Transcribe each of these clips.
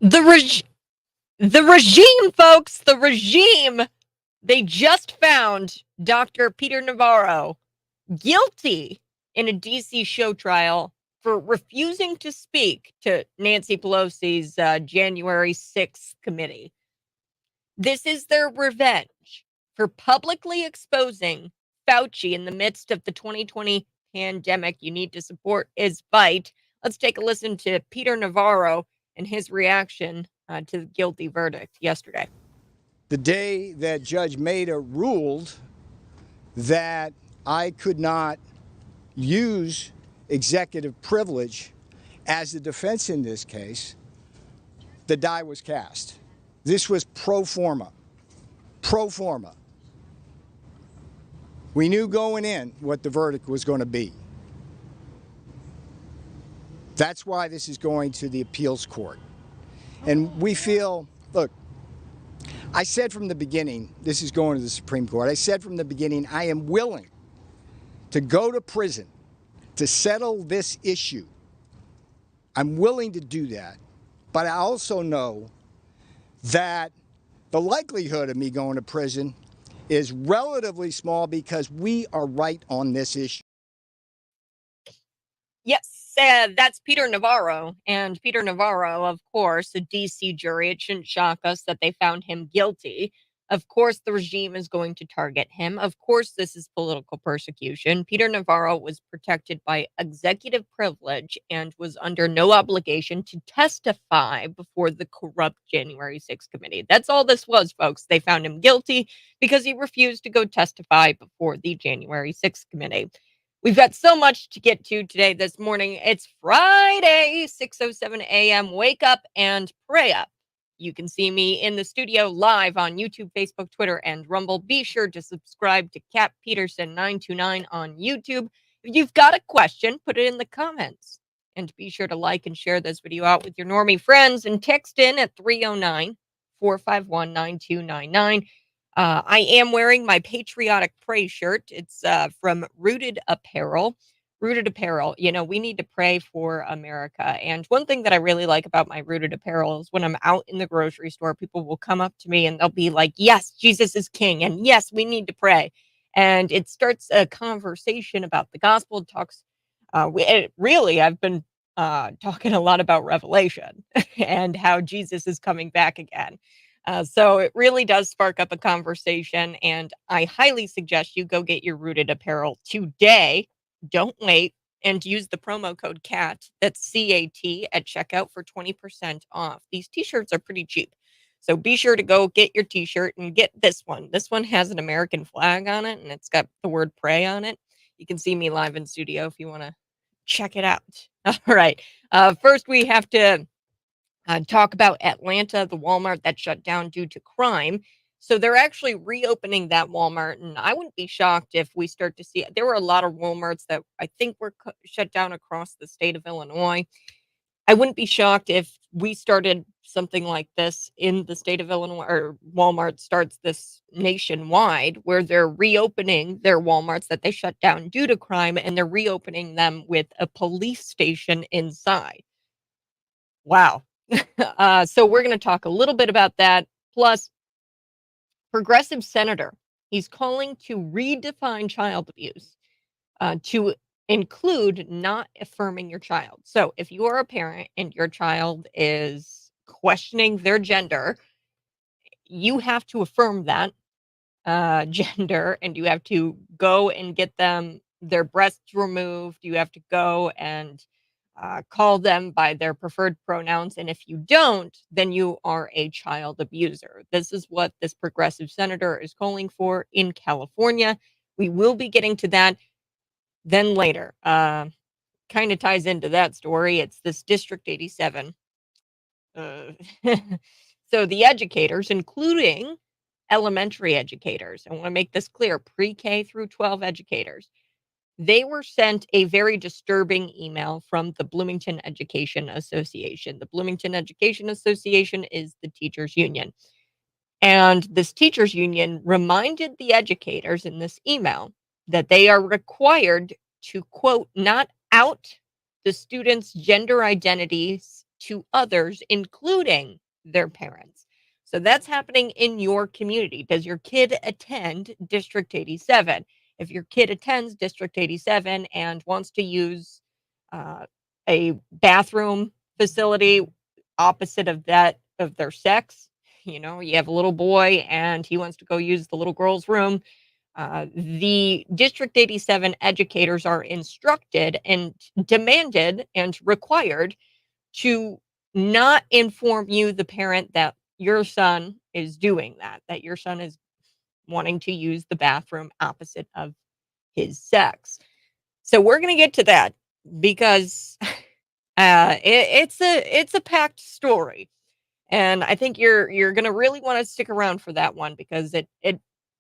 The the regime, folks, the regime. They just found Dr. Peter Navarro guilty in a DC show trial for refusing to speak to Nancy Pelosi's January 6th committee. This is their revenge for publicly exposing Fauci in the midst of the 2020 pandemic. You need to support his fight. Let's take a listen to Peter Navarro and his reaction to the guilty verdict yesterday. The day that Judge Maida ruled that I could not use executive privilege as the defense in this case, the die was cast. This was pro forma. Pro forma. We knew going in what the verdict was going to be. That's why this is going to the appeals court. And we feel, look, I said from the beginning, this is going to the Supreme Court, I said from the beginning, I am willing to go to prison to settle this issue. I'm willing to do that. But I also know that the likelihood of me going to prison is relatively small because we are right on this issue. Yes, that's Peter Navarro. And Peter Navarro, of course, a DC jury. It shouldn't shock us that they found him guilty. Of course, the regime is going to target him. Of course, this is political persecution. Peter Navarro was protected by executive privilege and was under no obligation to testify before the corrupt January 6th committee. That's all this was, folks. They found him guilty because he refused to go testify before the January 6th committee. We've got so much to get to today this morning. It's Friday, 6:07 a.m. Wake up and pray up. You can see me in the studio live on YouTube, Facebook, Twitter, and Rumble. Be sure to subscribe to Cat Peterson 929 on YouTube. If you've got a question, put it in the comments. And be sure to like and share this video out with your normie friends and text in at 309-451-9299. I am wearing my patriotic praise shirt. It's from Rooted Apparel. Rooted Apparel, you know, we need to pray for America. And one thing that I really like about my Rooted Apparel is when I'm out in the grocery store, people will come up to me and they'll be like, yes, Jesus is king. And yes, we need to pray. And it starts a conversation about the gospel. It talks, I've been talking a lot about Revelation and how Jesus is coming back again. So it really does spark up a conversation, and I highly suggest you go get your Rooted Apparel today. Don't wait, and use the promo code CAT, that's CAT, at checkout for 20% off. These t-shirts are pretty cheap, so be sure to go get your t-shirt and get this one. This one has an American flag on it, and it's got the word pray on it. You can see me live in studio if you want to check it out. All right. First, we have to talk about Atlanta, the Walmart that shut down due to crime. So they're actually reopening that Walmart, and I wouldn't be shocked if we start to see. There were a lot of Walmarts that I think were shut down across the state of Illinois. I wouldn't be shocked if we started something like this in the state of Illinois, or Walmart starts this nationwide, where they're reopening their Walmarts that they shut down due to crime, and they're reopening them with a police station inside. Wow. So we're going to talk a little bit about that. Plus, progressive senator, he's calling to redefine child abuse to include not affirming your child. So if you are a parent and your child is questioning their gender, you have to affirm that gender, and you have to go and get them their breasts removed. You have to go and call them by their preferred pronouns. And if you don't, then you are a child abuser. This is what this progressive senator is calling for in California. We will be getting to that then later. Kind of ties into that story. It's this District 87. So the educators, including elementary educators, I want to make this clear, pre-K through 12 educators, they were sent a very disturbing email from the Bloomington Education Association. The Bloomington Education Association is the teachers' union. And this teachers' union reminded the educators in this email that they are required to, quote, not out the students' gender identities to others, including their parents. So that's happening in your community. Does your kid attend District 87? If your kid attends District 87 and wants to use uh, a bathroom facility opposite of that of their sex, you have a little boy and he wants to go use the little girl's room, the District 87 educators are instructed and demanded and required to not inform you, the parent, that your son is doing that your son is wanting to use the bathroom opposite of his sex. So we're going to get to that because it's a packed story. And I think you're gonna really wanna stick around for that one because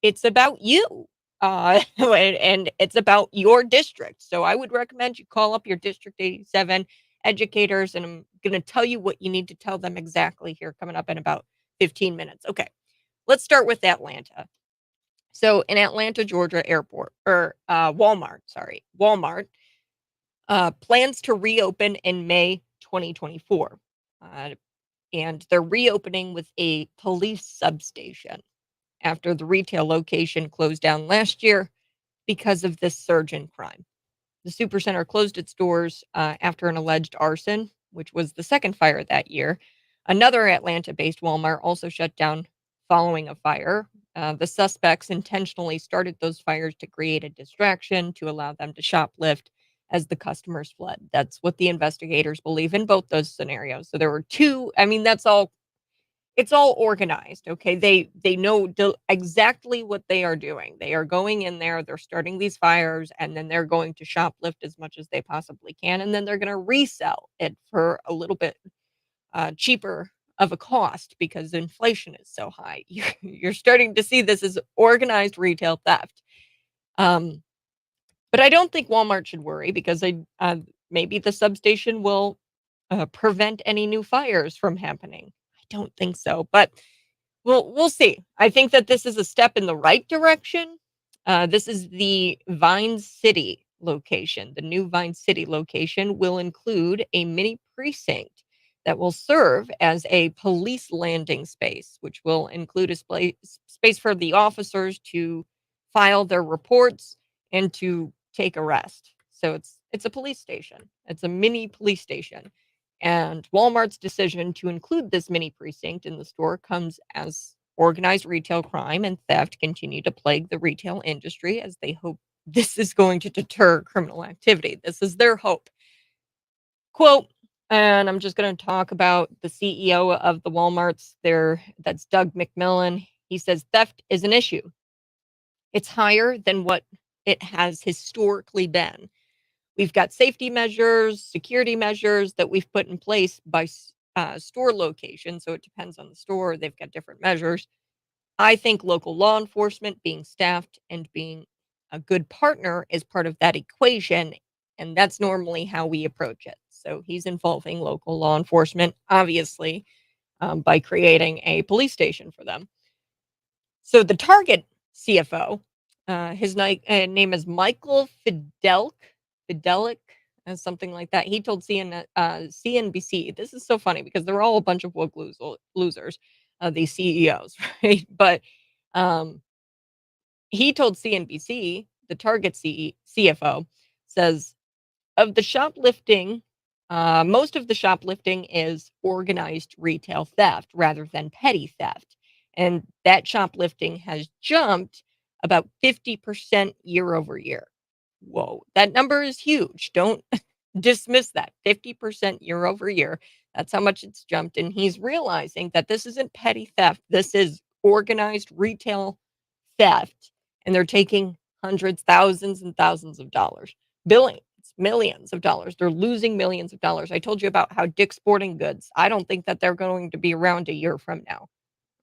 it's about you, and it's about your district. So I would recommend you call up your District 87 educators, and I'm gonna tell you what you need to tell them exactly here coming up in about 15 minutes. Okay, let's start with Atlanta. So in Atlanta, Georgia airport or Walmart, sorry, Walmart plans to reopen in May 2024. Uh, and they're reopening with a police substation after the retail location closed down last year because of this surge in crime. The supercenter closed its doors after an alleged arson, which was the second fire that year. Another Atlanta based Walmart also shut down following a fire. The suspects intentionally started those fires to create a distraction to allow them to shoplift as the customers fled. That's what the investigators believe in both those scenarios. So there were two. I mean, it's all organized. Okay, they know exactly what they are doing. They are going in there, they're starting these fires, and then they're going to shoplift as much as they possibly can, and then they're going to resell it for a little bit cheaper of a cost because inflation is so high. You're starting to see this as organized retail theft. um, but I don't think Walmart should worry because maybe the substation will prevent any new fires from happening. I don't think so, but we'll see. I think that this is a step in the right direction. This is the Vine City location. The new Vine City location will include a mini precinct that will serve as a police landing space, which will include a space for the officers to file their reports and to take a rest. So it's a police station. It's a mini police station. And Walmart's decision to include this mini precinct in the store comes as organized retail crime and theft continue to plague the retail industry as they hope this is going to deter criminal activity. This is their hope. Quote, and I'm just going to talk about the CEO of the Walmarts there. That's Doug McMillan. He says theft is an issue. It's higher than what it has historically been. We've got safety measures, security measures that we've put in place by store location. So it depends on the store. They've got different measures. I think local law enforcement being staffed and being a good partner is part of that equation. And that's normally how we approach it. So he's involving local law enforcement, obviously, by creating a police station for them. So the Target CFO, his name is Michael Fidelic, something like that. He told CNBC, this is so funny because they're all a bunch of woke losers, these CEOs, right? But he told CNBC, the Target CFO, says, of the shoplifting, most of the shoplifting is organized retail theft rather than petty theft. And that shoplifting has jumped about 50% year over year. Whoa, that number is huge. Don't dismiss that. 50% year over year. That's how much it's jumped. And he's realizing that this isn't petty theft. This is organized retail theft. And they're taking hundreds, thousands, and thousands of dollars, billions, millions of dollars. They're losing millions of dollars. I told you about how Dick's Sporting Goods, I don't think that they're going to be around a year from now.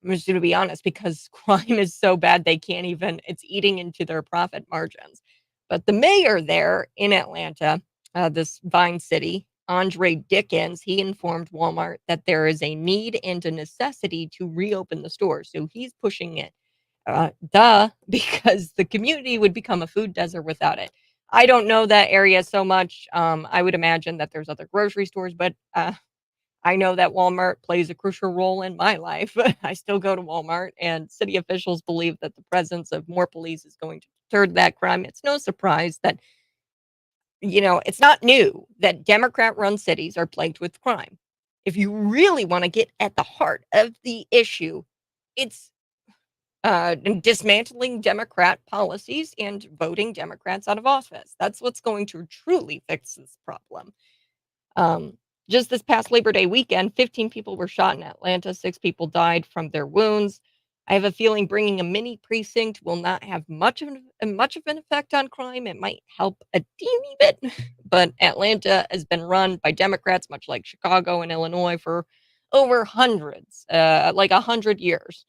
I'm just going to be honest because crime is so bad they can't even, it's eating into their profit margins. But the mayor there in Atlanta, this Vine City, Andre Dickens, he informed Walmart that there is a need and a necessity to reopen the store. So he's pushing it. Because the community would become a food desert without it. I don't know that area so much. I would imagine that there's other grocery stores, but I know that Walmart plays a crucial role in my life. I still go to Walmart, and city officials believe that the presence of more police is going to deter that crime. It's no surprise that, it's not new that Democrat run cities are plagued with crime. If you really want to get at the heart of the issue, it's dismantling Democrat policies and voting Democrats out of office. That's what's going to truly fix this problem. Um, just this past Labor Day weekend, 15 people were shot in Atlanta, 6 people died from their wounds. I have a feeling bringing a mini precinct will not have much of an effect on crime. It might help a teeny bit, but Atlanta has been run by Democrats, much like Chicago and Illinois, for over like 100 years.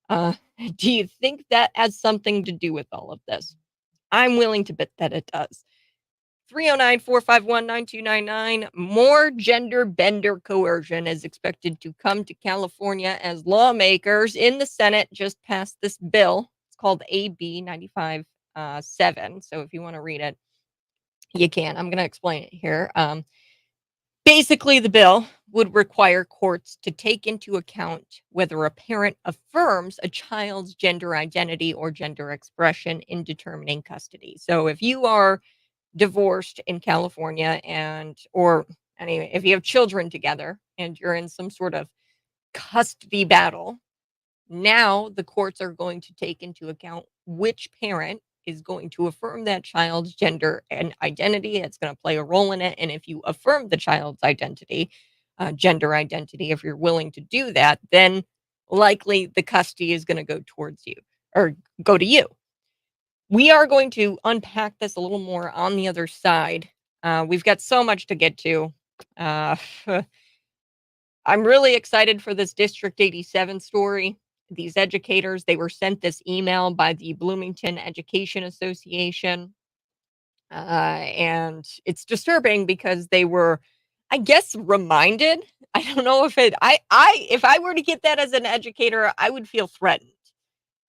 Uh, do you think that has something to do with all of this? I'm willing to bet that it does. 309-451-9299. More gender bender coercion is expected to come to California as lawmakers in the Senate just passed this bill. It's called AB 95-7. So if you want to read it, you can. I'm going to explain it here. Basically, the bill would require courts to take into account whether a parent affirms a child's gender identity or gender expression in determining custody. So if you are divorced in California or anyway, if you have children together and you're in some sort of custody battle, now the courts are going to take into account which parent is going to affirm that child's gender and identity. It's going to play a role in it. And if you affirm the child's identity, gender identity, if you're willing to do that, then likely the custody is going to go towards you or go to you. We are going to unpack this a little more on the other side. We've got so much to get to. Uh, I'm really excited for this District 87 story. These educators, they were sent this email by the Bloomington Education Association. And it's disturbing because they were, I guess, reminded. I don't know if I were to get that as an educator, I would feel threatened.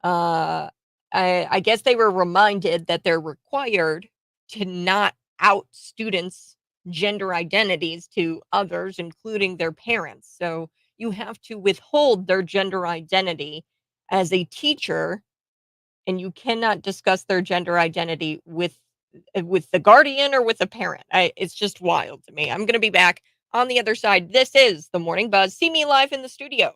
Uh, I guess they were reminded that they're required to not out students' gender identities to others, including their parents. So you have to withhold their gender identity as a teacher, and you cannot discuss their gender identity with the guardian or with a parent. It's just wild to me. I'm going to be back on the other side. This is the Morning Buzz. See me live in the studio.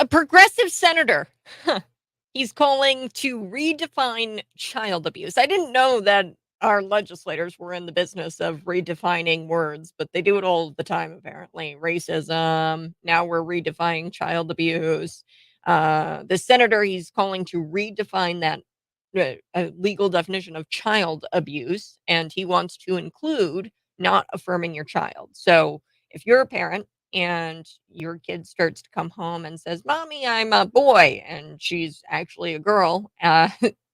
A progressive senator. He's calling to redefine child abuse. I didn't know that our legislators were in the business of redefining words, but they do it all the time, apparently. Racism. Now we're redefining child abuse. The senator, he's calling to redefine that legal definition of child abuse, and he wants to include not affirming your child. So if you're a parent and your kid starts to come home and says, "Mommy, I'm a boy," and she's actually a girl,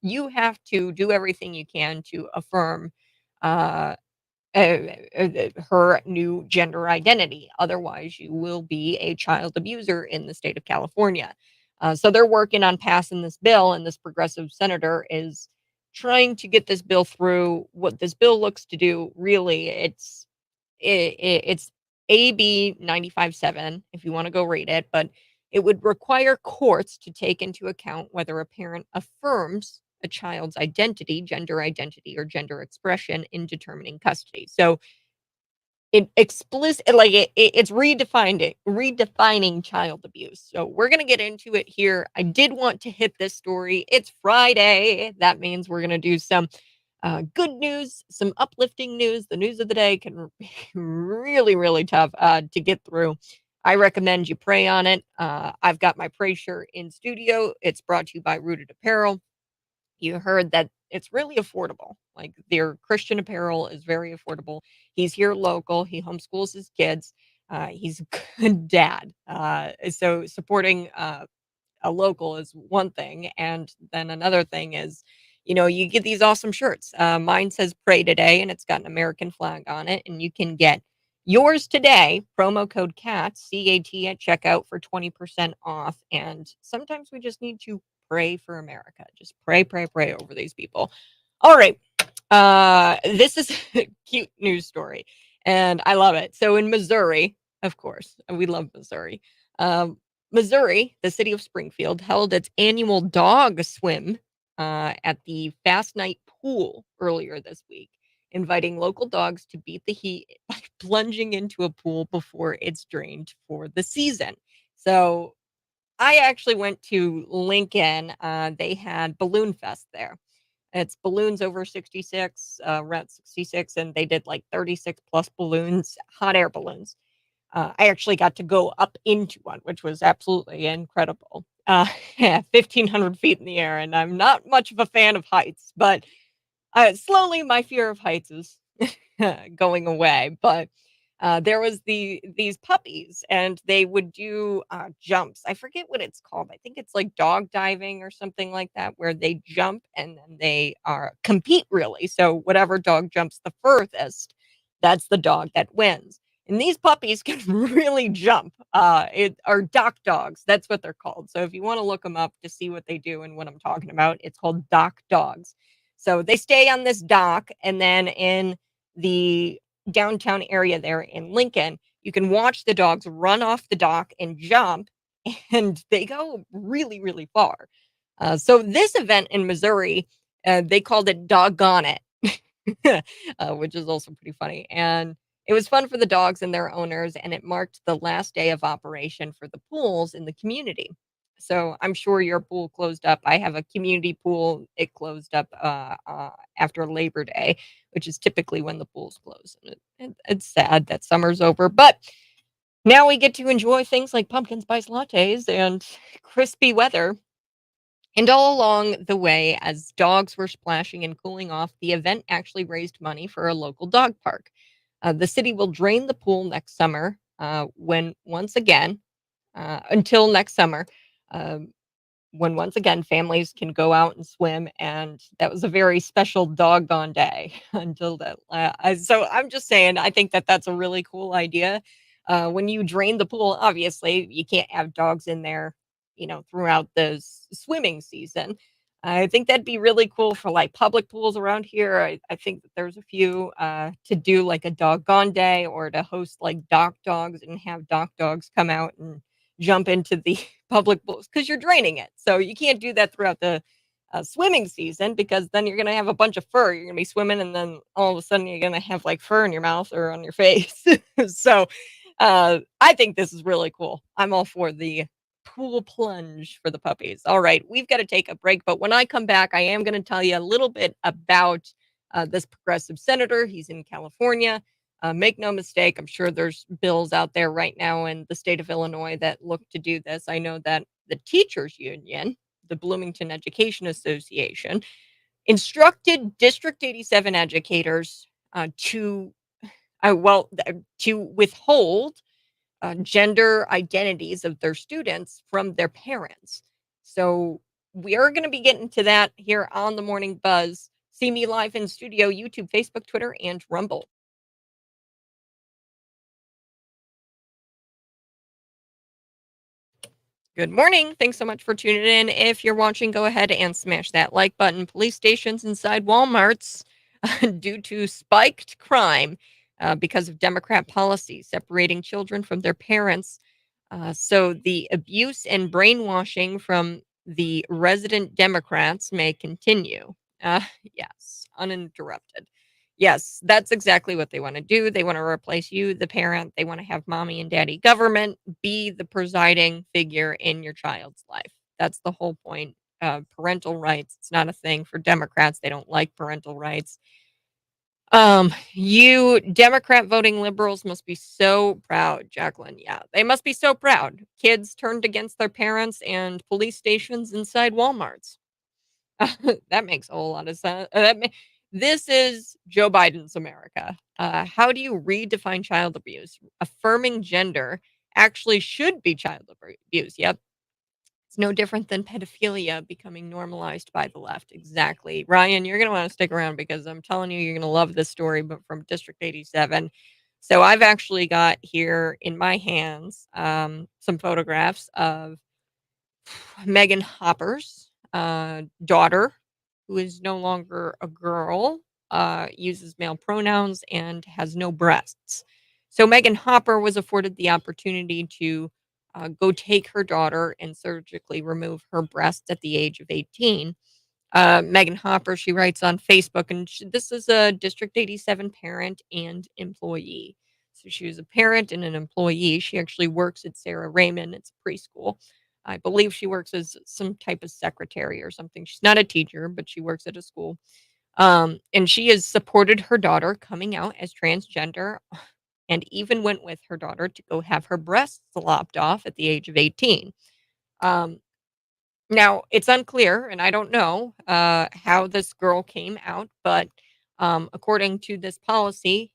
you have to do everything you can to affirm uh, her new gender identity. Otherwise, you will be a child abuser in the state of California. So they're working on passing this bill, and this progressive senator is trying to get this bill through. What this bill looks to do, really, it's AB 95.7 if you want to go read it, but it would require courts to take into account whether a parent affirms a child's identity, or gender expression in determining custody. So it explicit like it's redefining child abuse. So we're gonna get into it here. I did want to hit this story. It's Friday. That means we're gonna do some good news, some uplifting news. The news of the day can be really, really tough to get through. I recommend you pray on it. I've got my pray shirt in studio. It's brought to you by Rooted Apparel. You heard that it's really affordable. Like their Christian apparel is very affordable. He's here local. He homeschools his kids. He's a good dad. So supporting a local is one thing, and then another thing is, you get these awesome shirts. Mine says "Pray Today," and it's got an American flag on it, and you can get yours today. Promo code CAT at checkout for 20% off. And sometimes we just need to pray for America. Just pray, pray, pray over these people. All right. This is a cute news story, and I love it. So in Missouri, of course, we love Missouri. Missouri, the city of Springfield, held its annual dog swim at the Fast Night Pool earlier this week, inviting local dogs to beat the heat by plunging into a pool before it's drained for the season. So I actually went to Lincoln. They had Balloon Fest there. It's balloons over 66, around 66, and they did like 36 plus balloons, hot air balloons. I actually got to go up into one, which was absolutely incredible. Yeah, 1,500 feet in the air, and I'm not much of a fan of heights, but slowly my fear of heights is going away. But there was these puppies, and they would do jumps. I forget what it's called. I think it's like dog diving or something like that, where they jump and then they are compete really. So whatever dog jumps the furthest, that's the dog that wins. And these puppies can really jump. It are dock dogs. That's what they're called. So if you want to look them up to see what they do and what I'm talking about, it's called dock dogs. So they stay on this dock, and then in the downtown area there in Lincoln, you can watch the dogs run off the dock and jump, and they go really, really far. So this event in Missouri, they called it Doggone It, which is also pretty funny. And it was fun for the dogs and their owners, and it marked the last day of operation for the pools in the community. So I'm sure your pool closed up. I have a community pool. It closed up after Labor Day, which is typically when the pools close. And it's sad that summer's over, but now we get to enjoy things like pumpkin spice lattes and crispy weather. And all along the way, as dogs were splashing and cooling off, the event actually raised money for a local dog park. The city will drain the pool next summer when once again, until next summer, um, when once again families can go out and swim. And that was a very special doggone day until that. So I'm just saying, I think that that's a really cool idea. When you drain the pool, obviously you can't have dogs in there, throughout the swimming season. I think that'd be really cool for like public pools around here. I think that there's a few to do like a doggone day, or to host like dock dogs and have dock dogs come out and jump into the public pools, because you're draining it. So you can't do that throughout the swimming season, because then you're going to have a bunch of fur. You're going to be swimming, and then all of a sudden you're going to have like fur in your mouth or on your face. So I think this is really cool. I'm all for the pool plunge for the puppies. All right, we've got to take a break, but when I come back, I am going to tell you a little bit about this progressive senator. He's in California. Make no mistake, I'm sure there's bills out there right now in the state of Illinois that look to do this. I know that the teachers union, the Bloomington Education Association, instructed District 87 educators to withhold gender identities of their students from their parents. So we are going to be getting to that here on the Morning Buzz. See me live in studio, YouTube, Facebook, Twitter, and Rumble. Good morning. Thanks so much for tuning in. If you're watching, go ahead and smash that like button. Police stations inside Walmarts due to spiked crime because of Democrat policy separating children from their parents. So the abuse and brainwashing from the resident Democrats may continue. Yes, uninterrupted. Yes, that's exactly what they want to do. They want to replace you, the parent. They want to have mommy and daddy government be the presiding figure in your child's life. That's the whole point. Parental rights. It's not a thing for Democrats. They don't like parental rights. You Democrat voting liberals must be so proud, Jacqueline. Yeah, they must be so proud. Kids turned against their parents and police stations inside Walmarts. That makes a whole lot of sense. This is Joe Biden's America. How do you redefine child abuse? Affirming gender actually should be child abuse. Yep. It's no different than pedophilia becoming normalized by the left. Exactly. Ryan, you're going to want to stick around because I'm telling you, you're going to love this story, but from District 87. So I've actually got here in my hands some photographs of Megan Hopper's daughter, who is no longer a girl, uses male pronouns, and has no breasts. So Megan Hopper was afforded the opportunity to go take her daughter and surgically remove her breasts at the age of 18. Megan Hopper, she writes on Facebook, and this is a District 87 parent and employee. So she was a parent and an employee. She actually works at Sarah Raymond. It's a preschool. I believe she works as some type of secretary or something. She's not a teacher, but she works at a school. And she has supported her daughter coming out as transgender and even went with her daughter to go have her breasts lopped off at the age of 18. Um, Now, it's unclear, and I don't know how this girl came out, but according to this policy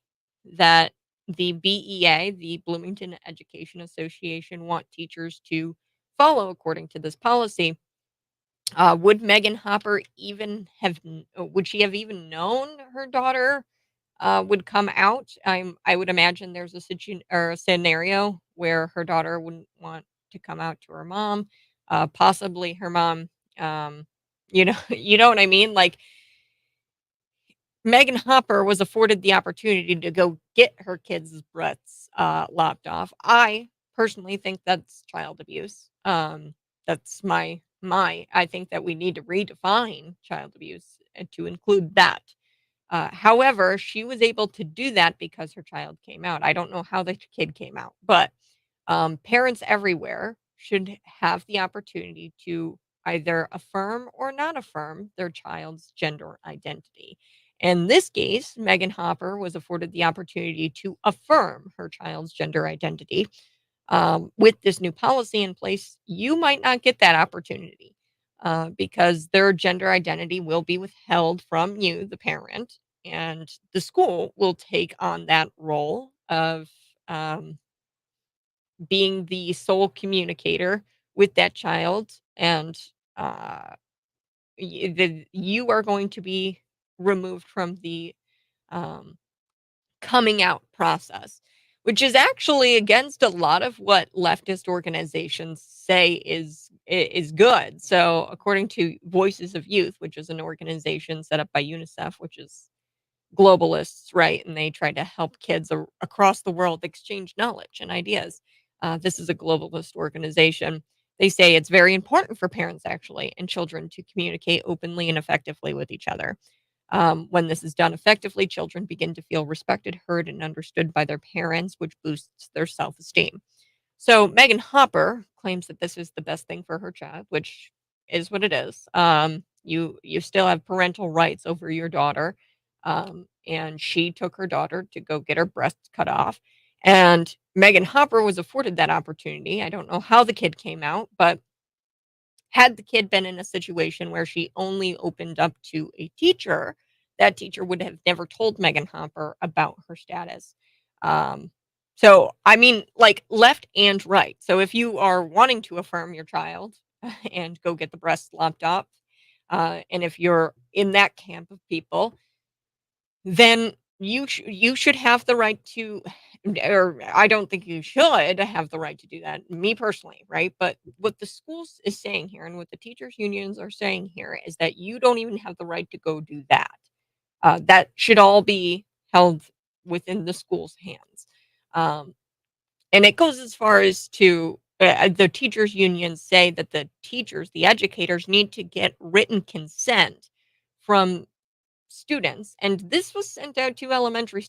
that the BEA, the Bloomington Education Association, want teachers to follow, according to this policy, would Megan Hopper would she have even known her daughter would come out? I would imagine there's a scenario where her daughter wouldn't want to come out to her mom. Possibly her mom, um, you know what I mean? Like Megan Hopper was afforded the opportunity to go get her kids' breasts lopped off. I personally think that's child abuse. That's my. I think that we need to redefine child abuse to include that. However, she was able to do that because her child came out. I don't know how the kid came out, but parents everywhere should have the opportunity to either affirm or not affirm their child's gender identity. In this case, Megan Hopper was afforded the opportunity to affirm her child's gender identity. With this new policy in place, you might not get that opportunity because their gender identity will be withheld from you, the parent, and the school will take on that role of um, being the sole communicator with that child. And uh, you are going to be removed from the um, coming out process, which is actually against a lot of what leftist organizations say is good. So, according to Voices of Youth, which is an organization set up by UNICEF, which is globalists, right? And they try to help kids across the world exchange knowledge and ideas. This is a globalist organization. They say it's very important for parents, actually, and children to communicate openly and effectively with each other. When this is done effectively, children begin to feel respected, heard, and understood by their parents, which boosts their self esteem. So Megan Hopper claims that this is the best thing for her child, which is what it is. You still have parental rights over your daughter, and she took her daughter to go get her breasts cut off, and Megan Hopper was afforded that opportunity. I don't know how the kid came out, but had the kid been in a situation where she only opened up to a teacher, that teacher would have never told Megan Hopper about her status. Um, so, I mean, like left and right. So, if you are wanting to affirm your child and go get the breast lopped off, and if you're in that camp of people, then you should have the right to, or I don't think you should have the right to do that, me personally, right? But what the schools is saying here and what the teachers unions are saying here is that you don't even have the right to go do that. That should all be held within the school's hands. Um, and it goes as far as to the teachers unions say that the teachers, the educators need to get written consent from students, and this was sent out to elementary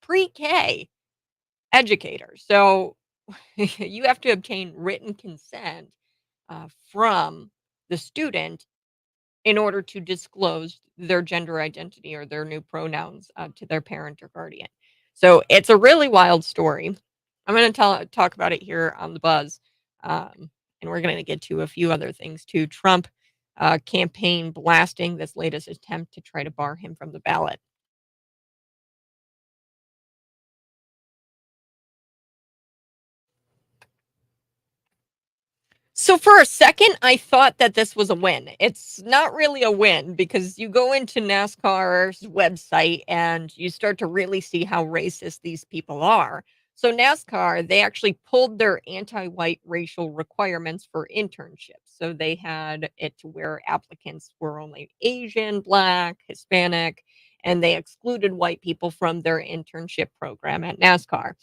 pre-K educators. So you have to obtain written consent from the student in order to disclose their gender identity or their new pronouns to their parent or guardian. So it's a really wild story. I'm going to talk about it here on the buzz, and we're going to get to a few other things too. Trump campaign blasting this latest attempt to try to bar him from the ballot. So for a second, I thought that this was a win. It's not really a win because you go into NASCAR's website and you start to really see how racist these people are. So NASCAR, they actually pulled their anti-white racial requirements for internships. So they had it to where applicants were only Asian, Black, Hispanic, and they excluded white people from their internship program at NASCAR.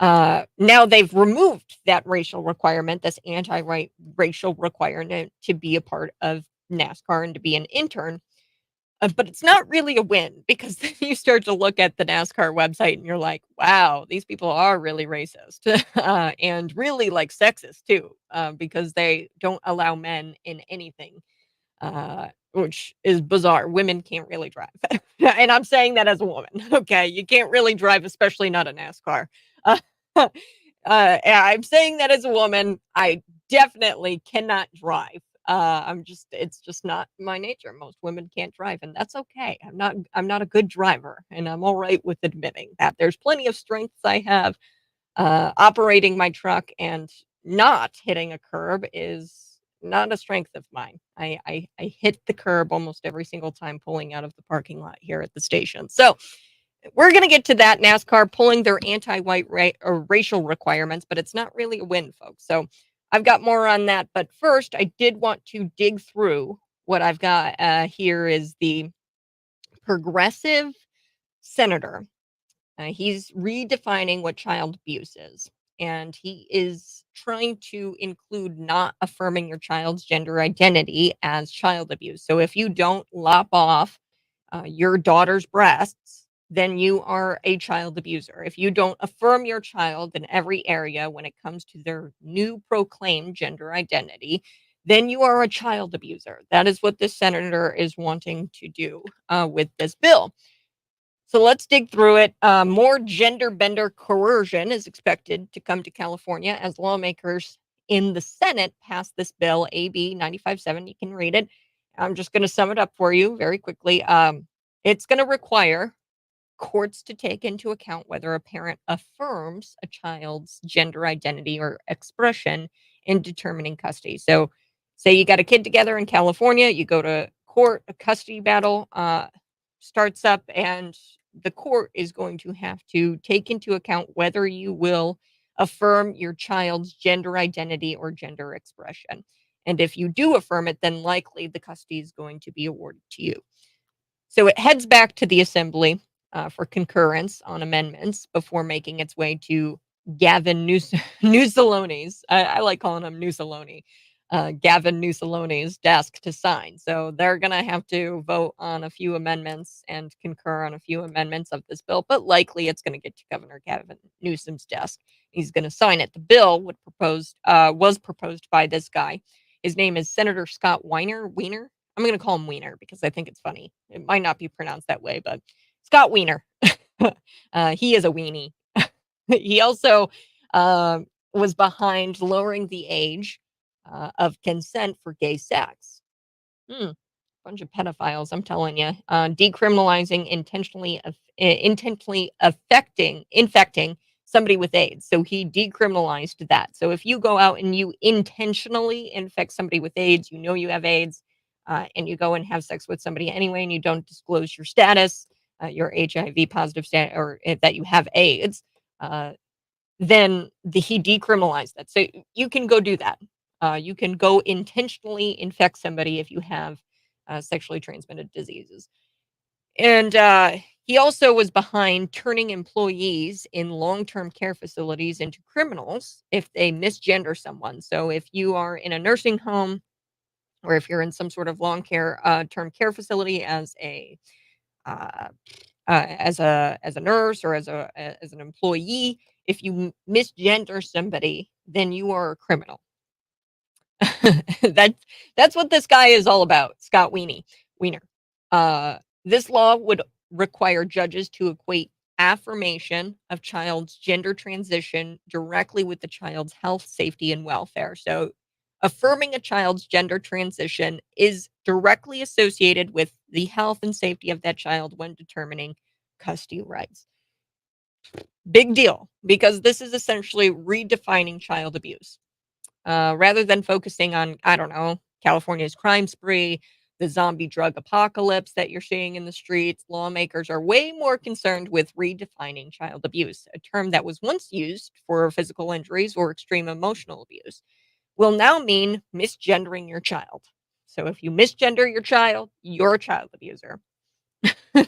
Now they've removed that racial requirement, this anti-right racial requirement to be a part of NASCAR and to be an intern. But it's not really a win because then you start to look at the NASCAR website and you're like, wow, these people are really racist and really like sexist too, because they don't allow men in anything, which is bizarre. Women can't really drive. And I'm saying that as a woman. Okay. You can't really drive, especially not a NASCAR. Uh, yeah, I'm saying that as a woman. I definitely cannot drive. It's just not my nature. Most women can't drive, and that's okay. I'm not a good driver, and I'm all right with admitting that. There's plenty of strengths I have. Operating my truck and not hitting a curb is not a strength of mine. I hit the curb almost every single time pulling out of the parking lot here at the station. So we're going to get to that NASCAR pulling their or racial requirements, but it's not really a win, folks. So I've got more on that. But first, I did want to dig through what I've got here is the progressive senator. He's redefining what child abuse is. And he is trying to include not affirming your child's gender identity as child abuse. So if you don't lop off your daughter's breasts, then you are a child abuser. If you don't affirm your child in every area when it comes to their new proclaimed gender identity, then you are a child abuser. That is what this senator is wanting to do with this bill. So let's dig through it. More gender bender coercion is expected to come to California as lawmakers in the Senate pass this bill, AB 95-7. You can read it. I'm just going to sum it up for you very quickly. It's going to require courts to take into account whether a parent affirms a child's gender identity or expression in determining custody. So, say you got a kid together in California, you go to court, a custody battle starts up, and the court is going to have to take into account whether you will affirm your child's gender identity or gender expression. And if you do affirm it, then likely the custody is going to be awarded to you. So it heads back to the assembly for concurrence on amendments before making its way to Gavin Newsalonis. I like calling him Newsaloni. Gavin Newsalone's desk to sign. So they're going to have to vote on a few amendments and concur on a few amendments of this bill, but likely it's going to get to Governor Gavin Newsom's desk. He's going to sign it. The bill was proposed by this guy. His name is Senator Scott Wiener. I'm going to call him Wiener because I think it's funny. It might not be pronounced that way, but Scott Wiener. He is a weenie. He also was behind lowering the age of consent for gay sex. Hmm. Bunch of pedophiles, I'm telling you. Decriminalizing intentionally infecting somebody with AIDS. So he decriminalized that. So if you go out and you intentionally infect somebody with AIDS, you know you have AIDS, and you go and have sex with somebody anyway, and you don't disclose your status, your HIV positive status, or that you have AIDS, uh, then he decriminalized that. So you can go do that. You can go intentionally infect somebody if you have sexually transmitted diseases. And he also was behind turning employees in long term care facilities into criminals if they misgender someone. So if you are in a nursing home or if you're in some sort of long care term care facility uh, as a nurse or as an employee, if you misgender somebody, then you are a criminal. that's that's what this guy is all about, Scott Wiener. This law would require judges to equate affirmation of child's gender transition directly with the child's health, safety, and welfare. So, affirming a child's gender transition is directly associated with the health and safety of that child when determining custody rights. Big deal because this is essentially redefining child abuse. Rather than focusing on, I don't know, California's crime spree, the zombie drug apocalypse that you're seeing in the streets, lawmakers are way more concerned with redefining child abuse, a term that was once used for physical injuries or extreme emotional abuse, will now mean misgendering your child. So if you misgender your child, you're a child abuser.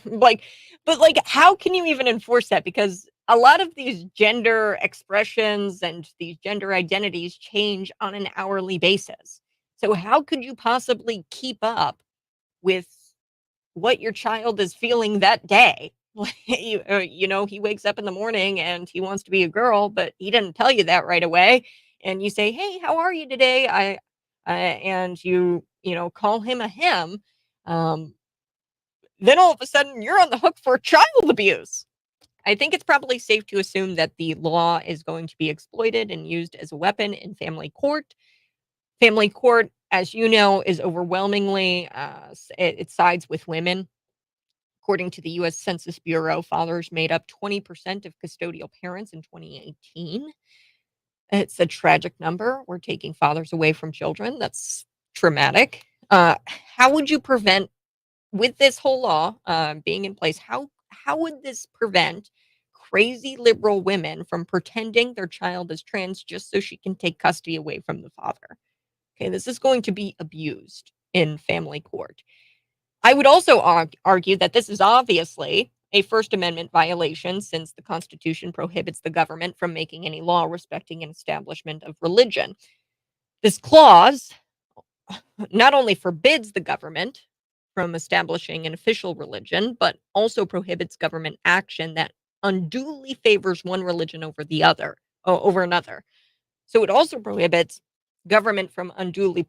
like but like how can you even enforce that, because a lot of these gender expressions and these gender identities change on an hourly basis, so how could you possibly keep up with what your child is feeling that day? Like, he wakes up in the morning and he wants to be a girl, but he didn't tell you that right away, and you say, hey, how are you today? And call him a him. um then all of a sudden you're on the hook for child abuse. I think it's probably safe to assume that the law is going to be exploited and used as a weapon in family court. Family court, as you know, is overwhelmingly, it sides with women. According to the U.S. Census Bureau, fathers made up 20% of custodial parents in 2018. It's a tragic number. We're taking fathers away from children. That's traumatic. How would you prevent with this whole law being in place, how would this prevent crazy liberal women from pretending their child is trans just so she can take custody away from the father? Okay, this is going to be abused in family court. I would also argue that this is obviously a First Amendment violation since the Constitution prohibits the government from making any law respecting an establishment of religion. This clause not only forbids the government from establishing an official religion, but also prohibits government action that unduly favors one religion over another. So it also prohibits government from unduly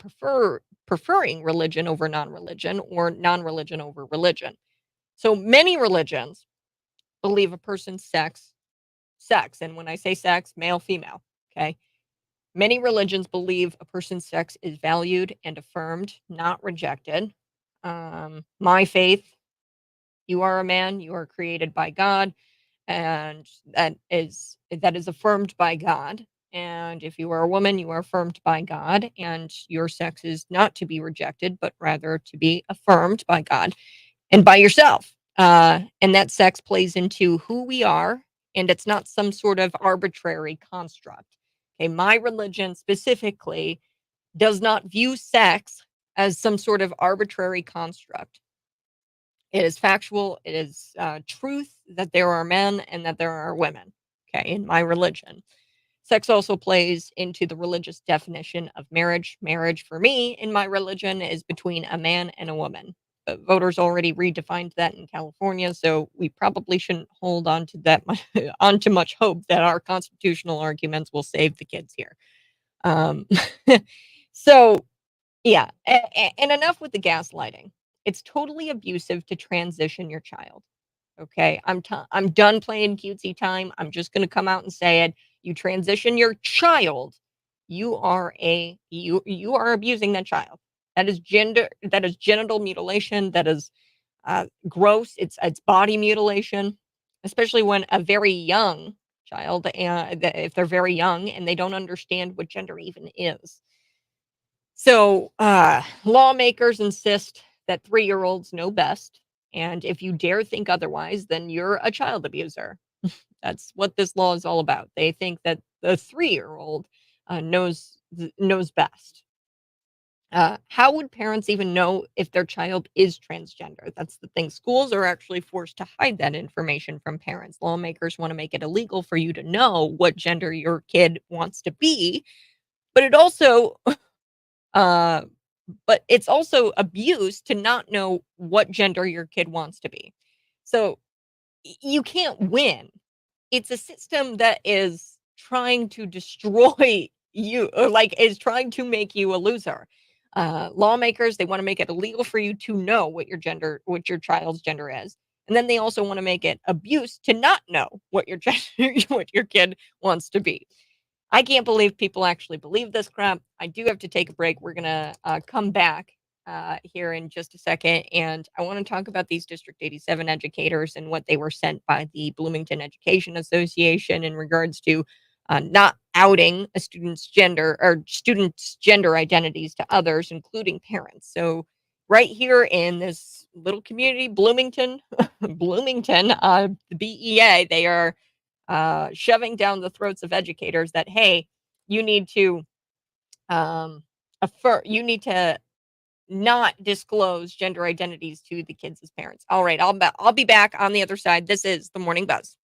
preferring religion over non-religion or non-religion over religion. So many religions believe a person's sex, and when I say sex, male, female, okay? Many religions believe a person's sex is valued and affirmed, not rejected. My faith, you are a man, you are created by God, and that is affirmed by God. And if you are a woman, you are affirmed by God, and your sex is not to be rejected, but rather to be affirmed by God and by yourself. And that sex plays into who we are, and it's not some sort of arbitrary construct. Okay, my religion specifically does not view sex as some sort of arbitrary construct. It is factual, it is truth that there are men and that there are women, okay, in my religion. Sex also plays into the religious definition of marriage. Marriage, for me, in my religion, is between a man and a woman. Voters already redefined that in California, so we probably shouldn't hold on to that much, on to much hope that our constitutional arguments will save the kids here. Um, so yeah, and enough with the gaslighting. It's totally abusive to transition your child. Okay, I'm done playing cutesy time. I'm just gonna come out and say it. You transition your child, you are abusing that child. That is genital mutilation. That is gross. It's body mutilation, especially when a very young child, if they're very young and they don't understand what gender even is. So, lawmakers insist that 3-year-olds know best, and if you dare think otherwise, then you're a child abuser. That's what this law is all about. They think that the 3-year-old knows best. How would parents even know if their child is transgender? That's the thing. Schools are actually forced to hide that information from parents. Lawmakers want to make it illegal for you to know what gender your kid wants to be, but it also uh, but it's also abuse to not know what gender your kid wants to be. So you can't win. It's a system that is trying to destroy you, or like is trying to make you a loser. Lawmakers, they want to make it illegal for you to know what your child's gender is. And then they also want to make it abuse to not know what your gender, what your kid wants to be. I can't believe people actually believe this crap. I do have to take a break. We're gonna come back here in just a second, and I want to talk about these District 87 educators and what they were sent by the Bloomington Education Association in regards to not outing a students' gender identities to others, including parents. So, right here in this little community, Bloomington, Bloomington, the BEA, they are shoving down the throats of educators that, hey, you need to you need to not disclose gender identities to the kids as parents. All right, I'll be back on the other side. This is the Morning Buzz.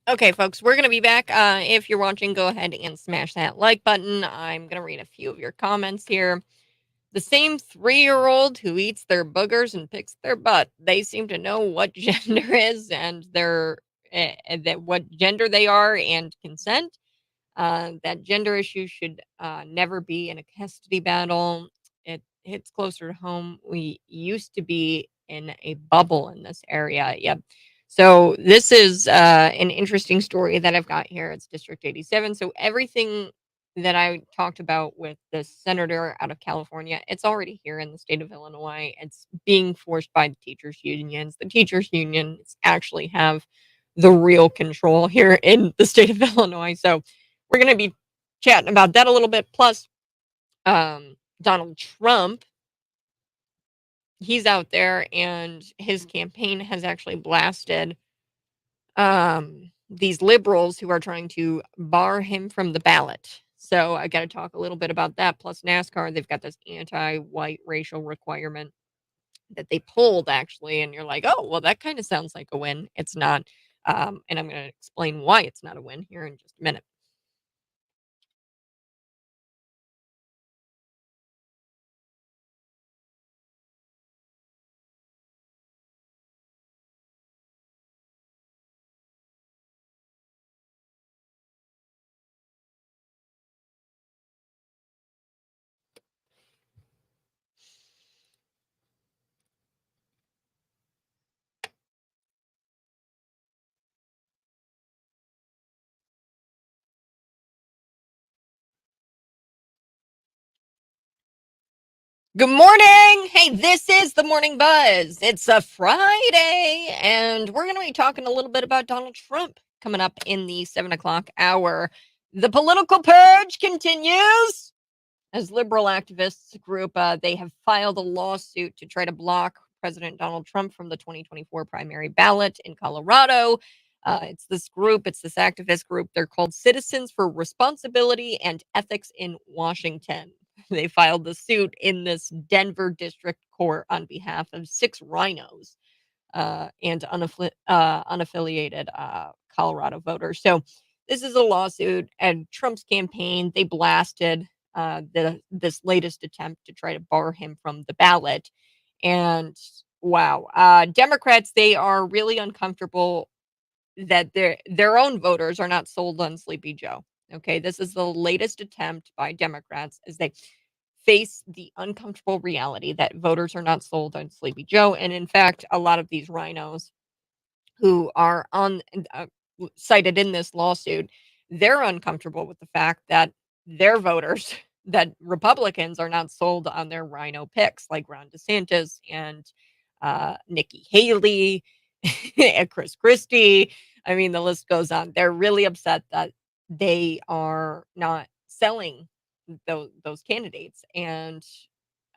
Okay, folks, we're going to be back. If you're watching, go ahead and smash that like button. I'm going to read a few of your comments here. The same 3-year-old who eats their boogers and picks their butt, they seem to know what gender is and that what gender they are and consent. That gender issue should never be in a custody battle. It hits closer to home. We used to be in a bubble in this area. Yep. So this is an interesting story that I've got here. It's District 87. So everything that I talked about with the senator out of California, it's already here in the state of Illinois. It's being forced by the teachers' unions. The teachers' unions actually have the real control here in the state of Illinois. So we're going to be chatting about that a little bit. Plus, Donald Trump, he's out there and his campaign has actually blasted these liberals who are trying to bar him from the ballot. So I got to talk a little bit about that. Plus, NASCAR, they've got this anti white racial requirement that they pulled actually. And you're like, oh, well, that kind of sounds like a win. It's not. And I'm going to explain why it's not a win here in just a minute. Good morning. Hey, this is the Morning Buzz. It's a Friday, and we're going to be talking a little bit about Donald Trump coming up in the 7 o'clock hour. The political purge continues as liberal activists group. They have filed a lawsuit to try to block President Donald Trump from the 2024 primary ballot in Colorado. It's this activist group. They're called Citizens for Responsibility and Ethics in Washington. They filed the suit in this Denver district court on behalf of 6 rhinos and unaffiliated Colorado voters. So this is a lawsuit, and Trump's campaign, they blasted this latest attempt to try to bar him from the ballot. And wow, Democrats, they are really uncomfortable that their own voters are not sold on Sleepy Joe. Okay, this is the latest attempt by Democrats as they face the uncomfortable reality that voters are not sold on Sleepy Joe. And in fact, a lot of these rhinos who are cited in this lawsuit, they're uncomfortable with the fact that their voters, that Republicans are not sold on their rhino picks, like Ron DeSantis and Nikki Haley and Chris Christie. I mean, the list goes on. They're really upset that they are not selling those candidates. And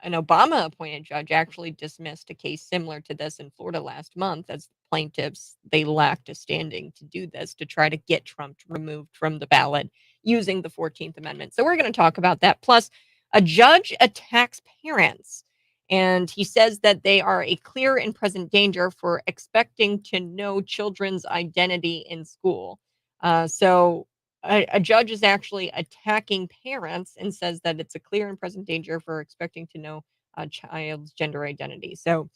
an Obama appointed judge actually dismissed a case similar to this in Florida last month as plaintiffs they lacked a standing to do this to try to get Trump removed from the ballot using the 14th Amendment. So we're going to talk about that. Plus, a judge attacks parents and he says that they are a clear and present danger for expecting to know children's identity in school. So a judge is actually attacking parents and says that it's a clear and present danger for expecting to know a child's gender identity. So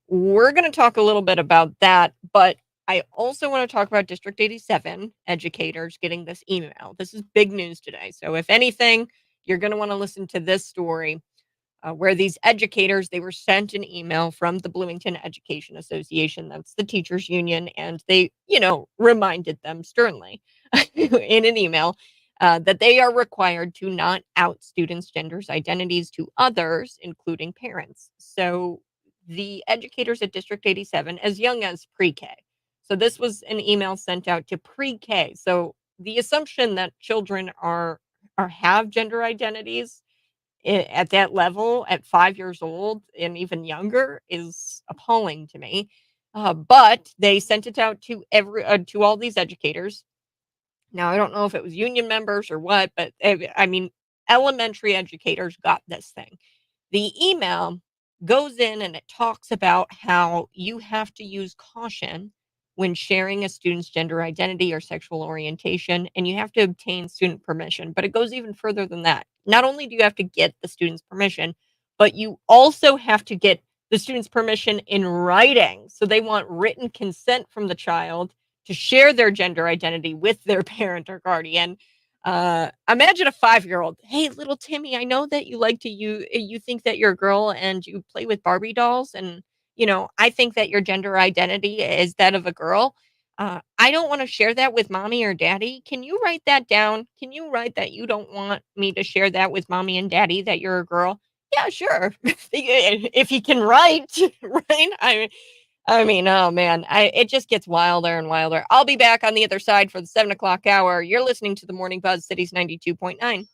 we're going to talk a little bit about that, but I also want to talk about District 87 educators getting this email. This is big news today. So if anything, you're going to want to listen to this story where these educators they were sent an email from the Bloomington Education Association, that's the teachers union, and they reminded them sternly in an email that they are required to not out students genders identities to others including parents. So the educators at District 87 as young as pre-K, so this was an email sent out to pre-K. So the assumption that children are have gender identities at that level at 5 years old and even younger is appalling to me. But they sent it out to to all these educators. Now I don't know if it was union members or what, but I mean, elementary educators got this thing. The email goes in and it talks about how you have to use caution when sharing a student's gender identity or sexual orientation, and you have to obtain student permission. But it goes even further than that. Not only do you have to get the student's permission, but you also have to get the student's permission in writing. So they want written consent from the child to share their gender identity with their parent or guardian. Imagine a 5-year-old. Hey, little Timmy, I know that you think that you're a girl and you play with Barbie dolls, and I think that your gender identity is that of a girl. I don't want to share that with mommy or daddy. Can you write that down? Can you write that you don't want me to share that with mommy and daddy, that you're a girl? Yeah, sure. If he can write, right? I mean, oh man, it just gets wilder and wilder. I'll be back on the other side for the 7 o'clock hour. You're listening to the Morning Buzz, Cities 92.9.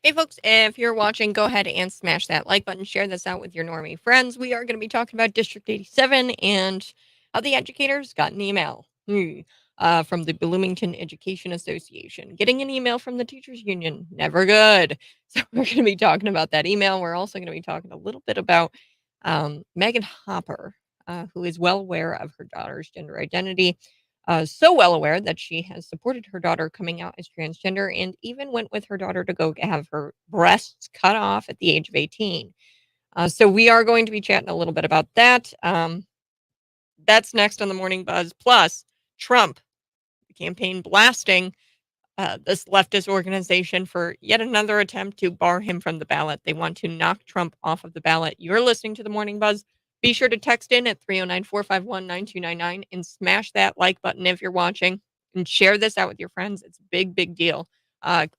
Hey, folks, if you're watching, go ahead and smash that like button. Share this out with your normie friends. We are going to be talking about District 87 and how the educators got an email from the Bloomington Education Association. Getting an email from the teachers union, never good. So we're going to be talking about that email. We're also going to be talking a little bit about Megan Hopper, who is well aware of her daughter's gender identity, so well aware that she has supported her daughter coming out as transgender and even went with her daughter to go have her breasts cut off at the age of 18. So we are going to be chatting a little bit about that. That's next on the Morning Buzz. Plus, Trump, the campaign blasting this leftist organization for yet another attempt to bar him from the ballot. They want to knock Trump off of the ballot. You're listening to the Morning Buzz. Be sure to text in at 309-451-9299 and smash that like button if you're watching and share this out with your friends. It's a big, big deal.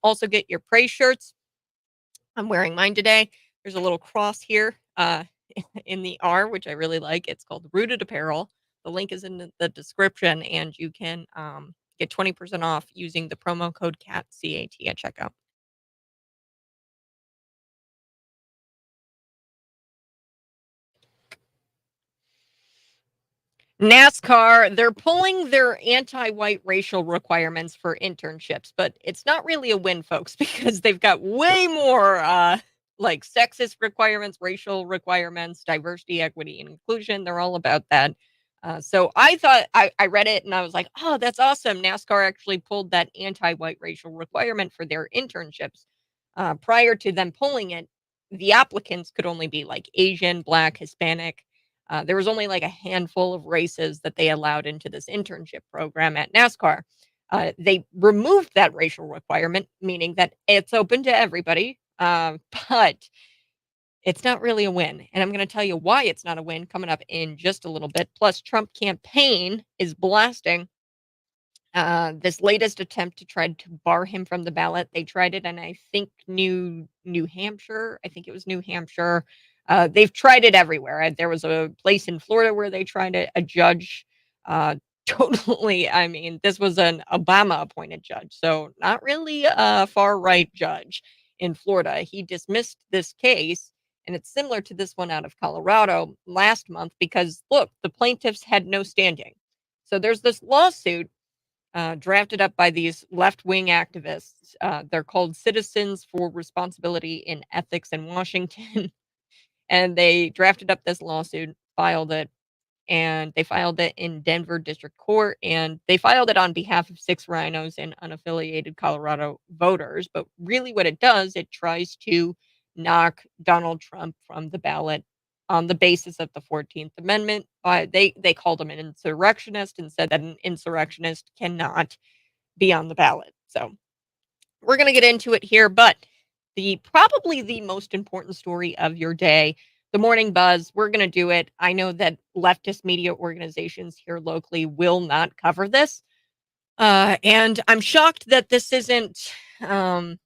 Also, get your praise shirts. I'm wearing mine today. There's a little cross here in the R, which I really like. It's called Rooted Apparel. The link is in the description, and you can get 20% off using the promo code CAT at checkout. NASCAR, they're pulling their anti-white racial requirements for internships, but it's not really a win, folks, because they've got way more like sexist requirements, racial requirements, diversity, equity, and inclusion. They're all about that. So I thought I read it and I was like, oh, that's awesome. NASCAR actually pulled that anti-white racial requirement for their internships. Prior to them pulling it, the applicants could only be like Asian, Black, Hispanic. There was only like a handful of races that they allowed into this internship program at NASCAR. They removed that racial requirement, meaning that it's open to everybody, but it's not really a win. And I'm going to tell you why it's not a win coming up in just a little bit. Plus, Trump campaign is blasting this latest attempt to try to bar him from the ballot. They tried it in, I think, New Hampshire. I think it was New Hampshire. They've tried it everywhere. There was a place in Florida where they tried it. A judge, totally. I mean, this was an Obama-appointed judge, so not really a far-right judge in Florida. He dismissed this case, and it's similar to this one out of Colorado last month because look, the plaintiffs had no standing. So there's this lawsuit drafted up by these left wing activists. They're called Citizens for Responsibility in Ethics in Washington. And they drafted up this lawsuit, filed it, and they filed it in Denver District Court. And they filed it on behalf of 6 rhinos and unaffiliated Colorado voters. But really, what it does, it tries to knock Donald Trump from the ballot on the basis of the 14th Amendment. They called him an insurrectionist and said that an insurrectionist cannot be on the ballot. So we're going to get into it here, but probably the most important story of your day, the Morning Buzz, we're going to do it. I know that leftist media organizations here locally will not cover this. And I'm shocked that this isn't in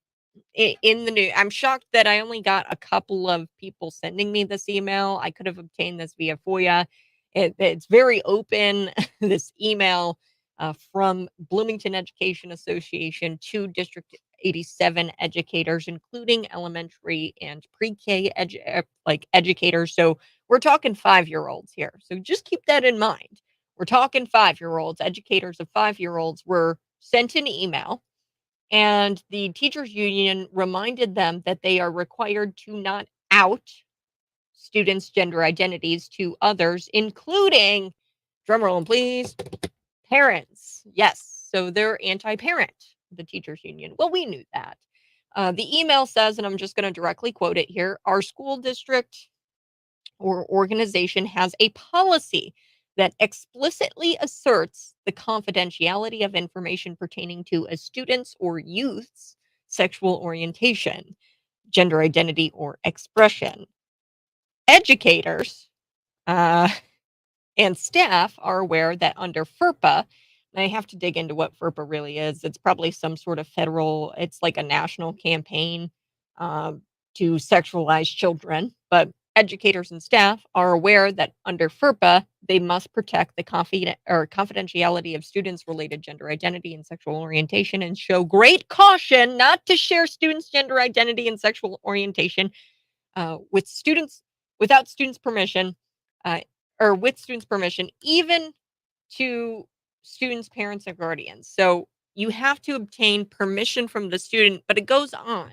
the news. I'm shocked that I only got a couple of people sending me this email. I could have obtained this via FOIA. It's very open, this email from Bloomington Education Association to District 87 educators, including elementary and pre-K educators. So we're talking 5-year-olds here. So just keep that in mind. We're talking 5-year-olds. Educators of 5-year-olds were sent an email, and the teachers union reminded them that they are required to not out students' gender identities to others, including, drumroll please, parents. Yes, so they're anti-parent, the teachers union. Well, we knew that. The email says, and I'm just going to directly quote it here, our school district or organization has a policy that explicitly asserts the confidentiality of information pertaining to a student's or youth's sexual orientation, gender identity, or expression. Educators and staff are aware that under FERPA, and I have to dig into what FERPA really is. It's probably some sort of federal, it's like a national campaign to sexualize children. But educators and staff are aware that under FERPA, they must protect the confidentiality of students' related gender identity and sexual orientation and show great caution not to share students' gender identity and sexual orientation with students without students' permission, uh, or with students' permission, even to students' parents or guardians. So you have to obtain permission from the student, but it goes on.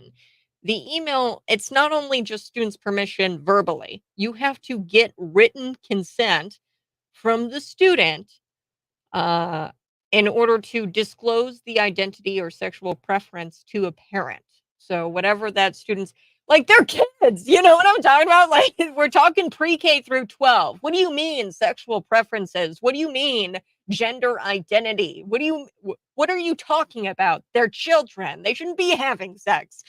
The email, it's not only just students' permission verbally, you have to get written consent from the student uh, in order to disclose the identity or sexual preference to a parent. So whatever that student's like, they're kids, you know what I'm talking about? Like, we're talking pre-K through 12. What do you mean sexual preferences? What do you mean gender identity? What are you talking about? They're children. They shouldn't be having sex.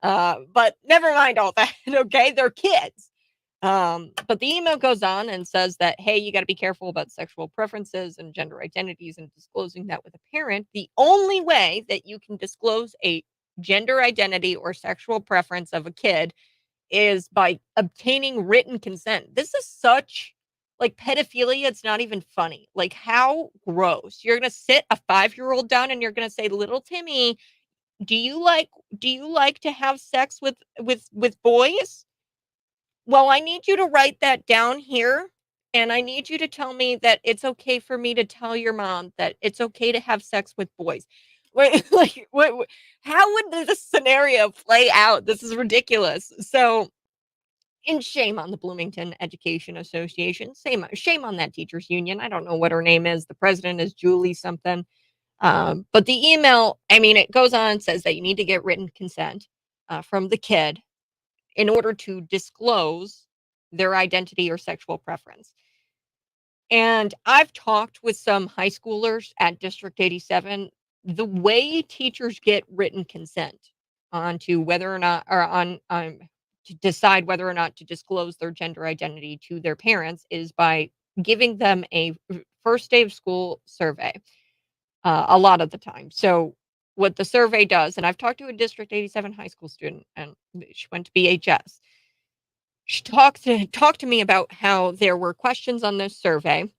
But never mind all that. Okay, they're kids. But the email goes on and says that, hey, you got to be careful about sexual preferences and gender identities and disclosing that with a parent. The only way that you can disclose a gender identity or sexual preference of a kid is by obtaining written consent. This is such like pedophilia. It's not even funny. Like, how gross. You're going to sit a 5-year-old down and you're going to say, little Timmy, do you like to have sex with boys? Well, I need you to write that down here, and I need you to tell me that it's okay for me to tell your mom that it's okay to have sex with boys. Wait, like, how would this scenario play out? This is ridiculous. So, and shame on the Bloomington Education Association. Shame on that teachers union. I don't know what her name is. The president is Julie something. But the email, I mean, it goes on and says that you need to get written consent from the kid in order to disclose their identity or sexual preference. And I've talked with some high schoolers at District 87. The way teachers get written consent onto whether or not, or on to decide whether or not to disclose their gender identity to their parents is by giving them a first day of school survey a lot of the time. So what the survey does, and I've talked to a District 87 high school student, and she went to BHS. She talked to me about how there were questions on this survey,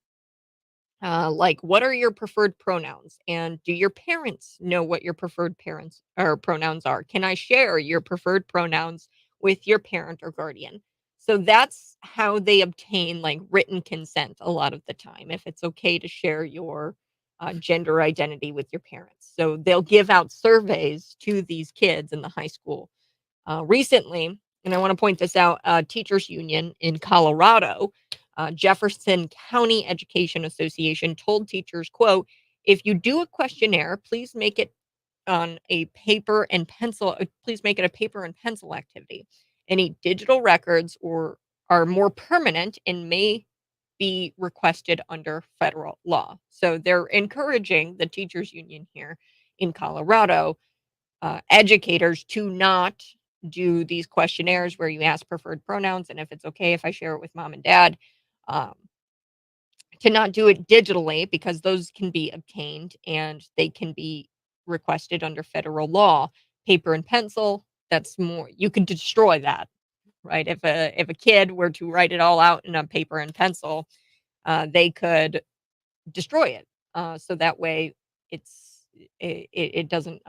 like what are your preferred pronouns, and do your parents know what your preferred parents or pronouns are? Can I share your preferred pronouns with your parent or guardian? So that's how they obtain like written consent a lot of the time, if it's okay to share your gender identity with your parents. So they'll give out surveys to these kids in the high school. Recently, and I want to point this out, teachers union in Colorado, Jefferson County Education Association told teachers, quote, if you do a questionnaire, please make it on a paper and pencil, please make it a paper and pencil activity. Any digital records or are more permanent and may be requested under federal law. So they're encouraging the teachers union here in Colorado, educators to not do these questionnaires where you ask preferred pronouns and if it's okay if I share it with mom and dad, um, to not do it digitally because those can be obtained and they can be requested under federal law. Paper and pencil, that's more, you could destroy that, right? If a kid were to write it all out in a paper and pencil, they could destroy it. So that way it doesn't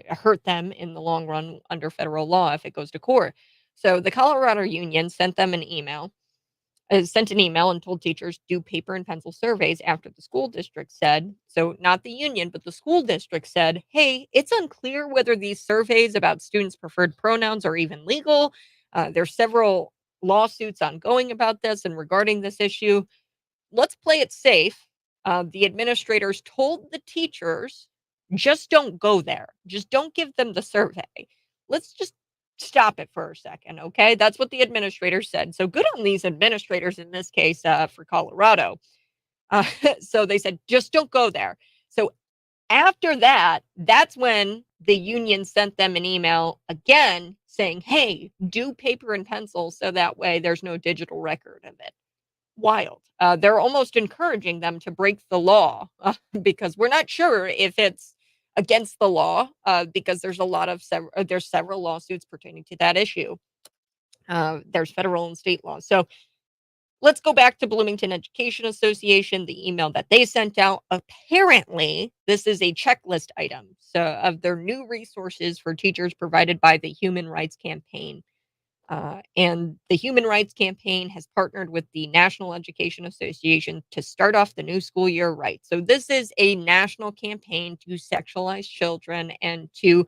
hurt them in the long run under federal law if it goes to court. So the Colorado Union sent them an email, sent an email and told teachers do paper and pencil surveys after the school district said, so not the union, but the school district said, hey, it's unclear whether these surveys about students' preferred pronouns are even legal. There's several lawsuits ongoing about this and regarding this issue. Let's play it safe. The administrators told the teachers, just don't go there. Just don't give them the survey. Let's just stop it for a second. Okay. That's what the administrators said. So good on these administrators in this case for Colorado. So they said, just don't go there. So after that, that's when the union sent them an email again saying, hey, do paper and pencil so that way there's no digital record of it. Wild. They're almost encouraging them to break the law because we're not sure if it's against the law because there's a lot of there's several lawsuits pertaining to that issue. There's federal and state laws. So let's go back to Bloomington Education Association, the email that they sent out. Apparently, this is a checklist item of their new resources for teachers provided by the Human Rights Campaign. And the Human Rights Campaign has partnered with the National Education Association to start off the new school year right. So this is a national campaign to sexualize children and to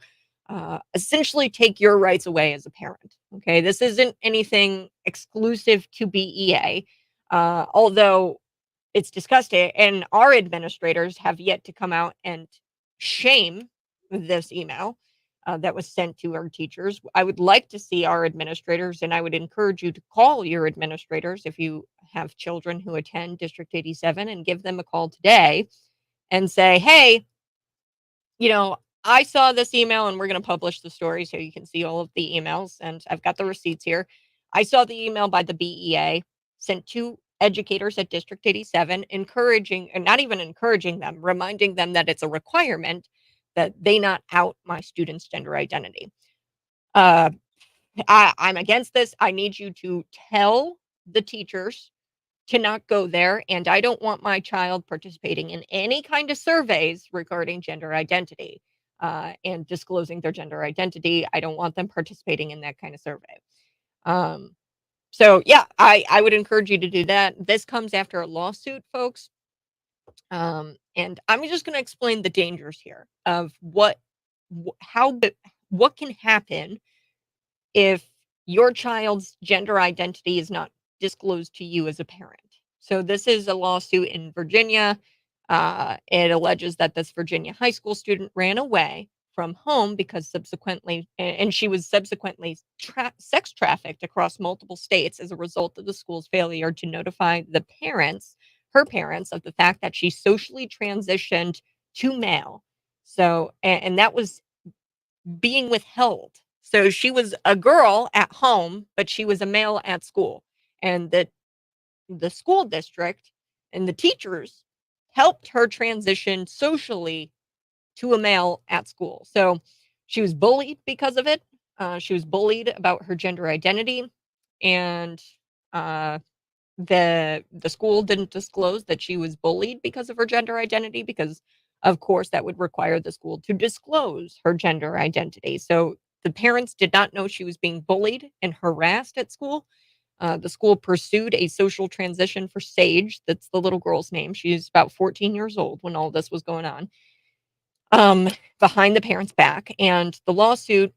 essentially take your rights away as a parent. Okay, this isn't anything exclusive to BEA, although it's discussed it, and our administrators have yet to come out and shame this email that was sent to our teachers. I would like to see our administrators, and I would encourage you to call your administrators if you have children who attend District 87 and give them a call today and say, hey, you know, I saw this email and we're going to publish the story so you can see all of the emails. And I've got the receipts here. I saw the email by the BEA sent to educators at District 87, encouraging, and not even encouraging them, reminding them that it's a requirement that they not out my students' gender identity. I'm against this. I need you to tell the teachers to not go there. And I don't want my child participating in any kind of surveys regarding gender identity and disclosing their gender identity. I don't want them participating in that kind of survey. So, yeah, I would encourage you to do that. This comes after a lawsuit, folks. And I'm just going to explain the dangers here of what can happen if your child's gender identity is not disclosed to you as a parent. So this is a lawsuit in Virginia. It alleges that this Virginia high school student ran away from home because subsequently, and she was subsequently sex trafficked across multiple states as a result of the school's failure to notify her parents, of the fact that she socially transitioned to male. So, and that was being withheld. So she was a girl at home, but she was a male at school. And the school district and the teachers helped her transition socially to a male at school. So she was bullied because of it. She was bullied about her gender identity, and the school didn't disclose that she was bullied because of her gender identity, because of course that would require the school to disclose her gender identity. So the parents did not know she was being bullied and harassed at school. The school pursued a social transition for Sage. That's the little girl's name. She's about 14 years old when all this was going on, behind the parents' back. And the lawsuit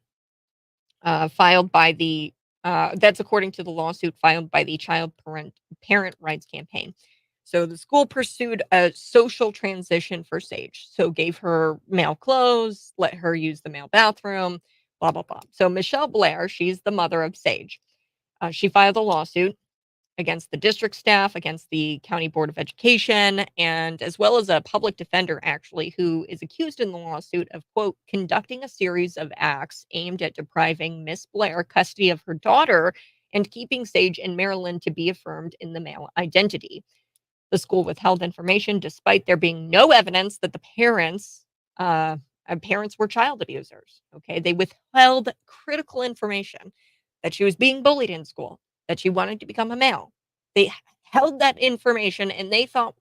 filed by that's according to the lawsuit filed by the Child Parent Rights Campaign. So the school pursued a social transition for Sage. So gave her male clothes, let her use the male bathroom, blah, blah, blah. So Michelle Blair, she's the mother of Sage. She filed a lawsuit against the district staff, against the County Board of Education, and as well as a public defender, actually, who is accused in the lawsuit of, quote, conducting a series of acts aimed at depriving Miss Blair custody of her daughter and keeping Sage in Maryland to be affirmed in the male identity. The school withheld information despite there being no evidence that the parents were child abusers. Okay, they withheld critical information that she was being bullied in school, that she wanted to become a male. They held that information and they thought,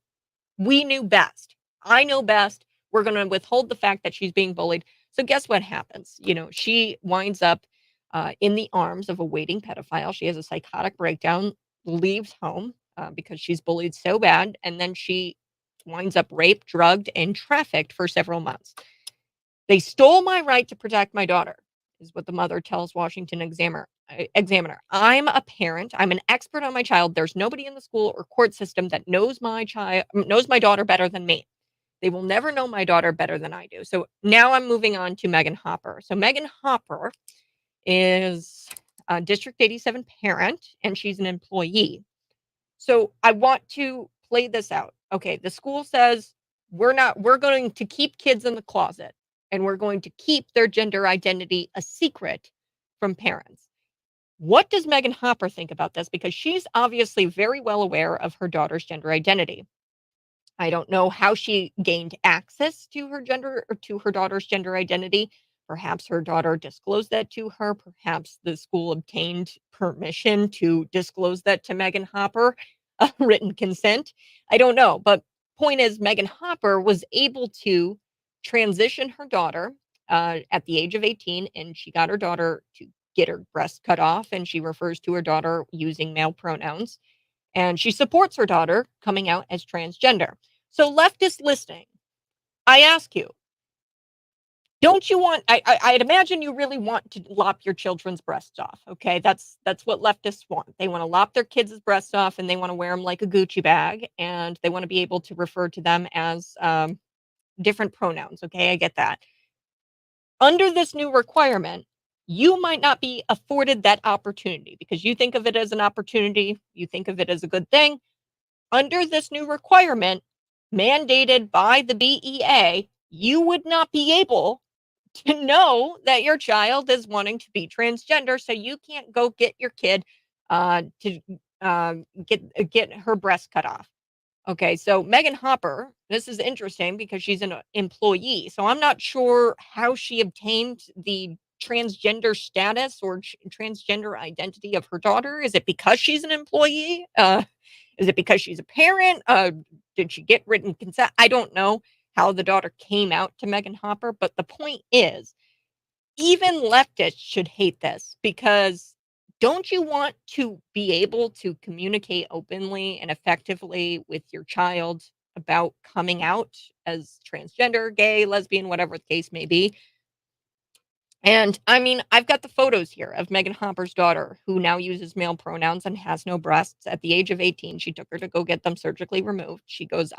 we knew best. I know best. We're going to withhold the fact that she's being bullied. So guess what happens? She winds up in the arms of a waiting pedophile. She has a psychotic breakdown, leaves home because she's bullied so bad. And then she winds up raped, drugged, and trafficked for several months. They stole my right to protect my daughter, is what the mother tells Washington Examiner. I'm a parent. I'm an expert on my child. There's nobody in the school or court system that knows my daughter better than me. They will never know my daughter better than I do. So now I'm moving on to Megan Hopper. So Megan Hopper is a District 87 parent, and she's an employee. So I want to play this out. Okay, the school says we're going to keep kids in the closet, and we're going to keep their gender identity a secret from parents. What does Megan Hopper think about this? Because she's obviously very well aware of her daughter's gender identity. I don't know how she gained access to her daughter's gender identity, Perhaps her daughter disclosed that to her. Perhaps the school obtained permission to disclose that to Megan Hopper, written consent. I don't know. But point is, Megan Hopper was able to transition her daughter at the age of 18, and she got her daughter to get her breast cut off, and she refers to her daughter using male pronouns, and she supports her daughter coming out as transgender. So, leftist listening, I ask you, don't you want I'd imagine you really want to lop your children's breasts off, okay? That's what leftists want. They wanna lop their kids' breasts off, and they wanna wear them like a Gucci bag, and they wanna be able to refer to them as, different pronouns, okay? I get that. Under this new requirement, you might not be afforded that opportunity because you think of it as an opportunity, you think of it as a good thing. Under this new requirement mandated by the BEA, you would not be able to know that your child is wanting to be transgender, so you can't go get your kid to get her breast cut off. Okay, so Megan Hopper, this is interesting because she's an employee. So I'm not sure how she obtained the transgender status or transgender identity of her daughter. Is it because she's an employee? Is it because she's a parent? Did she get written consent? I don't know how the daughter came out to Megan Hopper, but the point is, even leftists should hate this because don't you want to be able to communicate openly and effectively with your child about coming out as transgender, gay, lesbian, whatever the case may be? And I mean, I've got the photos here of Megan Hopper's daughter, who now uses male pronouns and has no breasts. At the age of 18, she took her to go get them surgically removed. She goes,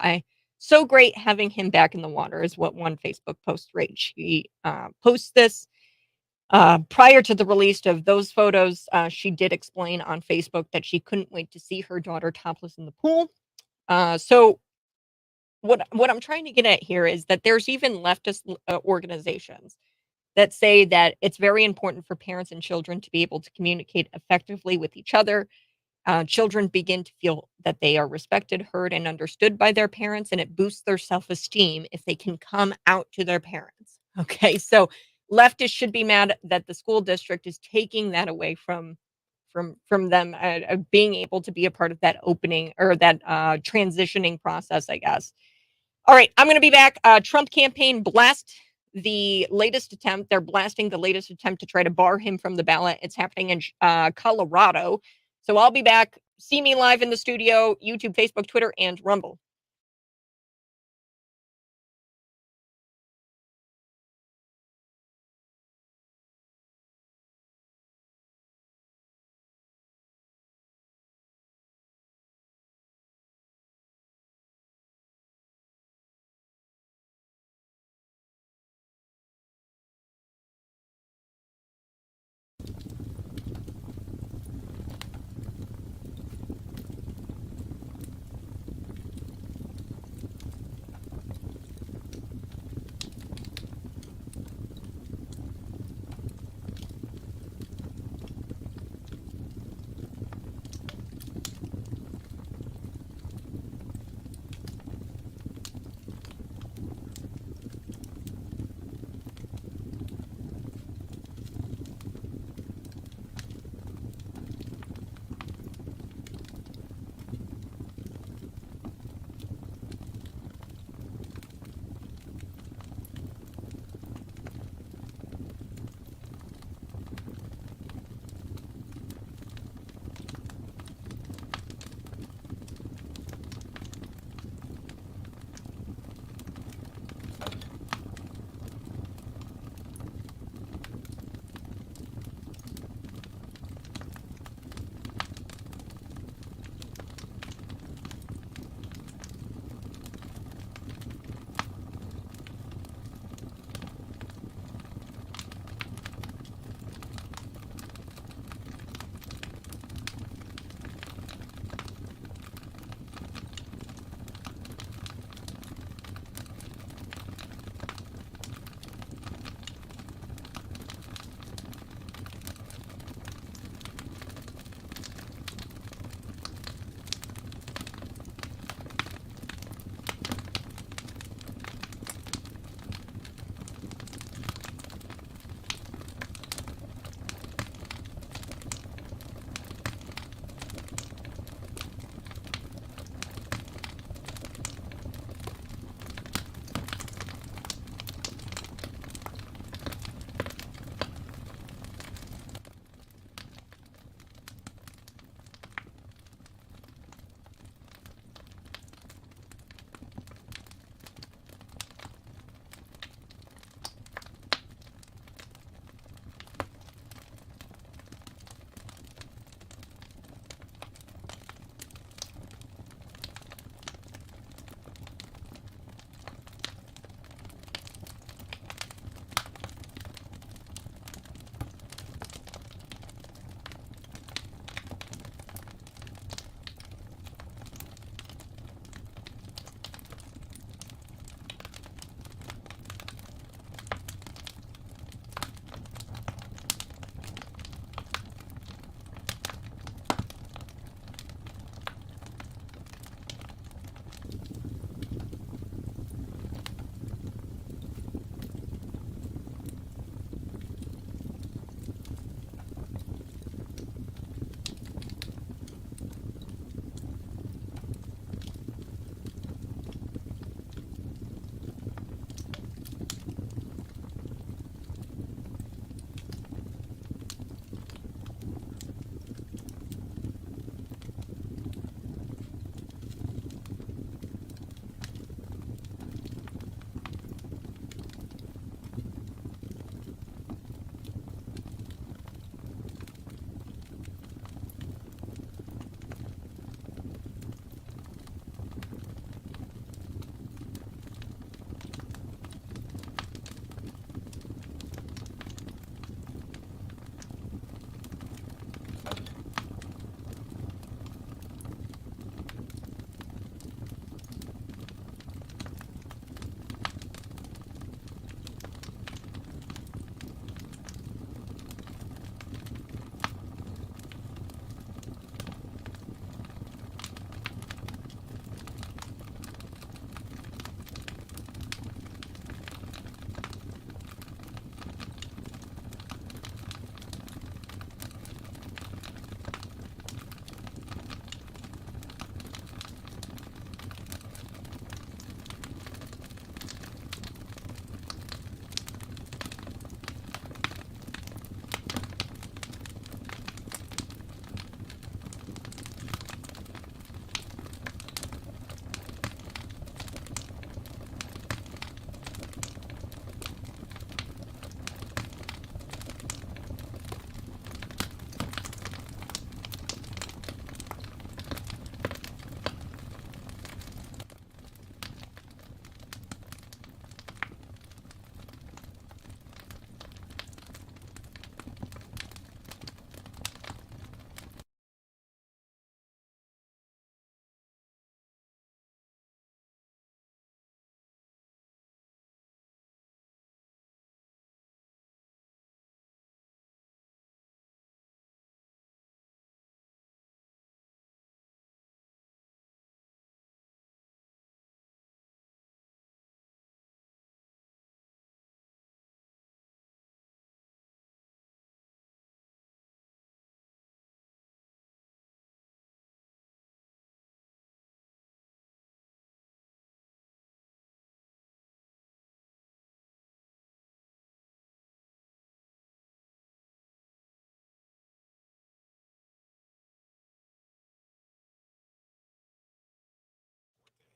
so great having him back in the water, is what one Facebook post read. She posts this prior to the release of those photos. She did explain on Facebook that she couldn't wait to see her daughter topless in the pool. So what I'm trying to get at here is that there's even leftist organizations that say that it's very important for parents and children to be able to communicate effectively with each other. Children begin to feel that they are respected, heard, and understood by their parents, and it boosts their self-esteem if they can come out to their parents. Okay, so leftists should be mad that the school district is taking that away from them being able to be a part of that opening or that transitioning process, I guess. All right, I'm going to be back. Trump campaign blast the latest attempt. They're blasting the latest attempt to try to bar him from the ballot. It's happening in Colorado. So I'll be back. See me live in the studio, YouTube, Facebook, Twitter, and Rumble.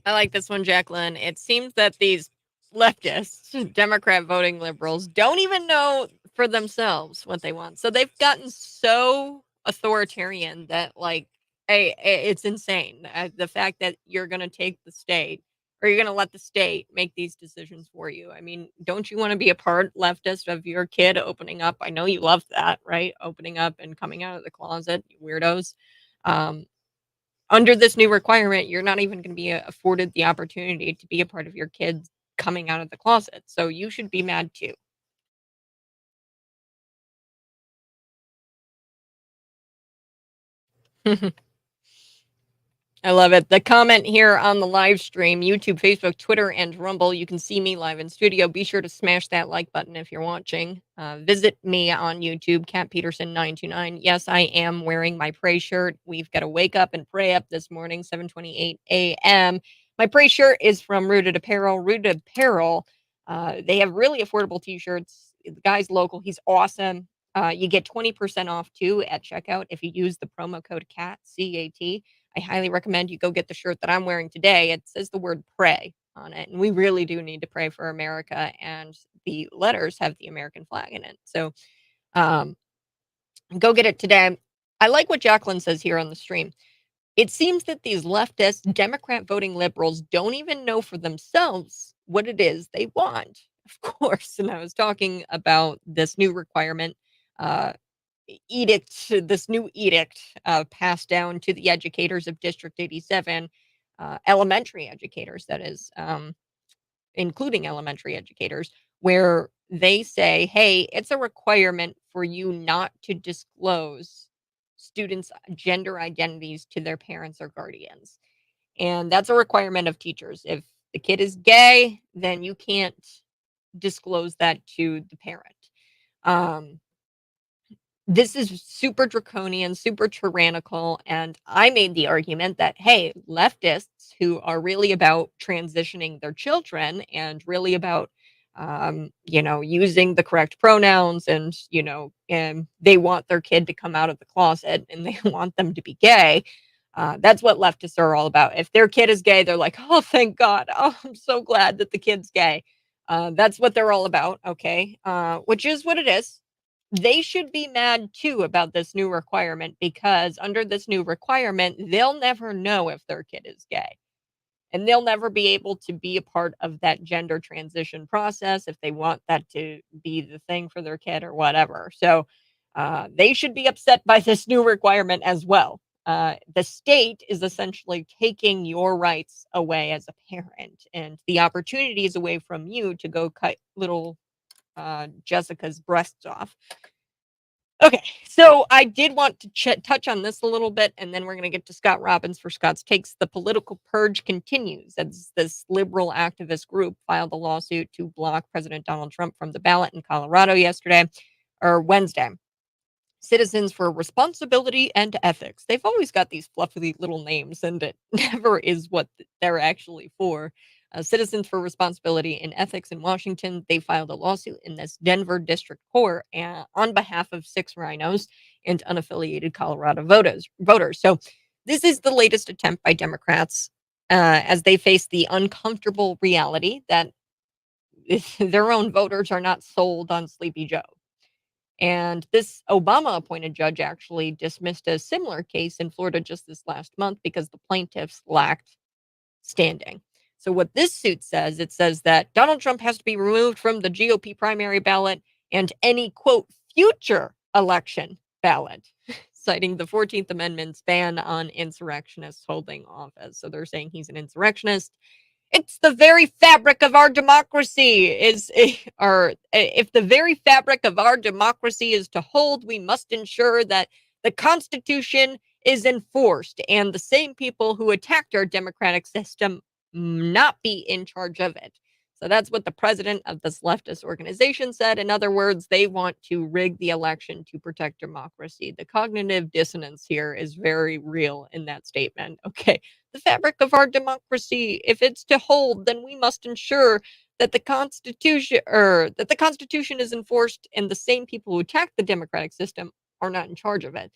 I like this one, Jacqueline. It seems that these leftists, Democrat voting liberals, don't even know for themselves what they want. So they've gotten so authoritarian that, like, it's insane. The fact that you're going to take the state or you're going to let the state make these decisions for you. I mean, don't you want to be a part, leftist, of your kid opening up? I know you love that, right? Opening up and coming out of the closet, you weirdos. Um, Under this new requirement, you're not even gonna be afforded the opportunity to be a part of your kids coming out of the closet, so you should be mad too. I love it. The comment here on the live stream, YouTube, Facebook, Twitter, and Rumble. You can see me live in studio. Be sure to smash that like button if you're watching. Visit me on YouTube, Cat Peterson 929. Yes, I am wearing my pray shirt. We've got to wake up and pray up this morning, 7:28 a.m. My pray shirt is from Rooted Apparel. Rooted Apparel. They have really affordable t-shirts. The guy's local. He's awesome. You get 20% off too at checkout if you use the promo code CAT, CAT. I highly recommend you go get the shirt that I'm wearing today. It says the word pray on it. And we really do need to pray for America. And the letters have the American flag in it. So um, go get it today. I like what Jacqueline says here on the stream. It seems that these leftist Democrat voting liberals don't even know for themselves what it is they want. Of course. And I was talking about this new requirement. Uh, this new edict passed down to the educators of District 87, elementary educators, that is, including elementary educators, where they say, hey, it's a requirement for you not to disclose students' gender identities to their parents or guardians. And that's a requirement of teachers. If the kid is gay, then you can't disclose that to the parent. Um, this is super draconian, super tyrannical, and I made the argument that, hey, leftists who are really about transitioning their children and really about, using the correct pronouns and, and they want their kid to come out of the closet and they want them to be gay. That's what leftists are all about. If their kid is gay, they're like, oh, thank God. Oh, I'm so glad that the kid's gay. That's what they're all about. Okay. Which is what it is. They should be mad too about this new requirement because under this new requirement, they'll never know if their kid is gay. And they'll never be able to be a part of that gender transition process if they want that to be the thing for their kid or whatever. So they should be upset by this new requirement as well. The state is essentially taking your rights away as a parent and the opportunities away from you to go cut little Jessica's breasts off. Okay, so I did want to touch on this a little bit, and then we're going to get to Scott Robbins for Scott's takes. The political purge continues as this liberal activist group filed a lawsuit to block President Donald Trump from the ballot in Colorado yesterday or Wednesday. Citizens for Responsibility and Ethics. They've always got these fluffy little names, and it never is what they're actually for. Citizens for Responsibility and Ethics in Washington, they filed a lawsuit in this Denver district court on behalf of 6 rhinos and unaffiliated Colorado voters. So this is the latest attempt by Democrats as they face the uncomfortable reality that their own voters are not sold on Sleepy Joe. And this Obama appointed judge actually dismissed a similar case in Florida just this last month because the plaintiffs lacked standing. So what this suit says, it says that Donald Trump has to be removed from the GOP primary ballot and any quote future election ballot, citing the 14th Amendment's ban on insurrectionists holding office. So they're saying he's an insurrectionist. It's the very fabric of our democracy or if the very fabric of our democracy is to hold, we must ensure that the Constitution is enforced and the same people who attacked our democratic system not be in charge of it. So that's what the president of this leftist organization said. In other words, they want to rig the election to protect democracy. The cognitive dissonance here is very real in that statement. Okay, the fabric of our democracy, if it's to hold, then we must ensure that the Constitution is enforced and the same people who attack the democratic system are not in charge of it.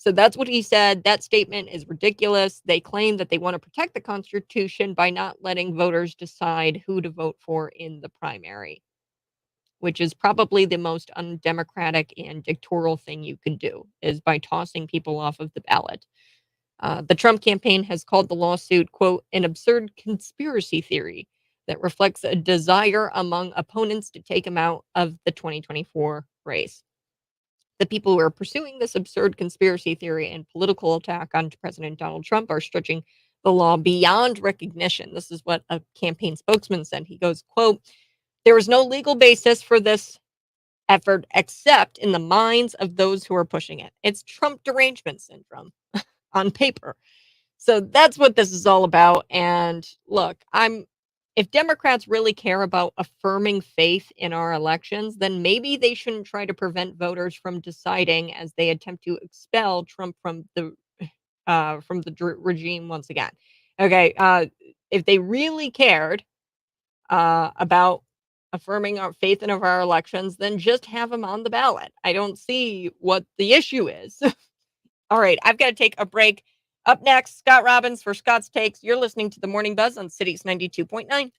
So that's what he said. That statement is ridiculous. They claim that they want to protect the Constitution by not letting voters decide who to vote for in the primary, which is probably the most undemocratic and dictatorial thing you can do, is by tossing people off of the ballot. The Trump campaign has called the lawsuit, quote, an absurd conspiracy theory that reflects a desire among opponents to take him out of the 2024 race. The people who are pursuing this absurd conspiracy theory and political attack on President Donald Trump are stretching the law beyond recognition. This is what a campaign spokesman said. He goes, quote, there is no legal basis for this effort except in the minds of those who are pushing it. It's Trump derangement syndrome on paper. So that's what this is all about. And look, if Democrats really care about affirming faith in our elections, then maybe they shouldn't try to prevent voters from deciding as they attempt to expel Trump from the regime once again. Okay, if they really cared about affirming our faith in of our elections, then just have him on the ballot. I don't see what the issue is. All right, I've got to take a break. Up next, Scott Robbins for Scott's Takes. You're listening to the Morning Buzz on Cities 92.9.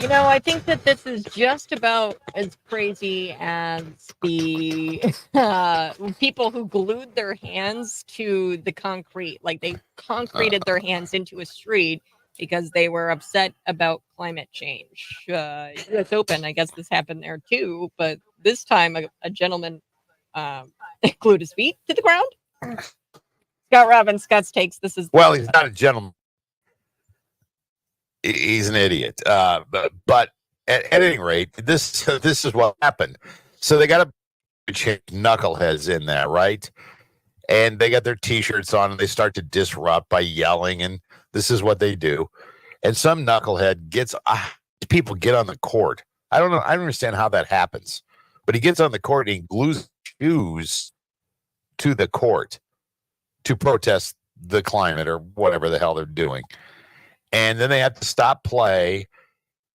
I think that this is just about as crazy as the people who glued their hands to the concrete. Like they concreted their hands into a street because they were upset about climate change. US Open, I guess this happened there too, but this time a gentleman glued his feet to the ground. Scott Robbins, Scott's takes. This is Well, he's not a gentleman. He's an idiot. But at any rate, this is what happened. So they got a change knuckleheads in there, right? And they got their T-shirts on, and they start to disrupt by yelling, and this is what they do. And some knucklehead people get on the court. I don't know. I don't understand how that happens, but he gets on the court and he glues shoes to the court to protest the climate or whatever the hell they're doing. And then they have to stop play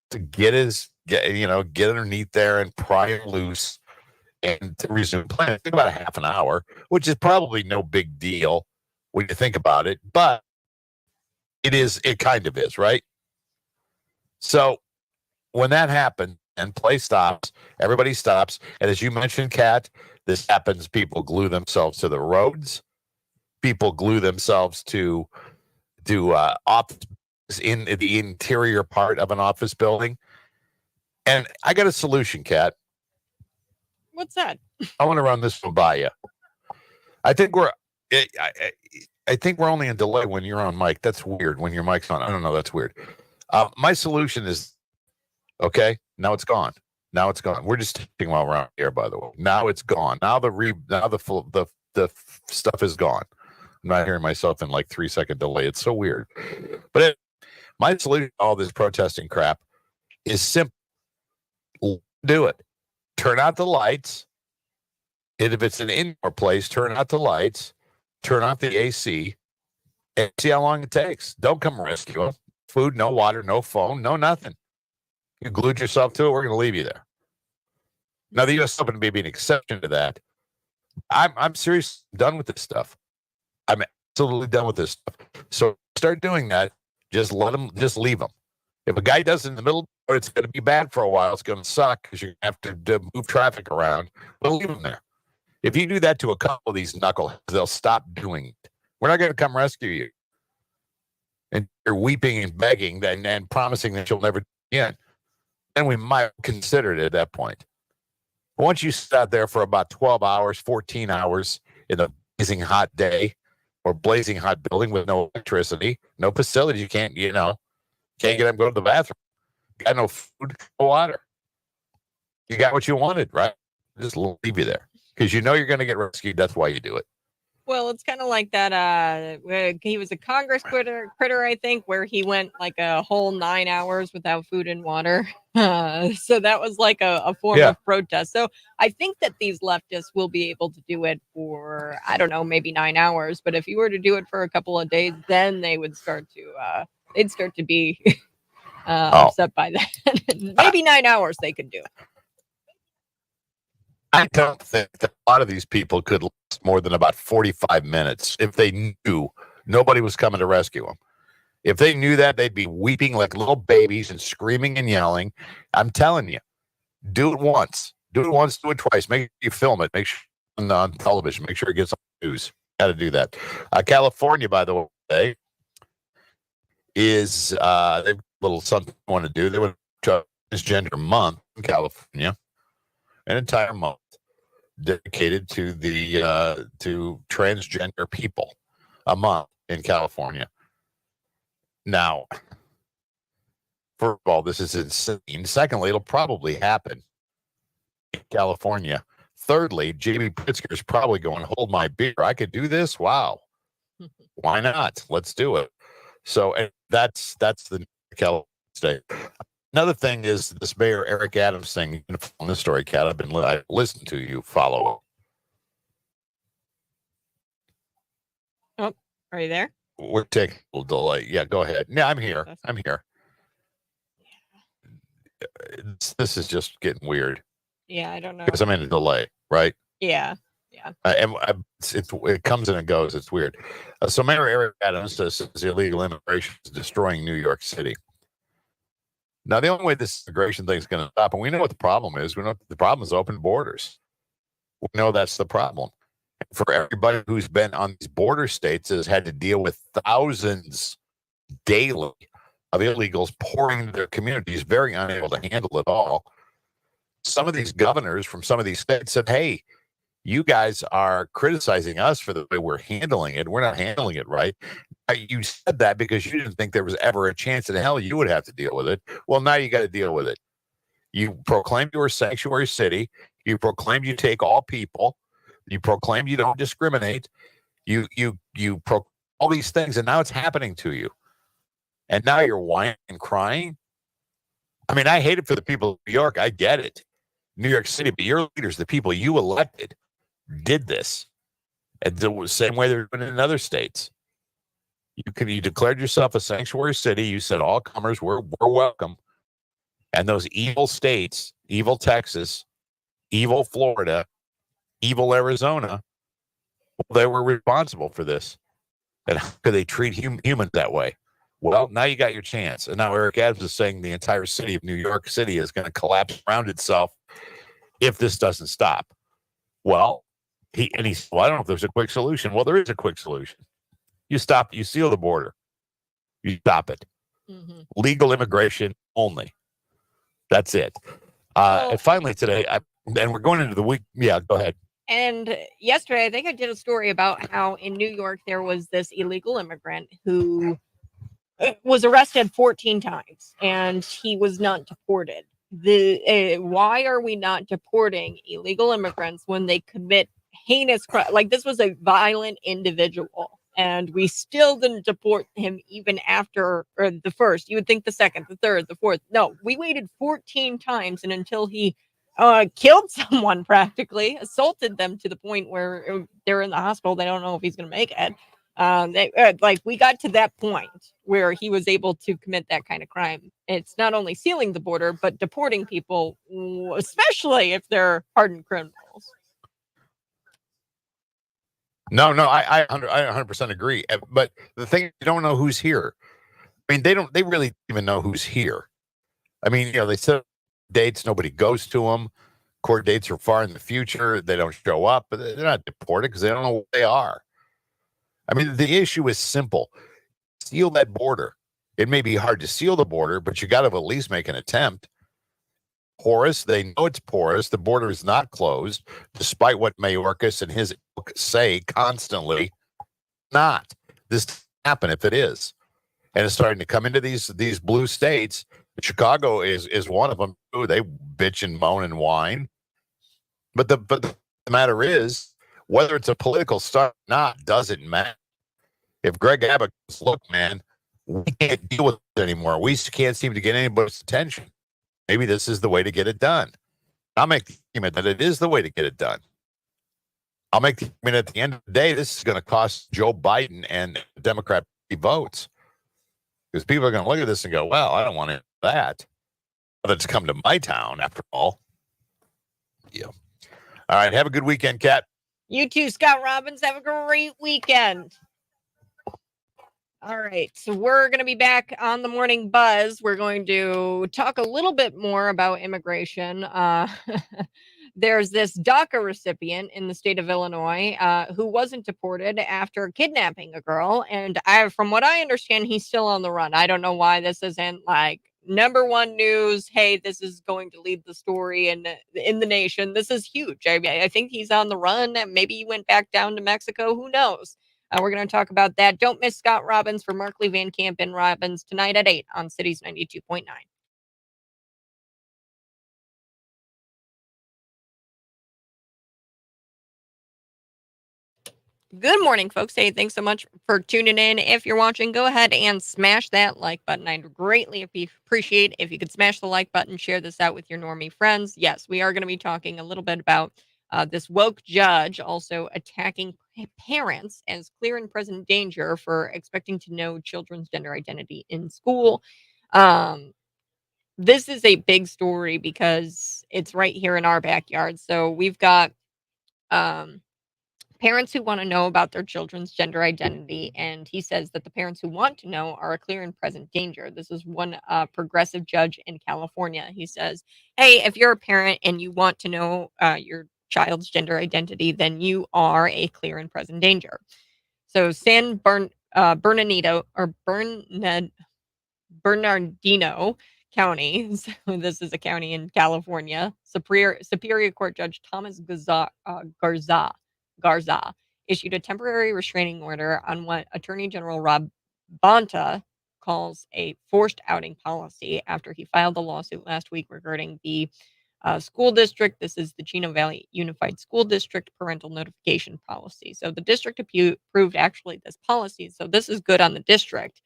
to get underneath there and pry him loose and to resume play. Think about a half an hour, which is probably no big deal when you think about it, but it kind of is, right? So when that happens and play stops, everybody stops. And as you mentioned, Kat, this happens. People glue themselves to the roads. People glue themselves to office in the interior part of an office building. And I got a solution, Kat. What's that? I want to run this one by you. I think I think we're only in delay when you're on mic. That's weird. When your mic's on, I don't know. That's weird. My solution is okay. Now it's gone. Now it's gone. We're just talking while we're on here, by the way. Now it's gone. Now the stuff is gone. I'm not hearing myself in like 3-second delay. It's so weird. But my solution to all this protesting crap is simple. Do it. Turn out the lights. And if it's an indoor place, turn out the lights, turn off the AC, and see how long it takes. Don't come rescue them. Food, no water, no phone, no nothing. You glued yourself to it, we're going to leave you there. Now, the U.S. Open may be an exception to that. I'm serious, done with this stuff. I'm absolutely done with this stuff. So start doing that. Just leave them. If a guy does it in the middle, it's going to be bad for a while. It's going to suck because you have to move traffic around. But leave them there. If you do that to a couple of these knuckleheads, they'll stop doing it. We're not going to come rescue you. And you're weeping and begging and promising that you'll never do it again. Then we might consider it at that point. But once you sit out there for about 12 hours, 14 hours in a blazing hot day or blazing hot building with no electricity, no facilities, you can't get them to go to the bathroom. You got no food, no water. You got what you wanted, right? Just leave you there. Because you know you're going to get rescued. That's why you do it. Well, it's kind of like that. He was a Congress critter, I think, where he went like a whole 9 hours without food and water. So that was like a form of protest. So I think that these leftists will be able to do it for, I don't know, maybe 9 hours. But if you were to do it for a couple of days, then they would start to be upset by that. Maybe 9 hours they could do it. I don't think that a lot of these people could last more than about 45 minutes if they knew nobody was coming to rescue them. If they knew that, they'd be weeping like little babies and screaming and yelling. I'm telling you, do it once. Do it once, do it twice. Make sure you film it. Make sure on television. Make sure it gets on the news. Got to do that. California, by the way, is they've a little something they want to do. They want to transgender month in California. An entire month dedicated to the to transgender people, a month in California. Now, first of all, this is insane. Secondly, it'll probably happen in California. Thirdly, Jamie Pritzker is probably going, hold my beer. I could do this. Wow. Why not? Let's do it. So and that's the California state. Another thing is this Mayor Eric Adams thing. On this story, Kat, I listened to you follow. Oh, are you there? We're taking a little delay. Yeah, go ahead. Yeah, I'm here. I'm here. This is just getting weird. Yeah, I don't know. Because I'm in a delay, right? Yeah. It comes and it goes. It's weird. So Mayor Eric Adams says illegal immigration is destroying New York City. Now, the only way this immigration thing is going to stop, and we know what the problem is. We know the problem is open borders. We know that's the problem. For everybody who's been on these border states has had to deal with thousands daily of illegals pouring into their communities, very unable to handle it all. Some of these governors from some of these states said, hey, you guys are criticizing us for the way we're handling it. We're not handling it right. You said that because you didn't think there was ever a chance in hell you would have to deal with it. Well, now you got to deal with it. You proclaimed you were a sanctuary city. You proclaimed you take all people. You proclaimed you don't discriminate. You all these things, and now it's happening to you. And now you're whining and crying. I mean, I hate it for the people of New York. I get it. New York City, but your leaders, the people you elected, did this. And the same way they're doing it in other states. You declared yourself a sanctuary city. You said all comers we're welcome. And those evil states, evil Texas, evil Florida, evil Arizona, they were responsible for this. And how could they treat humans that way? Well, now you got your chance. And now Eric Adams is saying the entire city of New York City is going to collapse around itself if this doesn't stop. Well, he said, well, I don't know if there's a quick solution. Well, there is a quick solution. You seal the border. You stop it. Mm-hmm. Legal immigration only. That's it. And finally today, and we're going into the week. Yeah, go ahead. And yesterday, I think I did a story about how in New York, there was this illegal immigrant who was arrested 14 times and he was not deported. Why are we not deporting illegal immigrants when they commit heinous crime? Like, this was a violent individual. And we still didn't deport him even after the first. You would think the second, the third, the fourth. No, we waited 14 times and until he killed someone, practically assaulted them to the point where they're in the hospital. They don't know if he's going to make it. We got to that point where he was able to commit that kind of crime. It's not only sealing the border, but deporting people, especially if they're hardened criminals. No, I 100% agree. But the thing, you don't know who's here. I mean, they really even know who's here. I mean, they set dates, nobody goes to them. Court dates are far in the future. They don't show up, but they're not deported because they don't know what they are. I mean, the issue is simple. Seal that border. It may be hard to seal the border, but you got to at least make an attempt. Porous. They know it's porous. The border is not closed, despite what Mayorkas and his book say constantly. Not. This happen if it is. And it's starting to come into these blue states. Chicago is one of them. Ooh, they bitch and moan and whine. But the matter is, whether it's a political stunt or not, doesn't matter. If Greg Abbott goes, look, man, we can't deal with it anymore. We can't seem to get anybody's attention. Maybe this is the way to get it done. I'll make the argument that it is the way to get it done. I'll make the argument at the end of the day, this is going to cost Joe Biden and Democrat votes. Because people are going to look at this and go, well, I don't want that. But it's come to my town, after all. Yeah. All right. Have a good weekend, Kat. You too, Scott Robbins. Have a great weekend. All right, so we're going to be back on the Morning Buzz. We're going to talk a little bit more about immigration. There's this DACA recipient in the state of Illinois who wasn't deported after kidnapping a girl. And from what I understand, he's still on the run. I don't know why this isn't like number one news. Hey, this is going to lead the story in the nation. This is huge. I think he's on the run. Maybe he went back down to Mexico. Who knows? We're going to talk about that. Don't miss Scott Robbins for Markley, Van Camp, and Robbins tonight at 8 on Cities 92.9. Good morning, folks. Hey, thanks so much for tuning in. If you're watching, go ahead and smash that like button. I'd greatly appreciate if you could smash the like button, share this out with your normie friends. Yes, we are going to be talking a little bit about this woke judge also attacking parents as clear and present danger for expecting to know children's gender identity in school. This is a big story because it's right here in our backyard. So we've got parents who want to know about their children's gender identity, and he says that the parents who want to know are a clear and present danger. This is one progressive judge in California. He says, hey, if you're a parent and you want to know your child's gender identity, then you are a clear and present danger. So Bernardino or Bernardino County, so this is a county in California, Superior Court Judge Thomas Garza issued a temporary restraining order on what Attorney General Rob Bonta calls a forced outing policy after he filed a lawsuit last week regarding the school district. This is the Chino Valley Unified School District parental notification policy. So the district approved actually this policy. So this is good on the district.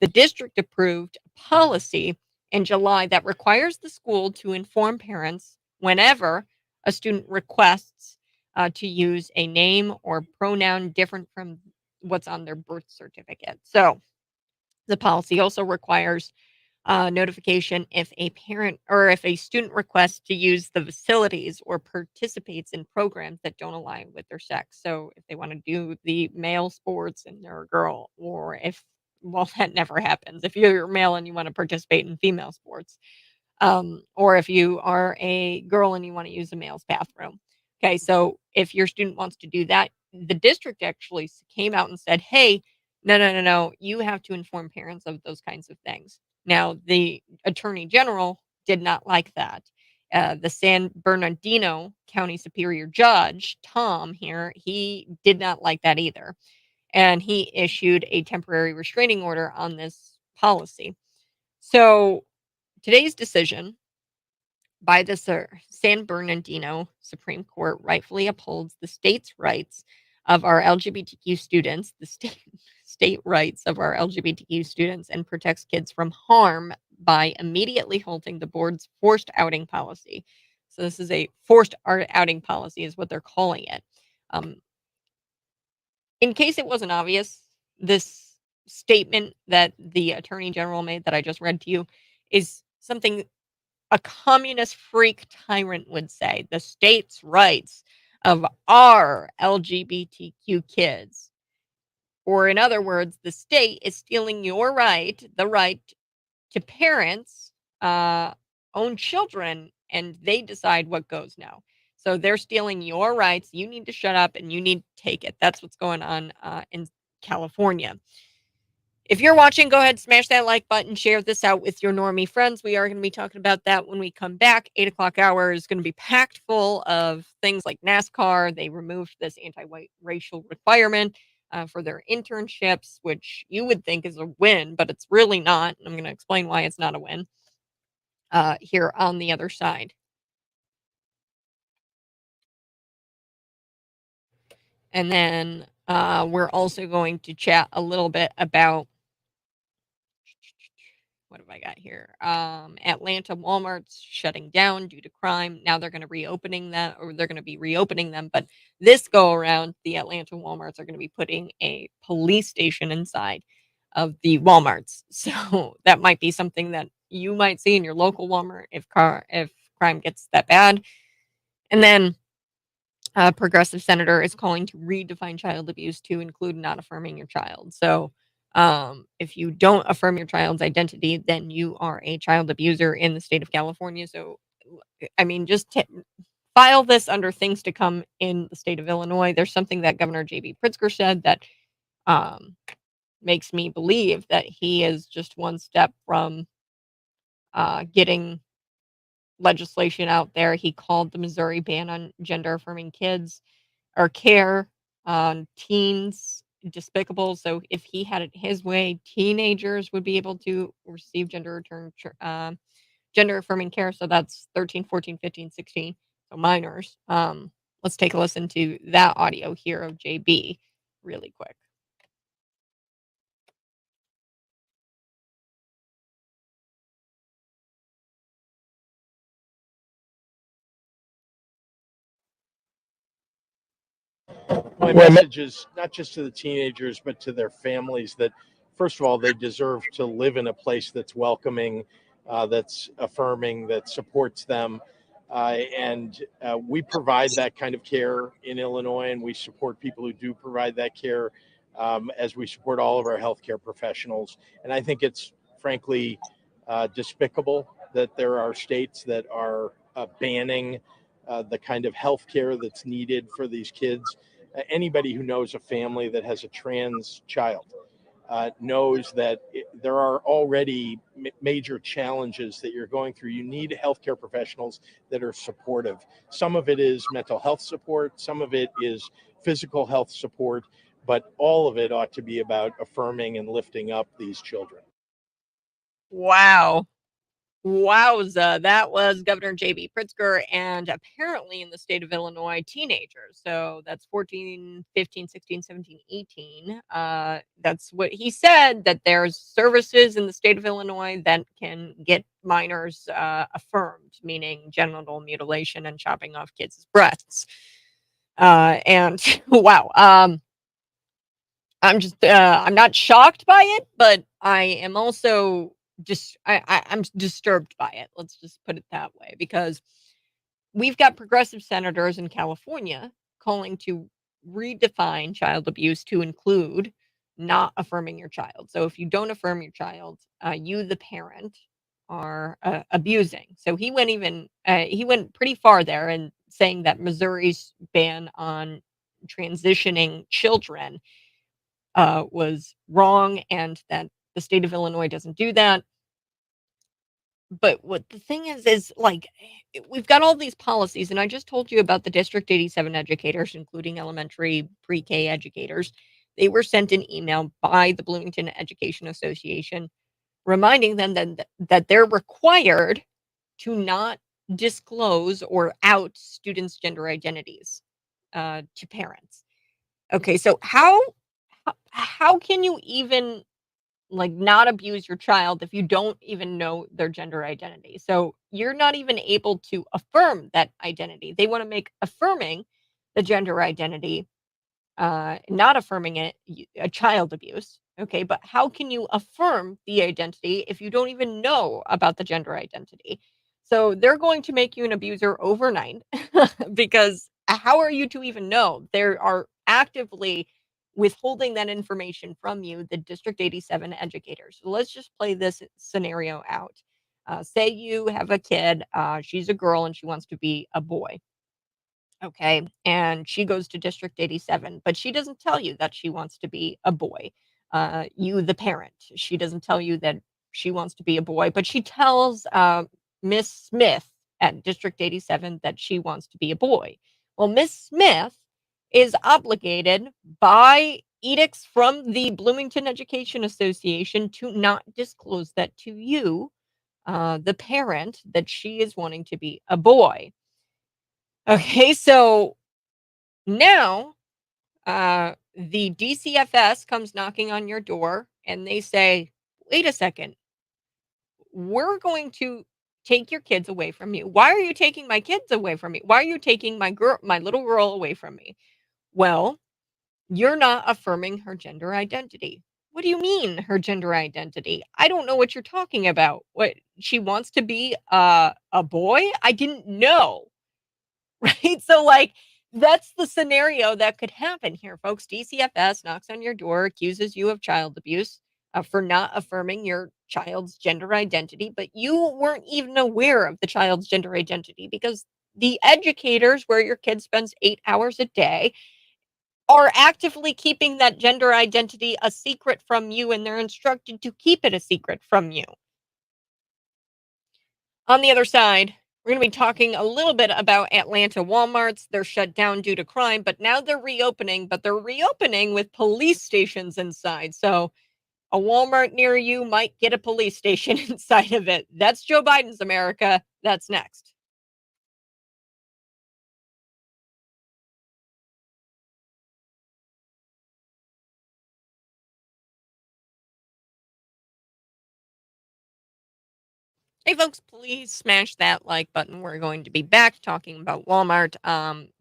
The district approved a policy in July that requires the school to inform parents whenever a student requests to use a name or pronoun different from what's on their birth certificate. So the policy also requires notification if a parent or if a student requests to use the facilities or participates in programs that don't align with their sex. So if they want to do the male sports and they're a girl, or if, well, that never happens. If you're male and you want to participate in female sports, or if you are a girl and you want to use a male's bathroom. Okay, so if your student wants to do that, the district actually came out and said, hey, no, you have to inform parents of those kinds of things. Now, the attorney general did not like that. The San Bernardino County Superior Judge, Tom here, he did not like that either. And he issued a temporary restraining order on this policy. So today's decision by the San Bernardino Supreme Court rightfully upholds the state's rights of our LGBTQ students, the state rights of our LGBTQ students, and protects kids from harm by immediately halting the board's forced outing policy. So this is a forced outing policy is what they're calling it. In case it wasn't obvious, this statement that the attorney general made that I just read to you is something a communist freak tyrant would say. The state's rights of our LGBTQ kids. Or in other words, the state is stealing your right, the right to parents, own children, and they decide what goes now. So they're stealing your rights. You need to shut up and you need to take it. That's what's going on in California. If you're watching, go ahead, smash that like button, share this out with your normie friends. We are going to be talking about that when we come back. 8 o'clock hour is going to be packed full of things like NASCAR. They removed this anti-white racial requirement for their internships, which you would think is a win, but it's really not. I'm going to explain why it's not a win here on the other side. And then we're also going to chat a little bit about what have I got here? Atlanta Walmart's shutting down due to crime. Now they're going to reopening that, or they're going to be reopening them. But this go around, the Atlanta Walmarts are going to be putting a police station inside of the Walmarts. So that might be something that you might see in your local Walmart if crime gets that bad. And then a progressive senator is calling to redefine child abuse to include not affirming your child. So if you don't affirm your child's identity, then you are a child abuser in the state of California. So, I mean, just file this under things to come in the state of Illinois. There's something that Governor J.B. Pritzker said that makes me believe that he is just one step from getting legislation out there. He called the Missouri ban on gender affirming kids or care on teens despicable. So if he had it his way, teenagers would be able to receive gender affirming care. So that's 13, 14, 15, 16. So minors. Let's take a listen to that audio here of JB really quick. My message is not just to the teenagers, but to their families that, first of all, they deserve to live in a place that's welcoming, that's affirming, that supports them. And we provide that kind of care in Illinois, and we support people who do provide that care, as we support all of our healthcare professionals. And I think it's frankly despicable that there are states that are banning the kind of healthcare that's needed for these kids. Anybody who knows a family that has a trans child knows that there are already major challenges that you're going through. You need healthcare professionals that are supportive. Some of it is mental health support, some of it is physical health support, but all of it ought to be about affirming and lifting up these children. Wow. Wowza, that was Governor J.B. Pritzker, and apparently in the state of Illinois, teenagers. So that's 14, 15, 16, 17, 18. That's what he said, that there's services in the state of Illinois that can get minors affirmed, meaning genital mutilation and chopping off kids' breasts. And wow, I'm not shocked by it, but I am also I'm disturbed by it. Let's just put it that way, because we've got progressive senators in California calling to redefine child abuse to include not affirming your child. So if you don't affirm your child, you, the parent, are abusing. So he went pretty far there and saying that Missouri's ban on transitioning children was wrong, and that the state of Illinois doesn't do that. But what the thing is like, we've got all these policies, and I just told you about the District 87 educators, including elementary pre-K educators. They were sent an email by the Bloomington Education Association reminding them that they're required to not disclose or out students' gender identities to parents. Okay, so how can you even like not abuse your child if you don't even know their gender identity? So you're not even able to affirm that identity. They want to make affirming the gender identity, not affirming it, a child abuse. Okay, but how can you affirm the identity if you don't even know about the gender identity? So they're going to make you an abuser overnight because how are you to even know? They are actively withholding that information from you, the District 87 educators. So let's just play this scenario out. Say you have a kid, she's a girl and she wants to be a boy. Okay. And she goes to District 87, but she doesn't tell you that she wants to be a boy. You, the parent, she doesn't tell you that she wants to be a boy, but she tells Miss Smith at District 87 that she wants to be a boy. Well, Miss Smith is obligated by edicts from the Bloomington Education Association to not disclose that to you, the parent, that she is wanting to be a boy. Okay, so now the DCFS comes knocking on your door and they say, wait a second, we're going to take your kids away from you. Why are you taking my kids away from me? Why are you taking my little girl away from me? Well, you're not affirming her gender identity. What do you mean, her gender identity? I don't know what you're talking about. What, she wants to be a boy? I didn't know. Right? So, like, that's the scenario that could happen here, folks. DCFS knocks on your door, accuses you of child abuse for not affirming your child's gender identity, but you weren't even aware of the child's gender identity because the educators, where your kid spends 8 hours a day, are actively keeping that gender identity a secret from you, and they're instructed to keep it a secret from you. On the other side, we're going to be talking a little bit about Atlanta Walmarts. They're shut down due to crime, but now they're reopening, but they're reopening with police stations inside. So a Walmart near you might get a police station inside of it. That's Joe Biden's America. That's next. Hey folks, please smash that like button. We're going to be back talking about Walmart.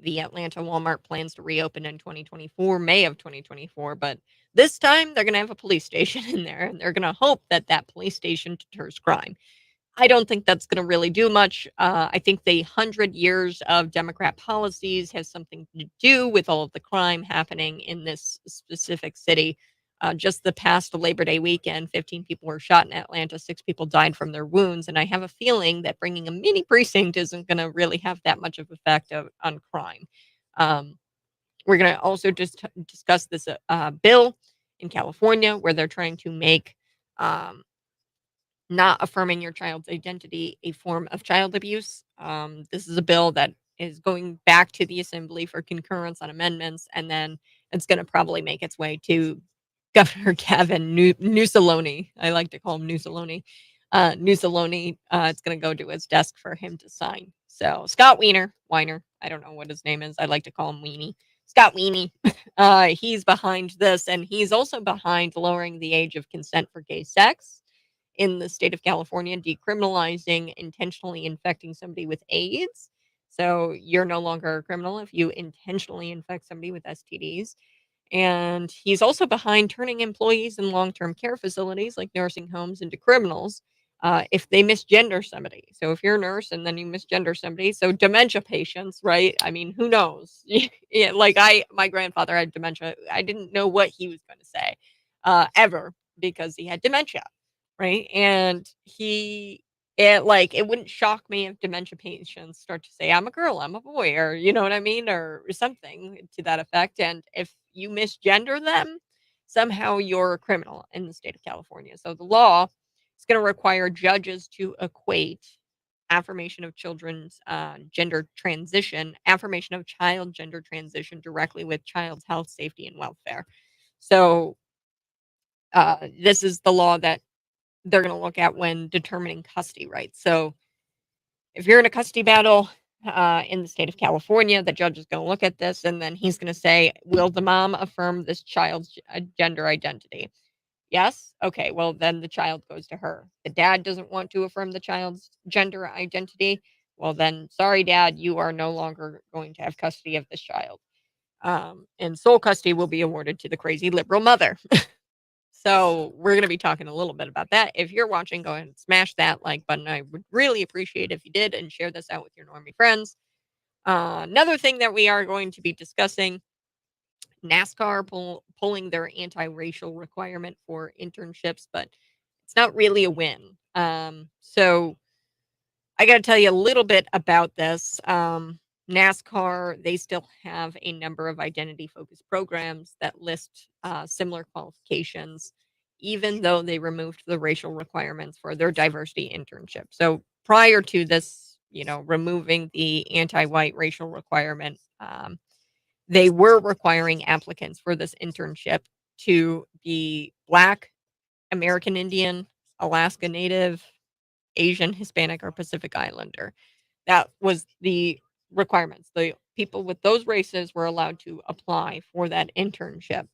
The Atlanta Walmart plans to reopen in 2024, May of 2024, but this time they're going to have a police station in there, and they're going to hope that that police station deters crime. I don't think that's going to really do much. I think the 100 years of Democrat policies has something to do with all of the crime happening in this specific city. Just the past Labor Day weekend, 15 people were shot in Atlanta, 6 people died from their wounds. And I have a feeling that bringing a mini precinct isn't going to really have that much of effect on crime. Um, we're going to also just discuss this bill in California where they're trying to make um, not affirming your child's identity a form of child abuse. This is a bill that is going back to the assembly for concurrence on amendments, and then it's going to probably make its way to Governor Gavin Newsoloni. I like to call him Newsoloni. Newsoloni. It's going to go to his desk for him to sign. So Scott Weiner. I don't know what his name is. I like to call him Weenie. Scott Weenie. He's behind this, and he's also behind lowering the age of consent for gay sex in the state of California, decriminalizing intentionally infecting somebody with AIDS. So you're no longer a criminal if you intentionally infect somebody with STDs. And he's also behind turning employees in long term care facilities like nursing homes into criminals if they misgender somebody. So if you're a nurse and then you misgender somebody, so dementia patients, right? I mean, who knows? Yeah, like my grandfather had dementia. I didn't know what he was going to say ever because he had dementia, right? And it wouldn't shock me if dementia patients start to say, I'm a girl, I'm a boy, or you know what I mean, or something to that effect. And if you misgender them, somehow you're a criminal in the state of California. So the law is going to require judges to equate affirmation of children's gender transition, affirmation of child gender transition directly with child's health, safety, and welfare. So this is the law that they're going to look at when determining custody rights. So if you're in a custody battle in the state of California, the judge is going to look at this and then he's going to say, will the mom affirm this child's gender identity? Yes. Okay. Well, then the child goes to her. The dad doesn't want to affirm the child's gender identity. Well, then, sorry, dad, you are no longer going to have custody of this child. And sole custody will be awarded to the crazy liberal mother. So we're going to be talking a little bit about that. If you're watching, go ahead and smash that like button. I would really appreciate if you did and share this out with your normie friends. Another thing that we are going to be discussing, NASCAR pulling their anti-racial requirement for internships, but it's not really a win. So I got to tell you a little bit about this. NASCAR, they still have a number of identity focused programs that list similar qualifications, even though they removed the racial requirements for their diversity internship. So prior to this, removing the anti white racial requirement, they were requiring applicants for this internship to be Black, American Indian, Alaska Native, Asian, Hispanic, or Pacific Islander. That was the requirements. The people with those races were allowed to apply for that internship.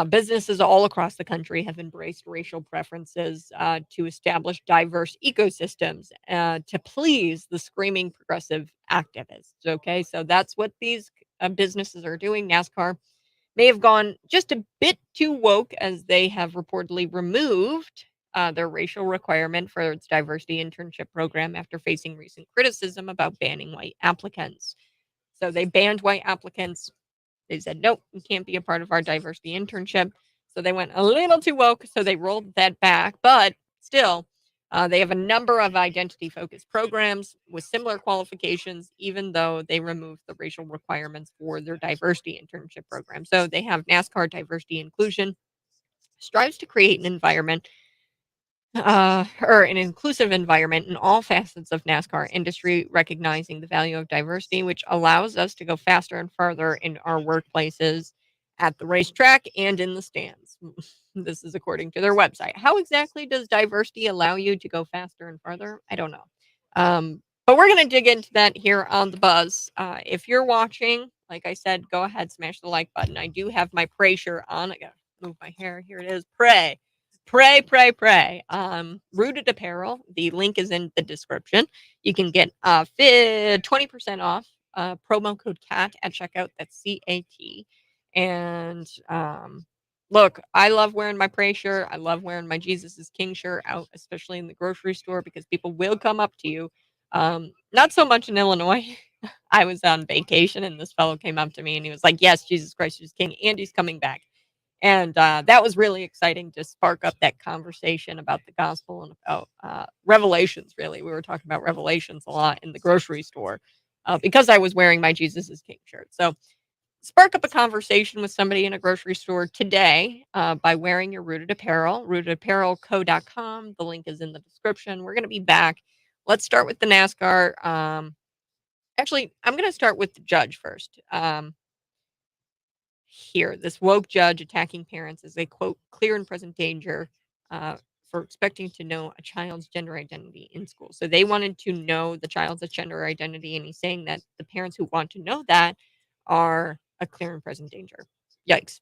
Businesses all across the country have embraced racial preferences to establish diverse ecosystems to please the screaming progressive activists. Okay, so that's what these businesses are doing. NASCAR may have gone just a bit too woke as they have reportedly removed their racial requirement for its diversity internship program after facing recent criticism about banning white applicants. So they banned white applicants. They said, nope, you can't be a part of our diversity internship. So they went a little too woke. So they rolled that back. But still, they have a number of identity focused programs with similar qualifications, even though they removed the racial requirements for their diversity internship program. So they have NASCAR Diversity Inclusion, strives to create an environment or an inclusive environment in all facets of NASCAR industry, recognizing the value of diversity, which allows us to go faster and farther in our workplaces, at the racetrack, and in the stands. This is according to their website. How exactly does diversity allow you to go faster and farther? I don't know. But we're going to dig into that here on the Buzz. If you're watching, like I said, go ahead, smash the like button. I do have my pray shirt on. I got to move my hair. Here it is. Pray. Pray, pray, pray. Rooted Apparel. The link is in the description. You can get 20% off promo code CAT at checkout. That's CAT. And Look, I love wearing my Pray shirt. I love wearing my Jesus is King shirt out, especially in the grocery store, because people will come up to you. Not so much in Illinois. I was on vacation and this fellow came up to me and he was like, "Yes, Jesus Christ is King and he's coming back." And that was really exciting to spark up that conversation about the gospel and about revelations, really. We were talking about revelations a lot in the grocery store because I was wearing my Jesus is King shirt. So spark up a conversation with somebody in a grocery store today by wearing your Rooted Apparel, rootedapparelco.com. The link is in the description. We're going to be back. Let's start with the NASCAR. Actually, I'm going to start with the judge first. Here, this woke judge attacking parents as a quote, clear and present danger uh, for expecting to know a child's gender identity in school. So they wanted to know the child's gender identity, and he's saying that the parents who want to know that are a clear and present danger. Yikes.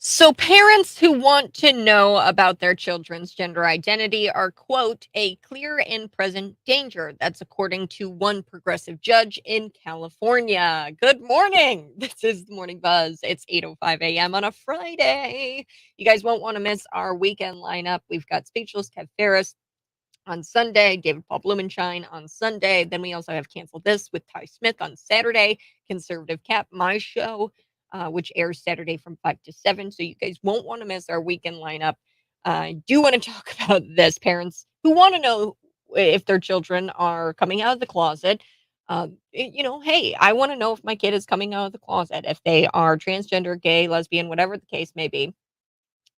So, parents who want to know about their children's gender identity are, quote, a clear and present danger. That's according to one progressive judge in California. Good morning. This is the Morning Buzz. It's 8:05 a.m. on a Friday. You guys won't want to miss our weekend lineup. We've got Speechless Kev Ferris on Sunday, David Paul Blumenshine on Sunday. Then we also have Cancel This with Ty Smith on Saturday, Conservative Cap, my show, which airs Saturday from 5 to 7. So you guys won't want to miss our weekend lineup. I do want to talk about this. Parents who want to know if their children are coming out of the closet. Hey, I want to know if my kid is coming out of the closet, if they are transgender, gay, lesbian, whatever the case may be.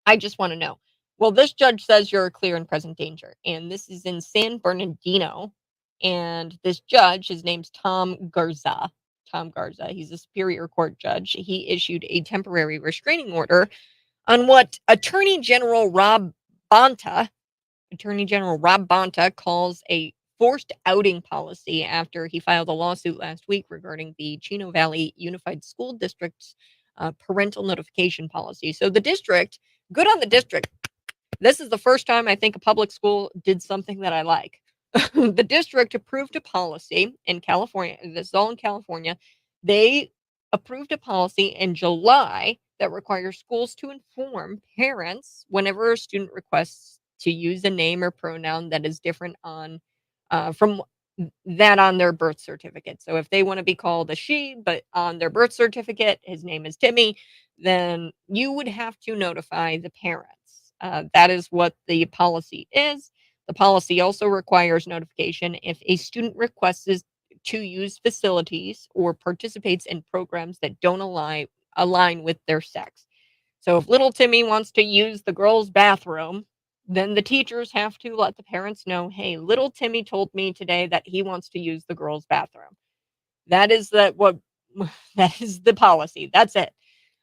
I just want to know. Well, this judge says you're a clear and present danger, and this is in San Bernardino. And this judge, his name's Tom Garza. Tom Garza. He's a Superior Court judge. He issued a temporary restraining order on what Attorney General Rob Bonta calls a forced outing policy after he filed a lawsuit last week regarding the Chino Valley Unified School District's parental notification policy. So the district, good on the district. This is the first time I think a public school did something that I like. The district approved a policy in California. This is all in California. They approved a policy in July that requires schools to inform parents whenever a student requests to use a name or pronoun that is different from that on their birth certificate. So if they want to be called a she, but on their birth certificate his name is Timmy, then you would have to notify the parents. That is what the policy is. The policy also requires notification if a student requests to use facilities or participates in programs that don't align with their sex. So if little Timmy wants to use the girls' bathroom, then the teachers have to let the parents know, hey, little Timmy told me today that he wants to use the girls' bathroom. That is that is the policy. That's it.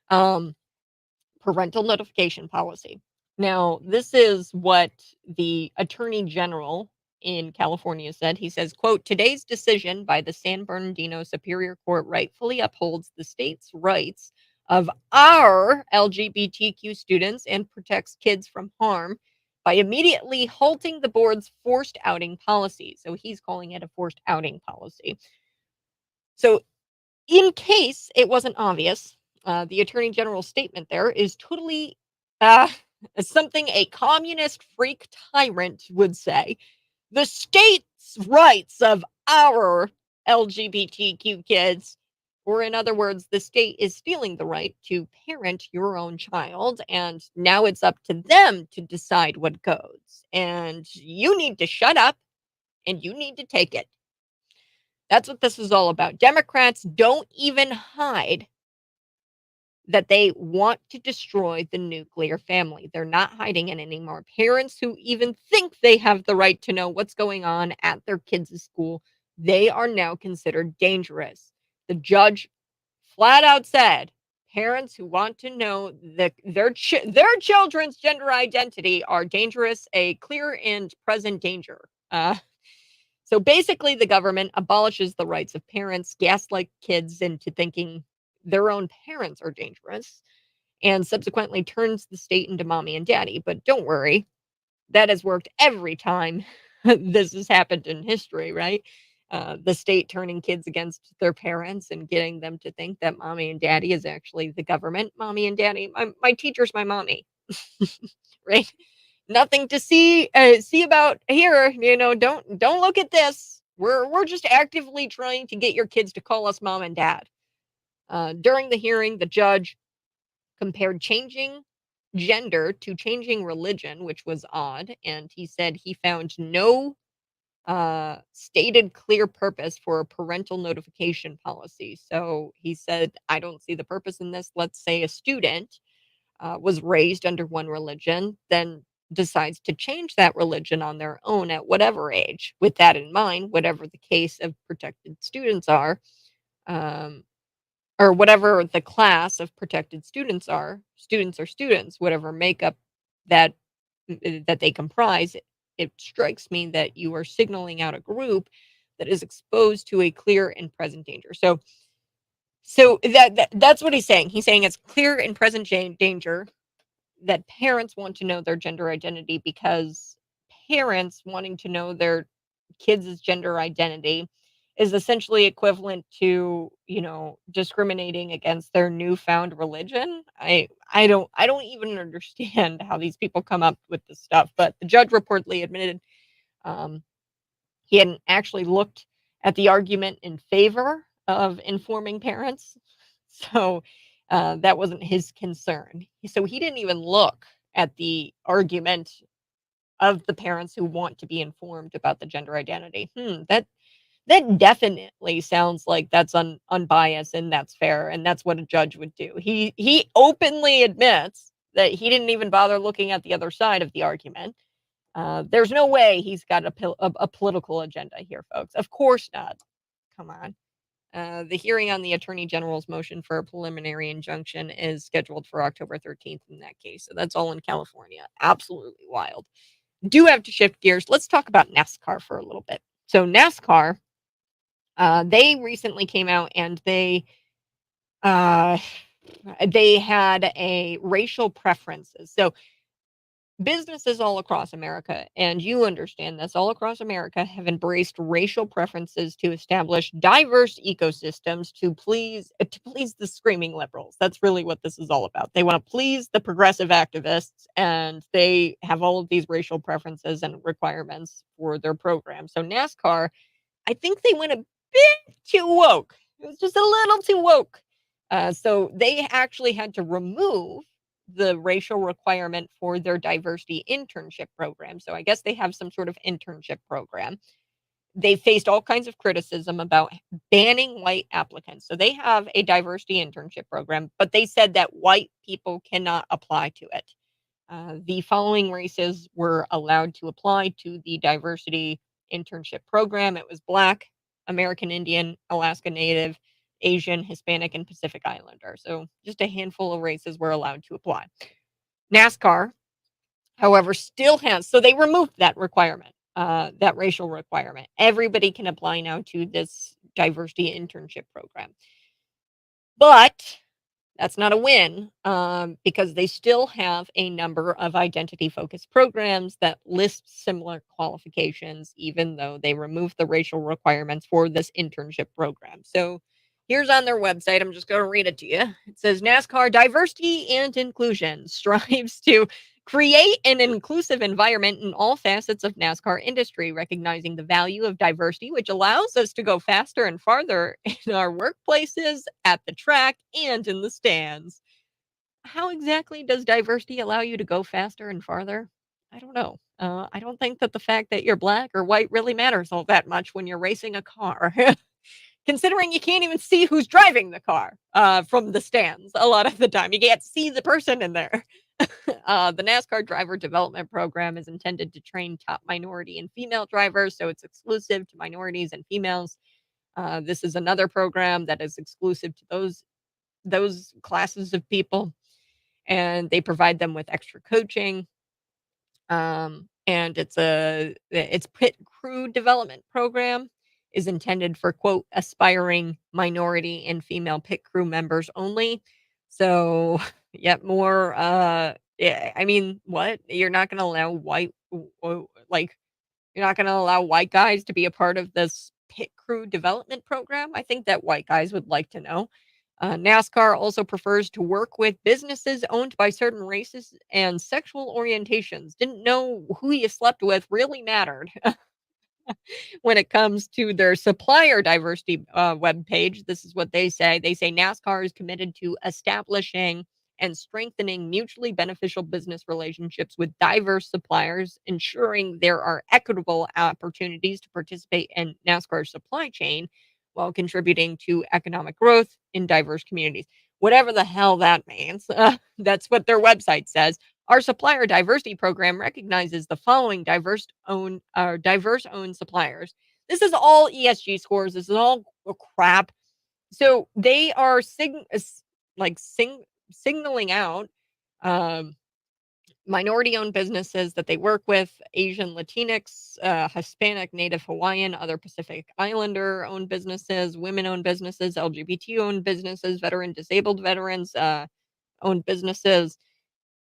Parental notification policy. Now, this is what the Attorney General in California said. He says, quote, today's decision by the San Bernardino Superior Court rightfully upholds the state's rights of our LGBTQ students and protects kids from harm by immediately halting the board's forced outing policy. So he's calling it a forced outing policy. So in case it wasn't obvious, the Attorney General's statement there is totally something a communist freak tyrant would say. The state's rights of our LGBTQ kids, or in other words, the state is stealing the right to parent your own child, and now it's up to them to decide what goes. And you need to shut up and you need to take it. That's what this is all about. Democrats don't even hide that they want to destroy the nuclear family. They're not hiding it anymore. Parents who even think they have the right to know what's going on at their kids' school, they are now considered dangerous. The judge flat out said Parents who want to know their children's gender identity are dangerous, a clear and present danger. So basically, the government abolishes the rights of parents, gaslight kids into thinking their own parents are dangerous, and subsequently turns the state into mommy and daddy. But don't worry, that has worked every time this has happened in history, right? The state turning kids against their parents and getting them to think that mommy and daddy is actually the government. Mommy and daddy, my teacher's my mommy, right? Nothing to see about here. Don't look at this. We're just actively trying to get your kids to call us mom and dad. During the hearing, the judge compared changing gender to changing religion, which was odd, and he said he found no stated clear purpose for a parental notification policy. So he said, I don't see the purpose in this. Let's say a student was raised under one religion, then decides to change that religion on their own at whatever age. With that in mind, whatever the case of protected students are, um, or whatever the class of protected students are students, whatever makeup that that they comprise, it strikes me that you are signaling out a group that is exposed to a clear and present danger. So that's what he's saying. He's saying it's clear and present danger that parents want to know their gender identity, because parents wanting to know their kids' gender identity is essentially equivalent to, discriminating against their newfound religion. I don't even understand how these people come up with this stuff, but the judge reportedly admitted um, he hadn't actually looked at the argument in favor of informing parents. So that wasn't his concern. So he didn't even look at the argument of the parents who want to be informed about the gender identity. That definitely sounds like that's unbiased and that's fair, and that's what a judge would do. He openly admits that he didn't even bother looking at the other side of the argument. There's no way he's got a political agenda here, folks. Of course not. Come on. The hearing on the Attorney General's motion for a preliminary injunction is scheduled for October 13th in that case. So that's all in California. Absolutely wild. Do have to shift gears. Let's talk about NASCAR for a little bit. So NASCAR, they recently came out and uh, they had a racial preferences. So businesses all across America, and you understand this, all across America have embraced racial preferences to establish diverse ecosystems to please the screaming liberals. That's really what this is all about. They want to please the progressive activists, and they have all of these racial preferences and requirements for their program. So NASCAR, I think they went a bit too woke. It was just a little too woke. So they actually had to remove the racial requirement for their diversity internship program. So I guess they have some sort of internship program. They faced all kinds of criticism about banning white applicants. So they have a diversity internship program, but they said that white people cannot apply to it. The following races were allowed to apply to the diversity internship program. It was Black, American Indian, Alaska Native, Asian, Hispanic, and Pacific Islander. So just a handful of races were allowed to apply. NASCAR, however, still has, so they removed that requirement, that racial requirement. Everybody can apply now to this diversity internship program. But that's not a win, because they still have a number of identity-focused programs that list similar qualifications, even though they removed the racial requirements for this internship program. So here's on their website. I'm just going to read it to you. It says NASCAR diversity and inclusion strives to create an inclusive environment in all facets of NASCAR industry, recognizing the value of diversity, which allows us to go faster and farther in our workplaces, at the track, and in the stands. How exactly does diversity allow you to go faster and farther? I don't know. I don't think that the fact that you're black or white really matters all that much when you're racing a car. Considering you can't even see who's driving the car from the stands a lot of the time. You can't see the person in there. The NASCAR driver development program is intended to train top minority and female drivers, so it's exclusive to minorities and females. This is another program that is exclusive to those classes of people, and they provide them with extra coaching. And its pit crew development program is intended for quote aspiring minority and female pit crew members only. So, yet more. Yeah, I mean, what you're not going to allow like you're not going to allow white guys to be a part of this pit crew development program? I think that white guys would like to know. NASCAR also prefers to work with businesses owned by certain races and sexual orientations. Didn't know who you slept with really mattered when it comes to their supplier diversity webpage. This is what they say. They say NASCAR is committed to establishing and strengthening mutually beneficial business relationships with diverse suppliers, ensuring there are equitable opportunities to participate in NASCAR's supply chain while contributing to economic growth in diverse communities. Whatever the hell that means. That's what their website says. Our supplier diversity program recognizes the following diverse owned suppliers. This is all ESG scores. This is all crap. So they are signaling out um, minority owned businesses that they work with, Asian, Latinx, Hispanic, Native Hawaiian, other Pacific Islander owned businesses, women owned businesses, LGBT owned businesses, disabled veterans owned businesses.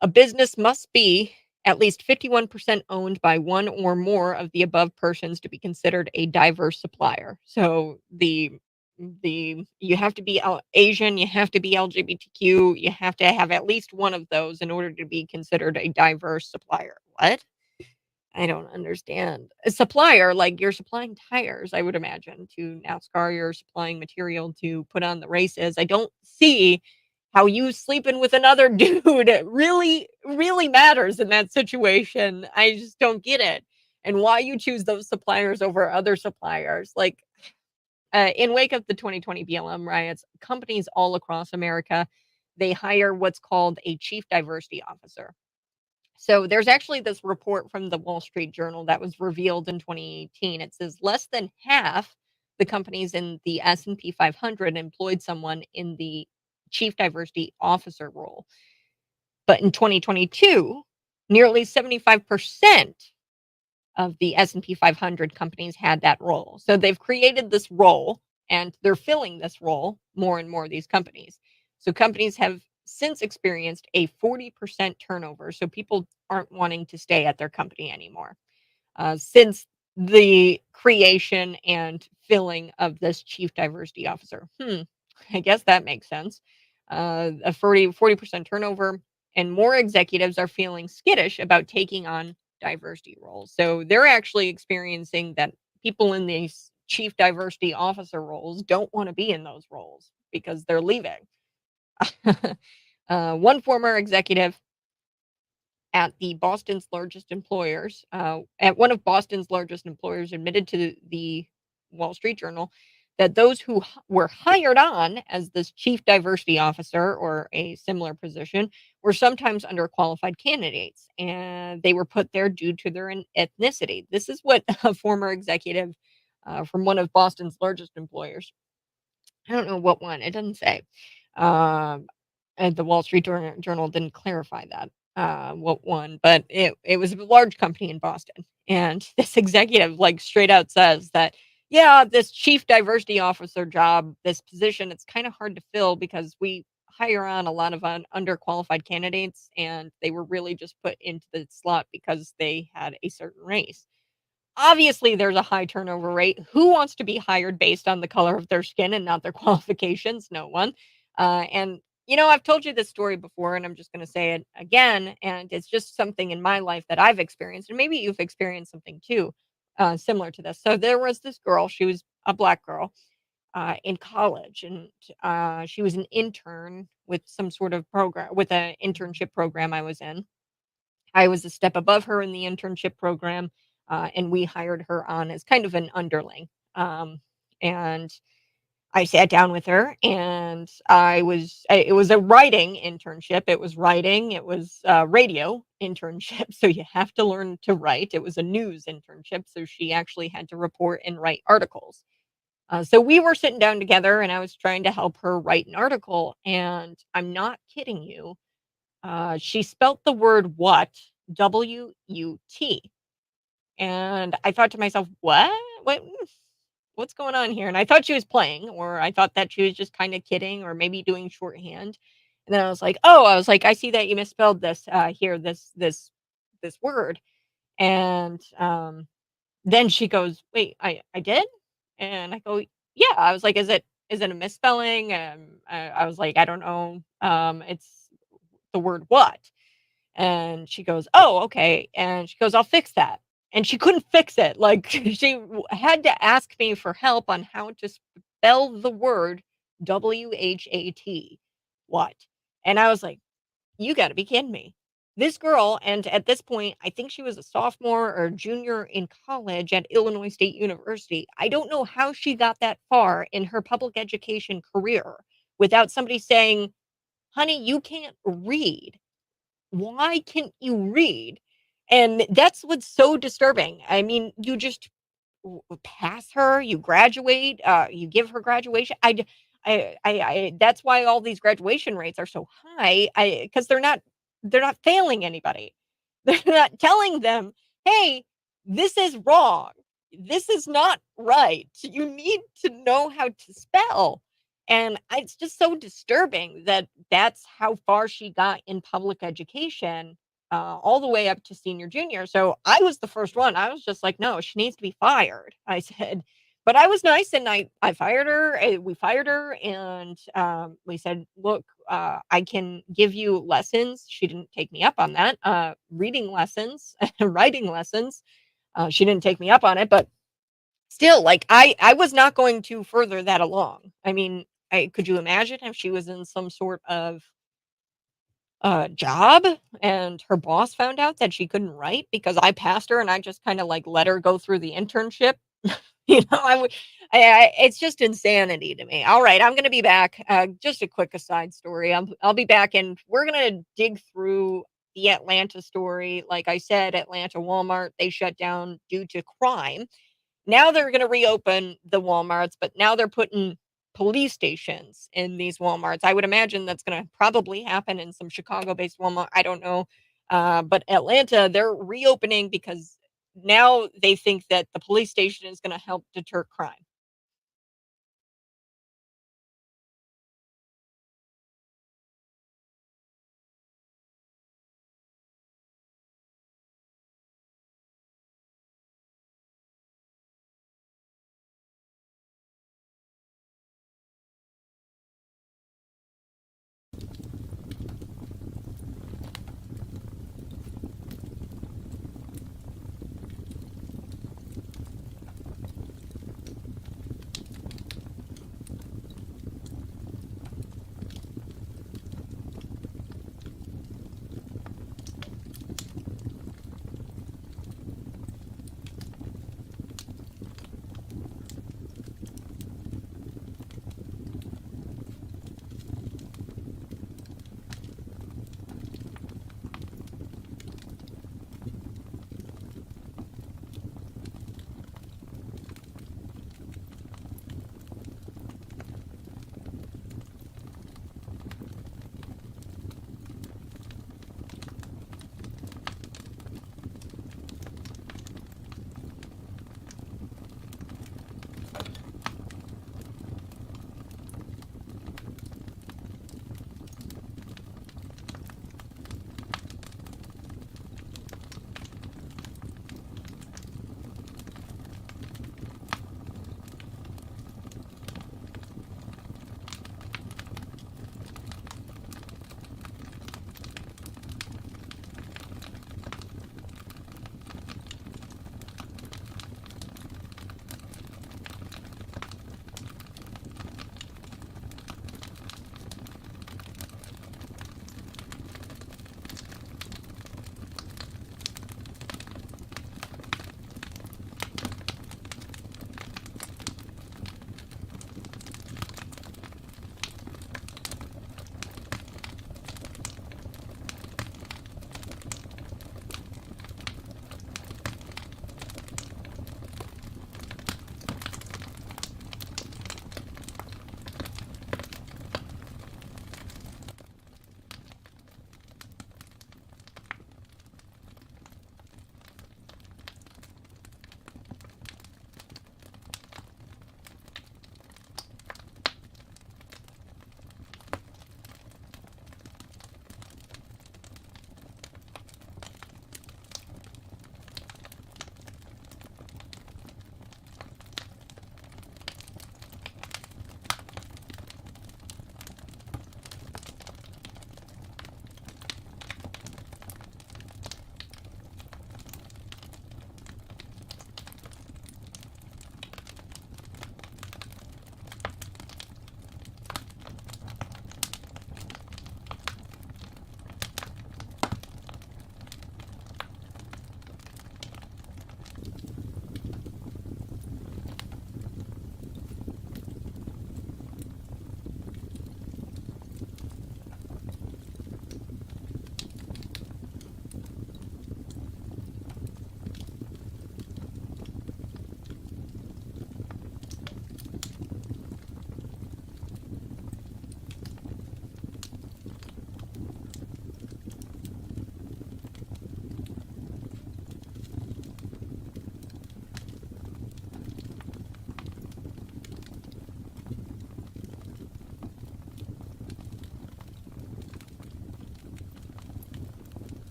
A business must be at least 51% owned by one or more of the above persons to be considered a diverse supplier. So you have to be Asian, you have to be LGBTQ, you have to have at least one of those in order to be considered a diverse supplier. What? I don't understand. A supplier, like you're supplying tires, I would imagine, to NASCAR, you're supplying material to put on the races. I don't see how you sleeping with another dude really matters in that situation. I just don't get it. And why you choose those suppliers over other suppliers. Like in wake of the 2020 BLM riots, companies all across America, they hire what's called a chief diversity officer. So there's actually this report from the Wall Street Journal that was revealed in 2018. It says less than half the companies in the S&P 500 employed someone in the chief diversity officer role. But in 2022, nearly 75% of the S&P 500 companies had that role. So they've created this role and they're filling this role more and more of these companies. So companies have since experienced a 40% turnover. So people aren't wanting to stay at their company anymore since the creation and filling of this chief diversity officer. I guess that makes sense. A 40% turnover, and more executives are feeling skittish about taking on diversity roles. So they're actually experiencing that people in these chief diversity officer roles don't want to be in those roles because they're leaving. One former executive at one of Boston's largest employers, admitted to the Wall Street Journal that those who were hired on as this chief diversity officer or a similar position were sometimes underqualified candidates, and they were put there due to their ethnicity. This is what a former executive from one of Boston's largest employers. I don't know what one. It doesn't say. Um, and the Wall Street Journal didn't clarify that what one, but it was a large company in Boston, and this executive like straight out says that yeah, this chief diversity officer job, this position, it's kind of hard to fill because we hire on a lot of underqualified candidates, and they were really just put into the slot because they had a certain race. Obviously, there's a high turnover rate. Who wants to be hired based on the color of their skin and not their qualifications? No one. And, I've told you this story before, and I'm just going to say it again. And it's just something in my life that I've experienced. And maybe you've experienced something too, similar to this. So there was this girl, she was a black girl in college, and she was an intern with some sort of program, with an internship program I was in. I was a step above her in the internship program, and we hired her on as kind of an underling. And I sat down with her, and it was a writing internship. It was writing, it was radio internship. So you have to learn to write. It was a news internship. So she actually had to report and write articles. So we were sitting down together and I was trying to help her write an article. And I'm not kidding you. She spelt the word what, WUT. And I thought to myself, what? What's going on here? And I thought she was playing, or I thought that she was just kind of kidding, or maybe doing shorthand. And then I was like, I see that you misspelled this here, this word. And then she goes, wait, I did? And I go, yeah. I was like, is it a misspelling? I was like, I don't know. It's the word what? And she goes, "Oh, okay." And she goes, "I'll fix that." And she couldn't fix it. Like had to ask me for help on how to spell the word WHAT. What? And I was like, "You got to be kidding me." This girl, and at this point, I think she was a sophomore or junior in college at Illinois State University. I don't know how she got that far in her public education career without somebody saying, "Honey, you can't read. Why can't you read?" And that's what's so disturbing. I mean, you just pass her, you graduate, you give her graduation. That's why all these graduation rates are so high. Because they're not failing anybody. They're not telling them, hey, this is wrong. This is not right. You need to know how to spell. And it's just so disturbing that that's how far she got in public education, all the way up to senior junior. So I was the first one. I was just like, no, she needs to be fired. I said, but I was nice and I fired her. We fired her and we said, look, I can give you lessons. She didn't take me up on that. Reading lessons, writing lessons. She didn't take me up on it, but still, like I was not going to further that along. I mean, could you imagine if she was in some sort of job and her boss found out that she couldn't write because I passed her and I just kind of like let her go through the internship? I would. It's just insanity to me. All right, I'm going to be back. Just a quick aside story. I'll be back, and we're going to dig through the Atlanta story. Like I said, Atlanta Walmart, they shut down due to crime. Now they're going to reopen the Walmarts, but now they're putting police stations in these Walmarts. I would imagine that's going to probably happen in some Chicago-based Walmart. I don't know. But Atlanta, they're reopening because now they think that the police station is going to help deter crime.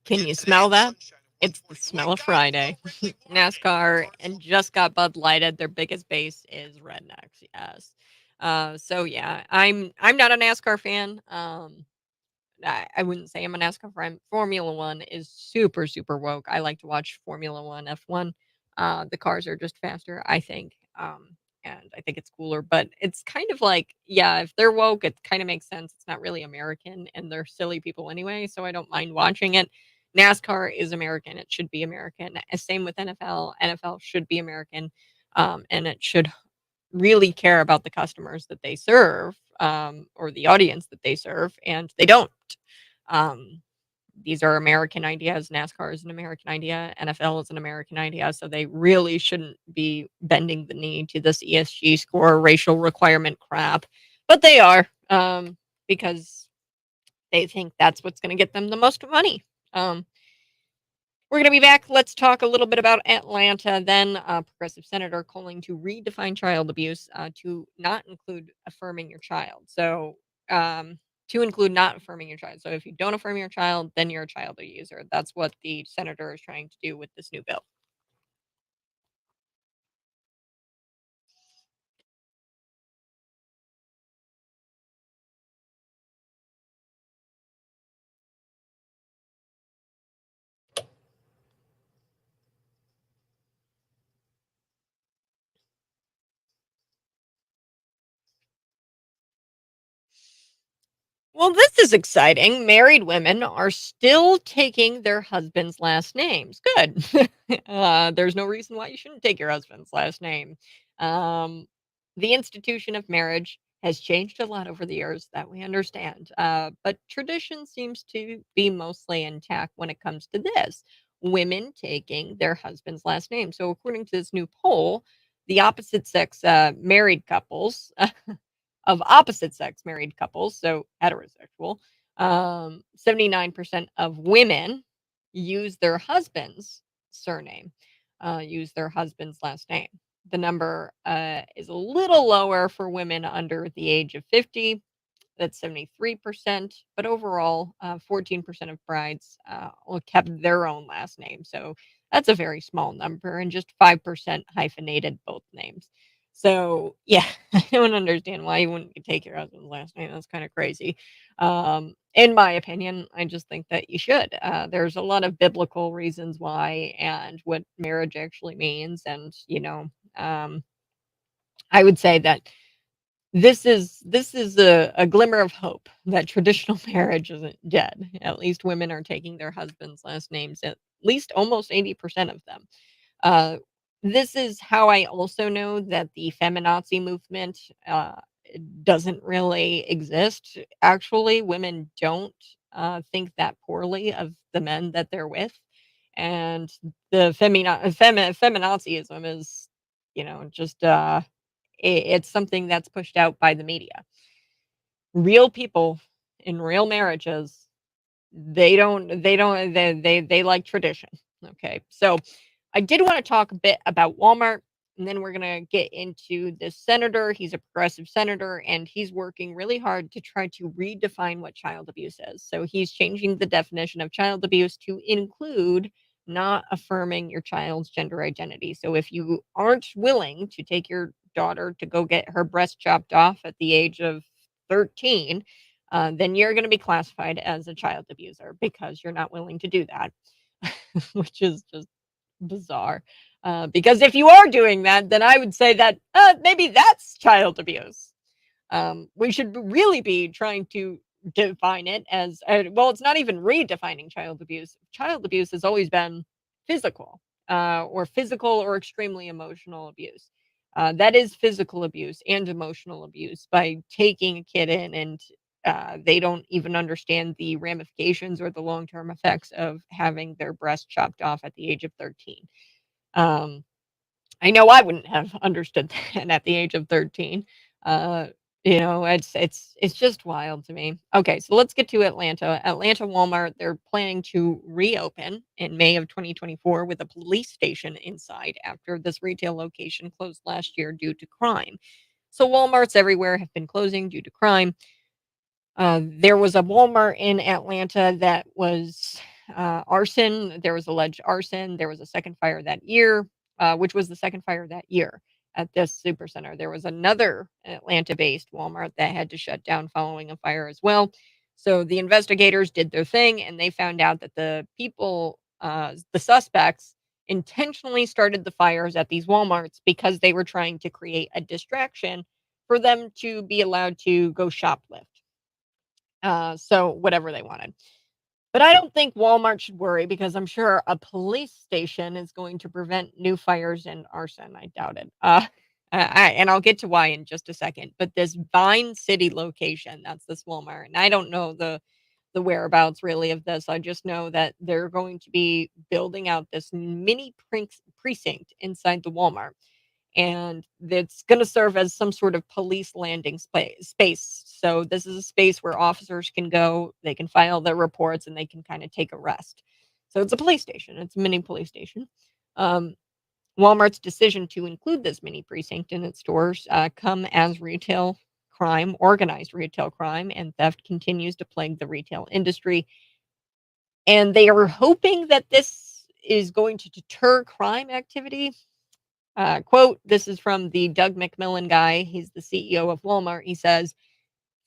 Can you smell that? It's the smell of Friday. NASCAR and just got Bud Lighted. Their biggest base is rednecks. Yes. So yeah, I'm not a NASCAR fan. I wouldn't say I'm a NASCAR fan. Formula One is super, super woke. I like to watch Formula One, F1. The cars are just faster, I think. And I think it's cooler, but it's kind of like, yeah, if they're woke, it kind of makes sense. It's not really American and they're silly people anyway, so I don't mind watching it. NASCAR is American. It should be American. Same with NFL. NFL should be American. And it should really care about the customers that they serve, or the audience that they serve, and they don't. Um, these are American ideas. NASCAR is an American idea. NFL is an American idea. So they really shouldn't be bending the knee to this ESG score, racial requirement crap. But they are, because they think that's what's going to get them the most money. We're going to be back. Let's talk a little bit about Atlanta. Then, progressive senator calling to redefine child abuse, to not include affirming your child. So, to include not affirming your child. So, if you don't affirm your child, then you're a child abuser. That's what the senator is trying to do with this new bill. Well, this is exciting. Married women are still taking their husband's last names. Good. There's no reason why you shouldn't take your husband's last name. Um, the institution of marriage has changed a lot over the years, that we understand. But tradition seems to be mostly intact when it comes to this: women taking their husband's last name. So, according to this new poll, the opposite sex married couples of opposite sex married couples, so heterosexual, 79% of women use their husband's surname, use their husband's last name. The number is a little lower for women under the age of 50. That's 73%. But overall, 14% of brides kept their own last name. So that's a very small number, and just 5% hyphenated both names. So yeah, I don't understand why you wouldn't take your husband's last name. That's kind of crazy. In my opinion, I just think that you should. There's a lot of biblical reasons why and what marriage actually means. And, I would say that this is a glimmer of hope that traditional marriage isn't dead. At least women are taking their husbands' last names, at least almost 80% of them. Uh, this is how I also know that the feminazi movement doesn't really exist. Actually, women don't think that poorly of the men that they're with. And the feminazism is, just it's something that's pushed out by the media. Real people in real marriages, they like tradition. Okay. So I did want to talk a bit about Walmart, and then we're going to get into this senator. He's a progressive senator, and he's working really hard to try to redefine what child abuse is. So he's changing the definition of child abuse to include not affirming your child's gender identity. So if you aren't willing to take your daughter to go get her breast chopped off at the age of 13, then you're going to be classified as a child abuser because you're not willing to do that, which is just bizarre. Because if you are doing that, then I would say that maybe that's child abuse. We should really be trying to define it as well. It's not even redefining child abuse. Child abuse has always been physical, or physical or extremely emotional abuse. That is physical abuse and emotional abuse by taking a kid in, and they don't even understand the ramifications or the long term effects of having their breast chopped off at the age of 13. Um, I know I wouldn't have understood that at the age of 13. Uh, it's just wild to me. Okay, so let's get to Atlanta. Atlanta Walmart, they're planning to reopen in May of 2024 with a police station inside after this retail location closed last year due to crime. So Walmarts everywhere have been closing due to crime. There was a Walmart in Atlanta that was arson. There was alleged arson. There was a second fire that year, which was the second fire that year at this supercenter. There was another Atlanta-based Walmart that had to shut down following a fire as well. So the investigators did their thing, and they found out that the suspects, intentionally started the fires at these Walmarts because they were trying to create a distraction for them to be allowed to go shoplift. So whatever they wanted. But I don't think Walmart should worry because I'm sure a police station is going to prevent new fires and arson. I doubt it. And I'll get to why in just a second. But this Vine City location, that's this Walmart, and I don't know the whereabouts really of this. I just know that they're going to be building out this mini precinct inside the Walmart, and it's going to serve as some sort of police landing space. So this is a space where officers can go, they can file their reports, and they can kind of take a rest. So it's a police station. It's a mini police station. Um, Walmart's decision to include this mini precinct in its stores come as organized retail crime, and theft continues to plague the retail industry. And they are hoping that this is going to deter crime activity. Quote, this is from the Doug McMillan guy. He's the CEO of Walmart. He says,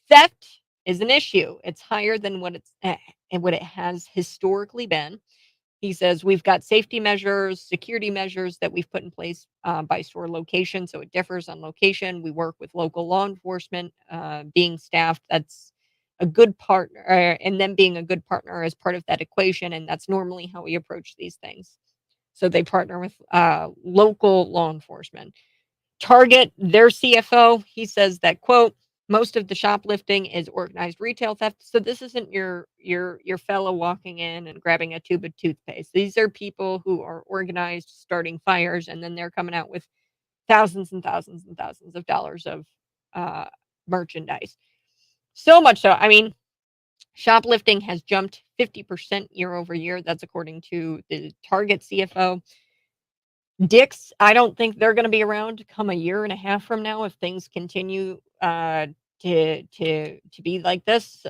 theft is an issue. It's higher than what it has historically been. He says we've got safety measures, security measures that we've put in place by store location, so it differs on location. We work with local law enforcement, being staffed. That's a good partner, and them being a good partner as part of that equation, and that's normally how we approach these things. So they partner with local law enforcement. Target, their CFO, he says that, quote, most of the shoplifting is organized retail theft. So this isn't your fellow walking in and grabbing a tube of toothpaste. These are people who are organized, starting fires, and then they're coming out with thousands and thousands and thousands of dollars of uh, merchandise. So much so, I mean, shoplifting has jumped 50% year over year. That's according to the Target CFO. Dick's, I don't think they're going to be around come a year and a half from now if things continue to be like this.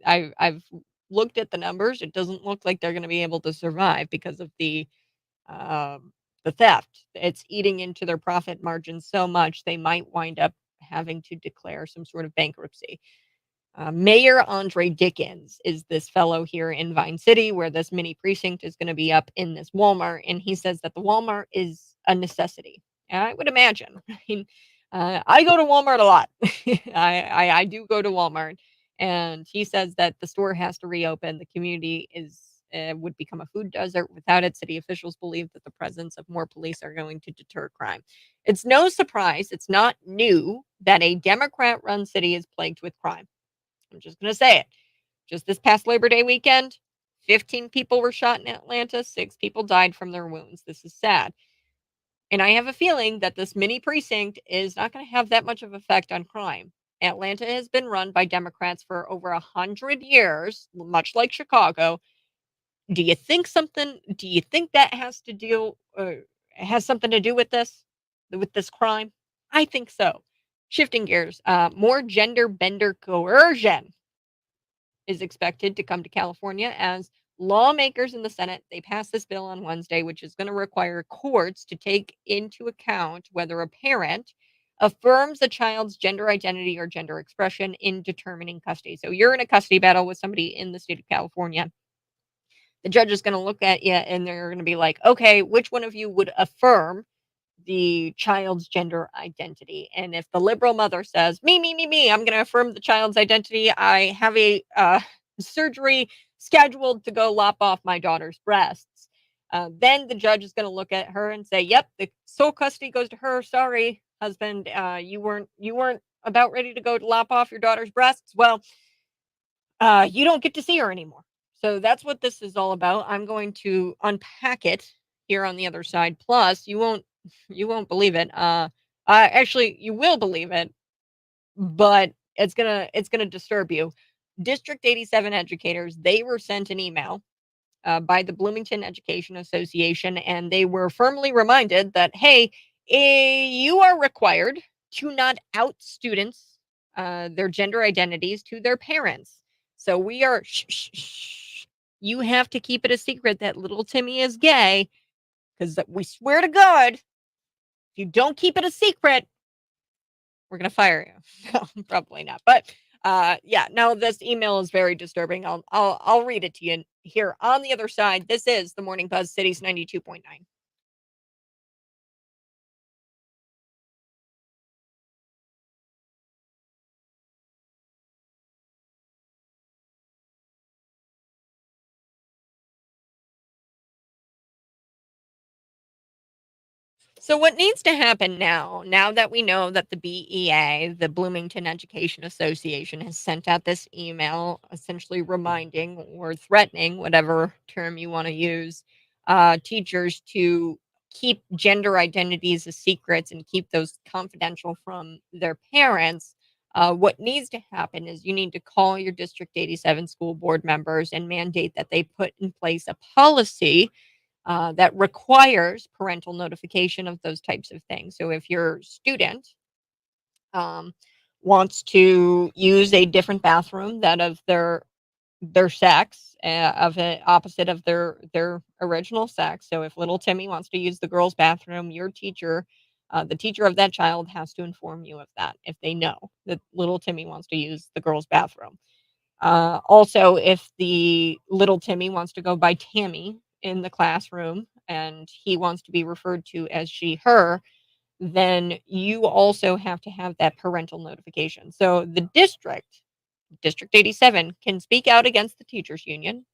I've looked at the numbers. It doesn't look like they're going to be able to survive because of the theft. It's eating into their profit margins so much they might wind up having to declare some sort of bankruptcy. Mayor Andre Dickens is this fellow here in Vine City, where this mini precinct is going to be up in this Walmart. And he says that the Walmart is a necessity. And I would imagine. I mean, I go to Walmart a lot. I do go to Walmart. And he says that the store has to reopen. The community would become a food desert without it. City officials believe that the presence of more police are going to deter crime. It's no surprise, it's not new that a Democrat-run city is plagued with crime. I'm just going to say it. Just this past Labor Day weekend, 15 people were shot in Atlanta. 6 people died from their wounds. This is sad. And I have a feeling that this mini precinct is not going to have that much of effect on crime. Atlanta has been run by Democrats for over 100 years, much like Chicago. Do you think that has something to do with this crime? I think so. Shifting gears, more gender bender coercion is expected to come to California as lawmakers in the Senate, they passed this bill on Wednesday, which is going to require courts to take into account whether a parent affirms a child's gender identity or gender expression in determining custody. So you're in a custody battle with somebody in the state of California. The judge is going to look at you and they're going to be like, okay, which one of you would affirm the child's gender identity? And if the liberal mother says, me, I'm going to affirm the child's identity. I have a surgery scheduled to go lop off my daughter's breasts. Then the judge is going to look at her and say, yep, the sole custody goes to her. Sorry, husband. You weren't about ready to go to lop off your daughter's breasts. Well, you don't get to see her anymore. So that's what this is all about. I'm going to unpack it here on the other side. Plus, you won't believe it. Actually, you will believe it, but it's gonna disturb you. District 87 educators, they were sent an email by the Bloomington Education Association, and they were firmly reminded that, hey, you are required to not out students their gender identities to their parents. So we are shh, shh, shh. You have to keep it a secret that little Timmy is gay, because we swear to God, if you don't keep it a secret, we're gonna fire you. No, probably not. But yeah, no, this email is very disturbing. I'll read it to you here on the other side. This is the Morning Buzz Cities 92.9. So what needs to happen now that we know that the BEA, the Bloomington Education Association, has sent out this email essentially reminding or threatening, whatever term you want to use, teachers to keep gender identities as secrets and keep those confidential from their parents. What needs to happen is you need to call your District 87 school board members and mandate that they put in place a policy that requires parental notification of those types of things. So if your student um, wants to use a different bathroom that of their sex, of it opposite of their original sex. So if little Timmy wants to use the girls' bathroom, your teacher, the teacher of that child, has to inform you of that if they know that little Timmy wants to use the girls' bathroom. Also, if the little Timmy wants to go by Tammy in the classroom and he wants to be referred to as she, her, then you also have to have that parental notification. So the District 87, can speak out against the teachers union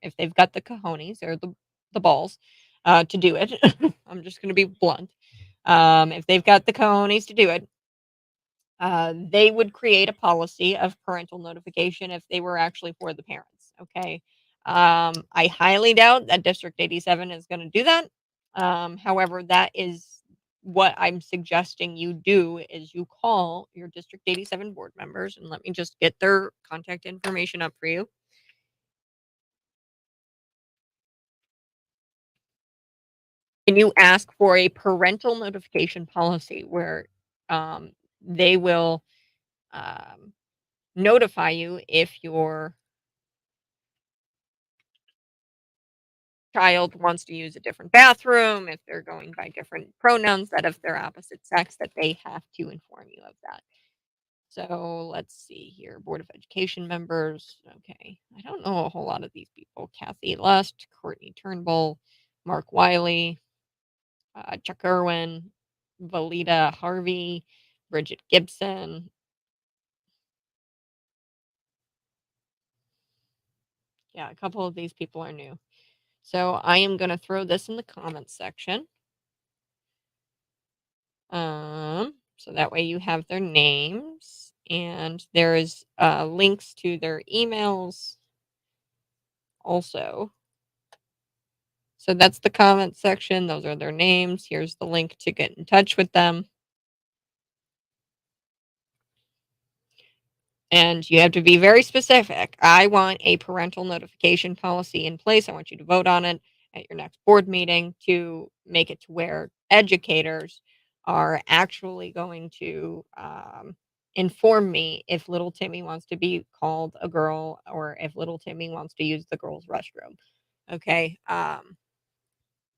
if they've got the cojones or the balls to do it. I'm just going to be blunt. If they've got the cojones to do it, they would create a policy of parental notification if they were actually for the parents. Okay. I highly doubt that District 87 is going to do that. However, that is what I'm suggesting you do is you call your District 87 board members, and let me just get their contact information up for you. And you ask for a parental notification policy where they will um, notify you if your child wants to use a different bathroom, if they're going by different pronouns, that if they're opposite sex, that they have to inform you of that. So let's see here. Board of Education members. Okay. I don't know a whole lot of these people. Kathy Lust, Courtney Turnbull, Mark Wiley, Chuck Irwin, Valita Harvey, Bridget Gibson. Yeah, a couple of these people are new. So I am going to throw this in the comments section. So that way you have their names and there is links to their emails also. So that's the comment section. Those are their names. Here's the link to get in touch with them. And you have to be very specific. I want a parental notification policy in place. I want you to vote on it at your next board meeting to make it to where educators are actually going to inform me if little Timmy wants to be called a girl or if little Timmy wants to use the girls' restroom. Okay.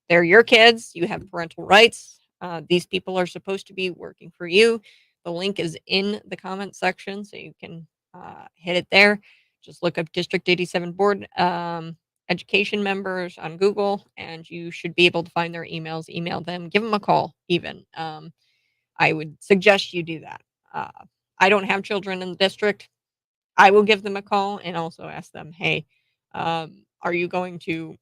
They're your kids. You have parental rights. These people are supposed to be working for you. The link is in the comment section, so you can hit it there. Just look up District 87 Board education members on Google, and you should be able to find their emails. Email them, give them a call, even. I would suggest you do that. I don't have children in the district. I will give them a call and also ask them, hey, are you going to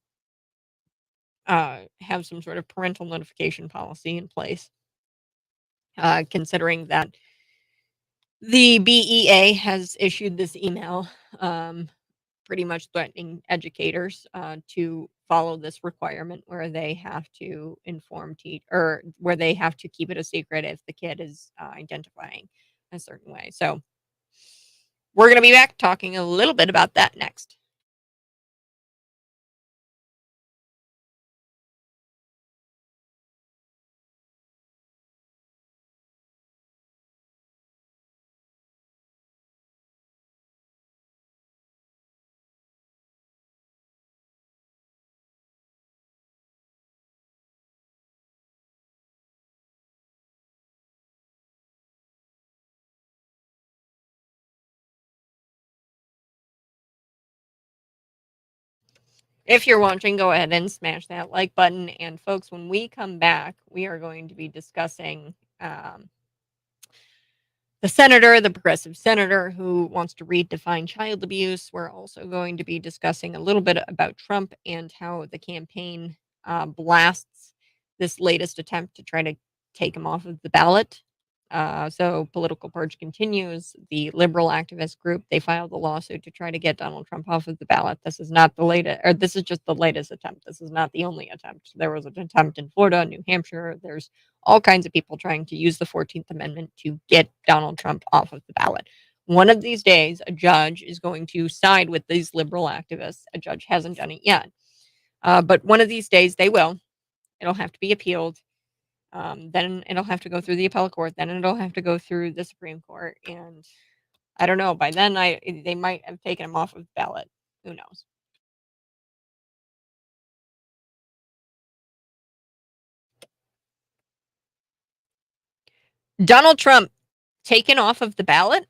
have some sort of parental notification policy in place, considering that the BEA has issued this email pretty much threatening educators to follow this requirement where they have to inform or where they have to keep it a secret if the kid is identifying a certain way. So we're going to be back talking a little bit about that next. If you're watching, go ahead and smash that like button. And folks, when we come back, we are going to be discussing the progressive senator who wants to redefine child abuse. We're also going to be discussing a little bit about Trump and how the campaign blasts this latest attempt to try to take him off of the ballot. So political purge continues. The liberal activist group, they filed a lawsuit to try to get Donald Trump off of the ballot. This is not the latest, or this is just the latest attempt. This is not the only attempt. There was an attempt in Florida, New Hampshire. There's all kinds of people trying to use the 14th Amendment to get Donald Trump off of the ballot. One of these days, a judge is going to side with these liberal activists. A judge hasn't done it yet. But one of these days, they will. It'll have to be appealed. Then it'll have to go through the appellate court. Then it'll have to go through the Supreme Court. And I don't know. By then, they might have taken him off of the ballot. Who knows? Donald Trump taken off of the ballot.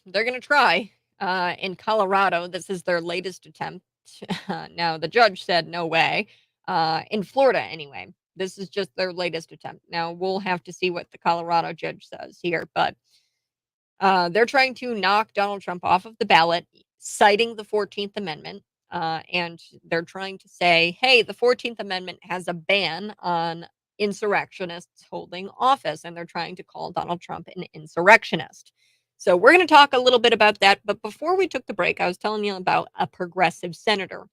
They're going to try in Colorado. This is their latest attempt. Now, the judge said no way. In Florida, anyway. This is just their latest attempt. Now, we'll have to see what the Colorado judge says here. But they're trying to knock Donald Trump off of the ballot, citing the 14th Amendment. And they're trying to say, hey, the 14th Amendment has a ban on insurrectionists holding office. And they're trying to call Donald Trump an insurrectionist. So we're going to talk a little bit about that. But before we took the break, I was telling you about a progressive senator.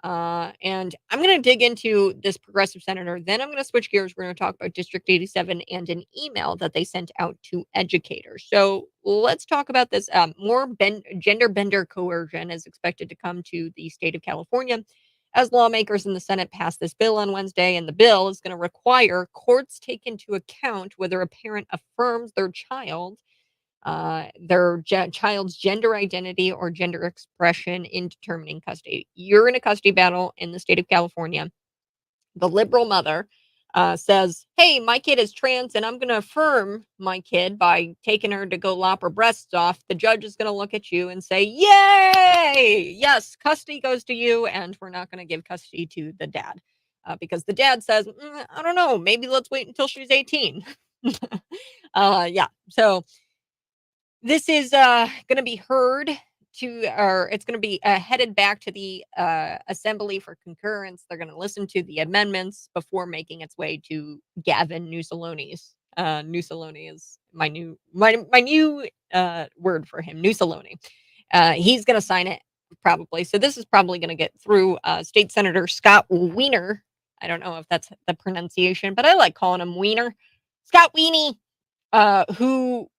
And I'm going to dig into this progressive senator. Then I'm going to switch gears. We're going to talk about District 87 and an email that they sent out to educators. So let's talk about this. More gender bender coercion is expected to come to the state of California as lawmakers in the Senate pass this bill on Wednesday. And the bill is going to require courts take into account whether a parent affirms their child's gender identity or gender expression in determining custody. You're in a custody battle in the state of California. The liberal mother says, hey, my kid is trans and I'm going to affirm my kid by taking her to go lop her breasts off. The judge is going to look at you and say, yay, yes, custody goes to you, and we're not going to give custody to the dad. Because the dad says, I don't know, maybe let's wait until she's 18. Yeah, so this is going to be heard or it's going to be headed back to the assembly for concurrence. They're going to listen to the amendments before making its way to Gavin Newsoloni's. Newsoloni is my new word for him. Newsoloni. He's going to sign it probably. So this is probably going to get through. State Senator Scott Wiener. I don't know if that's the pronunciation, but I like calling him Wiener. Scott Weenie, who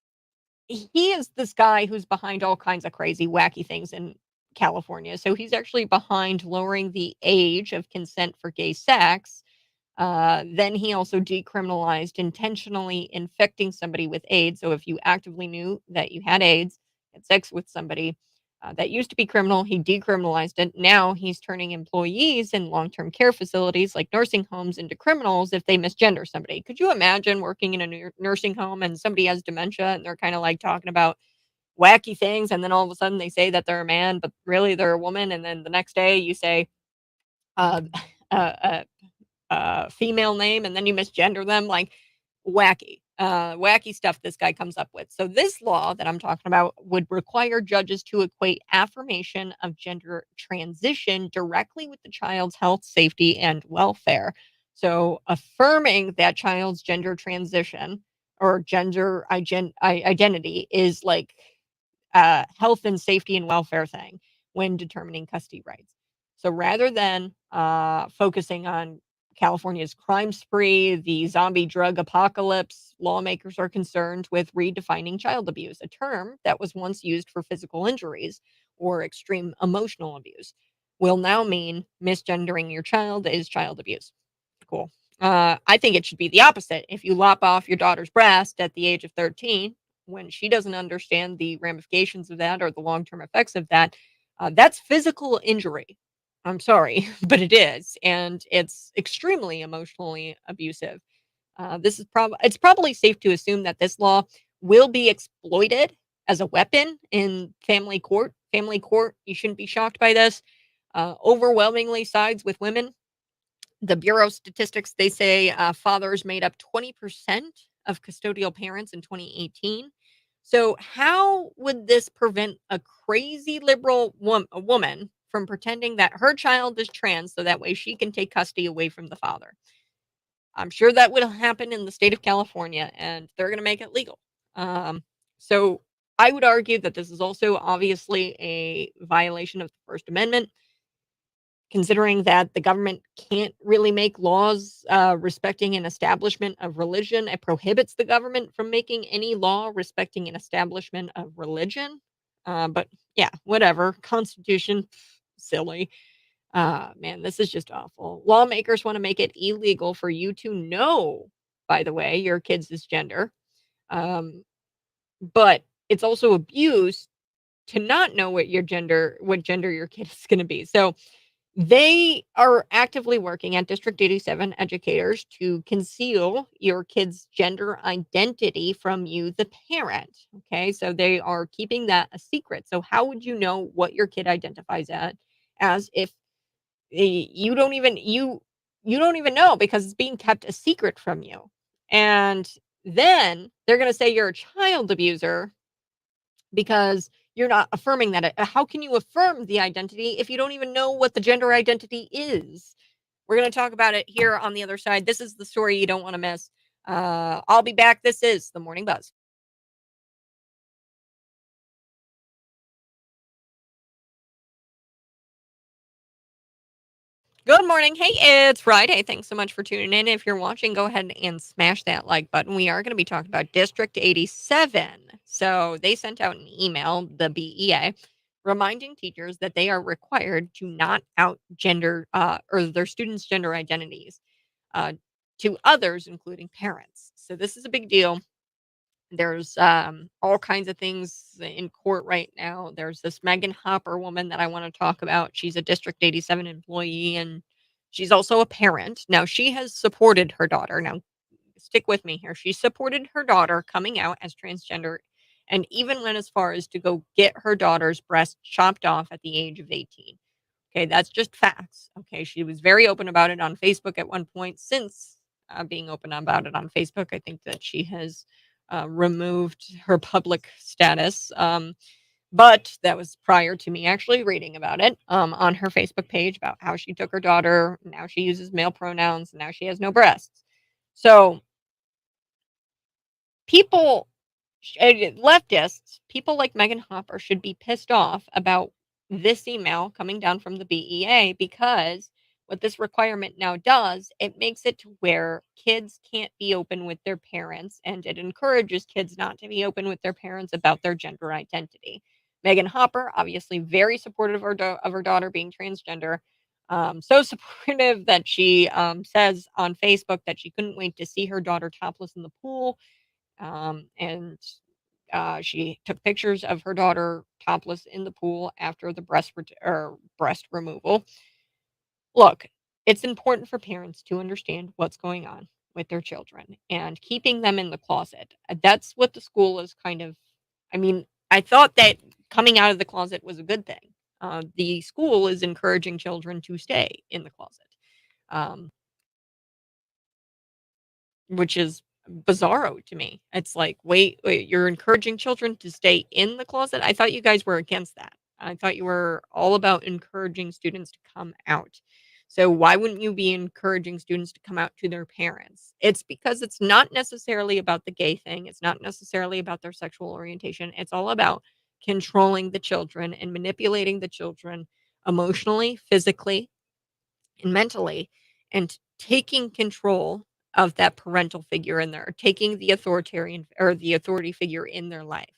he is this guy who's behind all kinds of crazy, wacky things in California. So he's actually behind lowering the age of consent for gay sex. Then he also decriminalized intentionally infecting somebody with AIDS. So if you actively knew that you had AIDS, had sex with somebody, that used to be criminal, he decriminalized it. Now he's turning employees in long-term care facilities like nursing homes into criminals if they misgender somebody. Could you imagine working in a nursing home and somebody has dementia and they're kind of like talking about wacky things, and then all of a sudden they say that they're a man, but really they're a woman, and then the next day you say uh, female name and then you misgender them? Like, wacky stuff this guy comes up with. So this law that I'm talking about would require judges to equate affirmation of gender transition directly with the child's health, safety, and welfare. So affirming that child's gender transition or gender identity is like health and safety and welfare thing when determining custody rights. So rather than focusing on California's crime spree, the zombie drug apocalypse, lawmakers are concerned with redefining child abuse, a term that was once used for physical injuries or extreme emotional abuse, will now mean misgendering your child is child abuse. Cool. I think it should be the opposite. If you lop off your daughter's breast at the age of 13, when she doesn't understand the ramifications of that or the long-term effects of that, that's physical injury. I'm sorry, but it is, and it's extremely emotionally abusive. It's probably safe to assume that this law will be exploited as a weapon in family court. Family court, you shouldn't be shocked by this. overwhelmingly sides with women. The Bureau of Statistics, they say fathers made up 20% of custodial parents in 2018. So, how would this prevent a crazy liberal a woman from pretending that her child is trans so that way she can take custody away from the father? I'm sure that will happen in the state of California, and they're going to make it legal. So, I would argue that this is also obviously a violation of the First Amendment, considering that the government can't really make laws respecting an establishment of religion. It prohibits the government from making any law respecting an establishment of religion. But yeah, whatever. Constitution, silly. Man, this is just awful. Lawmakers want to make it illegal for you to know, by the way, your kid's gender. Um, but it's also abuse to not know what gender your kid is going to be. So, they are actively working at District 87 educators to conceal your kid's gender identity from you, the parent. Okay. So they are keeping that a secret. So, how would you know what your kid identifies as if you don't even know because it's being kept a secret from you? And then they're going to say you're a child abuser because you're not affirming that. How can you affirm the identity if you don't even know what the gender identity is? We're going to talk about it here on the other side. This is the story you don't want to miss. I'll be back. This is the Morning Buzz. Good morning. Hey, it's Friday. Thanks so much for tuning in. If you're watching, go ahead and smash that like button. We are going to be talking about District 87. So they sent out an email, the BEA, reminding teachers that they are required to not out gender or their students' gender identities uh, to others, including parents. So this is a big deal. There's all kinds of things in court right now. There's this Megan Hopper woman that I want to talk about. She's a District 87 employee and she's also a parent. Now, she has supported her daughter. Now, stick with me here. She supported her daughter coming out as transgender and even went as far as to go get her daughter's breast chopped off at the age of 18. Okay, that's just facts. Okay, she was very open about it on Facebook at one point. Since being open about it on Facebook, I think that she has removed her public status. But that was prior to me actually reading about it on her Facebook page about how she took her daughter. Now she uses male pronouns. And now she has no breasts. So people, leftists, people like Megan Hopper should be pissed off about this email coming down from the BEA because what this requirement now does, it makes it to where kids can't be open with their parents and it encourages kids not to be open with their parents about their gender identity. Megan Hopper, obviously very supportive of her daughter being transgender. So supportive that she says on Facebook that she couldn't wait to see her daughter topless in the pool. And she took pictures of her daughter topless in the pool after the breast removal. Look, it's important for parents to understand what's going on with their children and keeping them in the closet. That's what the school is kind of. I mean, I thought that coming out of the closet was a good thing. The school is encouraging children to stay in the closet. Um, Which is bizarro to me. It's like, wait, you're encouraging children to stay in the closet? I thought you guys were against that. I thought you were all about encouraging students to come out. So why wouldn't you be encouraging students to come out to their parents? It's because it's not necessarily about the gay thing. It's not necessarily about their sexual orientation. It's all about controlling the children and manipulating the children emotionally, physically, and mentally, and taking control of that parental figure in there, taking the authoritarian or the authority figure in their life.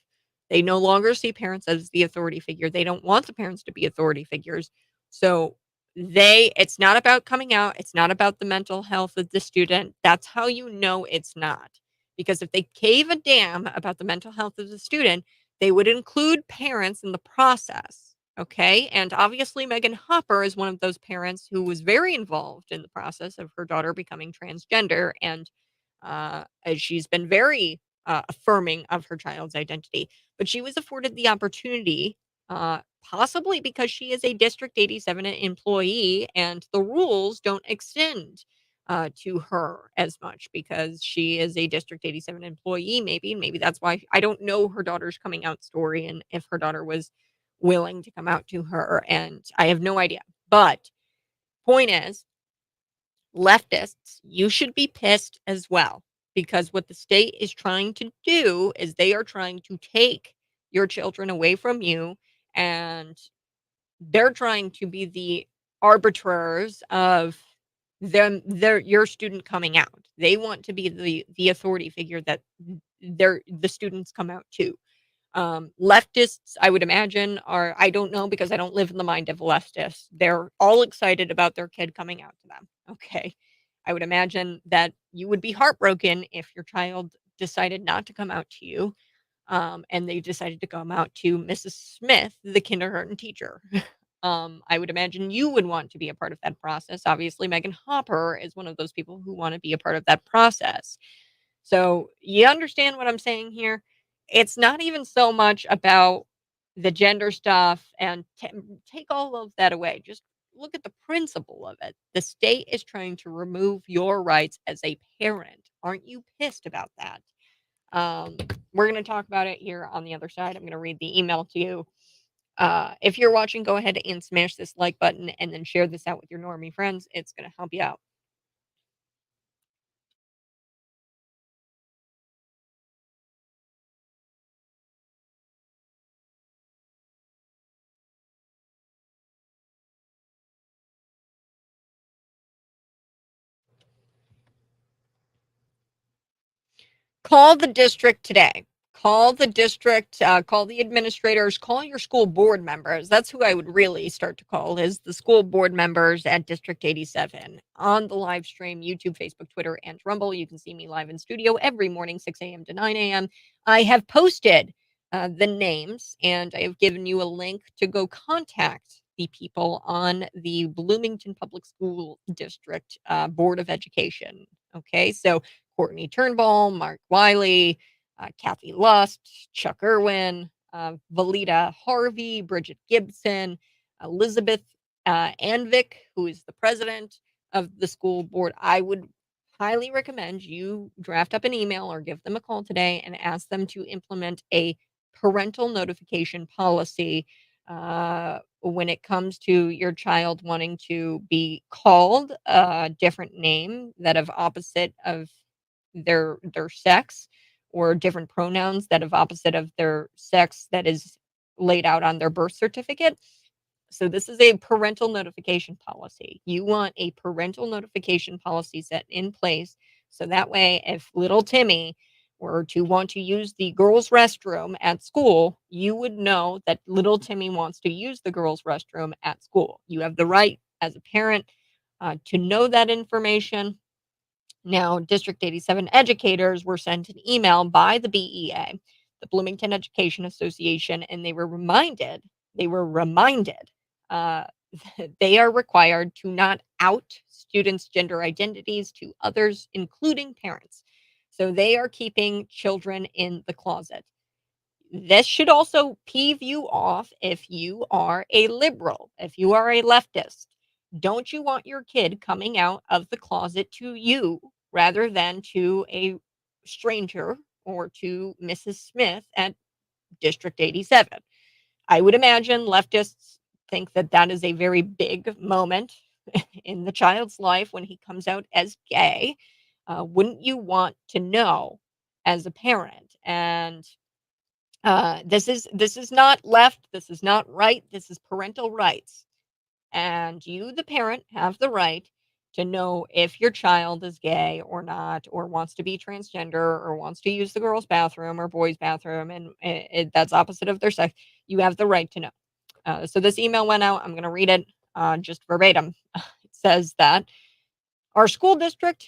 They no longer see parents as the authority figure. They don't want the parents to be authority figures. So it's not about coming out. It's not about the mental health of the student. That's how you know it's not. Because if they gave a damn about the mental health of the student, they would include parents in the process. Okay. And obviously, Megan Hopper is one of those parents who was very involved in the process of her daughter becoming transgender. And she's been very affirming of her child's identity. But she was afforded the opportunity possibly because she is a District 87 employee and the rules don't extend to her as much because she is a District 87 employee, maybe. Maybe that's why I don't know her daughter's coming out story and if her daughter was willing to come out to her. And I have no idea. But point is, leftists, you should be pissed as well because what the state is trying to do is they are trying to take your children away from you and they're trying to be the arbiters of their your student coming out. They want to be the authority figure that the students come out to. Leftists, I would imagine, are I don't know because I don't live in the mind of leftists. They're all excited about their kid coming out to them. Okay. I would imagine that you would be heartbroken if your child decided not to come out to you, and they decided to come out to Mrs. Smith, the kindergarten teacher. I would imagine you would want to be a part of that process. Obviously, Megan Hopper is one of those people who want to be a part of that process. So you understand what I'm saying here? It's not even so much about the gender stuff and take all of that away. Just look at the principle of it. The state is trying to remove your rights as a parent. Aren't you pissed about that? Um, we're going to talk about it here on the other side. I'm going to read the email to you. If you're watching, go ahead and smash this like button and then share this out with your normie friends. It's going to help you out. Call the district today. Call the district, call the administrators, call your school board members. That's who I would really start to call is the school board members at District 87 on the live stream, YouTube, Facebook, Twitter, and Rumble. You can see me live in studio every morning, 6 a.m. to 9 a.m. I have posted the names and I have given you a link to go contact the people on the Bloomington Public School District Board of Education. Okay, so Courtney Turnbull, Mark Wiley, Kathy Lust, Chuck Irwin, Valita Harvey, Bridget Gibson, Elizabeth Anvik, who is the president of the school board. I would highly recommend you draft up an email or give them a call today and ask them to implement a parental notification policy when it comes to your child wanting to be called a different name that of opposite of their sex or different pronouns that of opposite of their sex that is laid out on their birth certificate. So this is a parental notification policy. You want a parental notification policy set in place so that way if little Timmy were to want to use the girls' restroom at school, you would know that little Timmy wants to use the girls' restroom at school. You have the right as a parent to know that information. Now, District 87 educators were sent an email by the BEA, the Bloomington Education Association, and they were reminded uh, that they are required to not out students' gender identities to others, including parents. So they are keeping children in the closet. This should also peeve you off if you are a liberal, if you are a leftist. Don't you want your kid coming out of the closet to you rather than to a stranger or to Mrs. Smith at District 87? I would imagine leftists think that that is a very big moment in the child's life when he comes out as gay. Wouldn't you want to know as a parent? And this is not left, this is not right, this is parental rights. And you, the parent, have the right to know if your child is gay or not, or wants to be transgender, or wants to use the girls' bathroom or boys' bathroom, and that's opposite of their sex. You have the right to know. So this email went out. I'm going to read it just verbatim. It says that our school district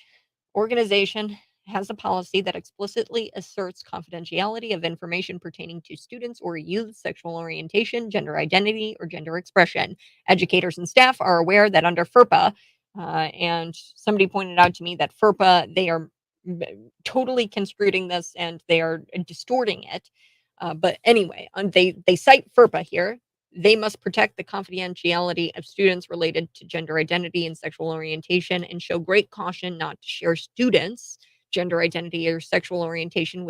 organization has a policy that explicitly asserts confidentiality of information pertaining to students or youth sexual orientation, gender identity, or gender expression. Educators and staff are aware that under FERPA, and somebody pointed out to me that FERPA, they are totally construing this and they are distorting it. But anyway, they cite FERPA here. They must protect the confidentiality of students related to gender identity and sexual orientation and show great caution not to share students' gender identity or sexual orientation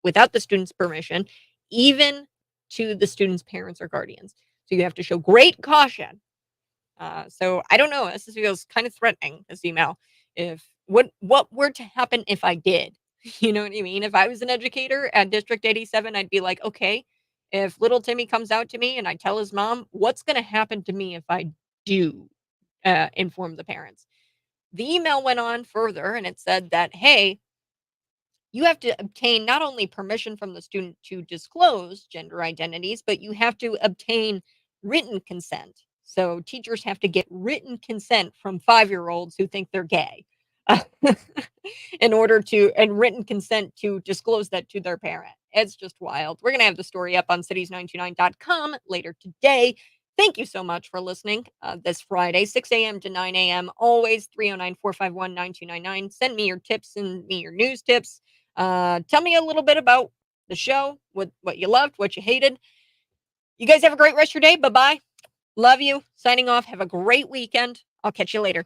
without the student's permission, even to the student's parents or guardians. So you have to show great caution. So I don't know. This feels kind of threatening, this email. If what were to happen if I did? You know what I mean? If I was an educator at District 87, I'd be like, okay, if little Timmy comes out to me and I tell his mom, what's going to happen to me if I do inform the parents? The email went on further and it said that, hey, you have to obtain not only permission from the student to disclose gender identities, but you have to obtain written consent. So teachers have to get written consent from 5-year-olds who think they're gay in order to, and written consent to disclose that to their parent. It's just wild. We're going to have the story up on cities929.com later today. Thank you so much for listening this Friday, 6 a.m. to 9 a.m. Always 309-451-9299. Send me your tips and me your news tips. Tell me a little bit about the show, what you loved, what you hated. You guys have a great rest of your day. Bye-bye. Love you. Signing off. Have a great weekend. I'll catch you later.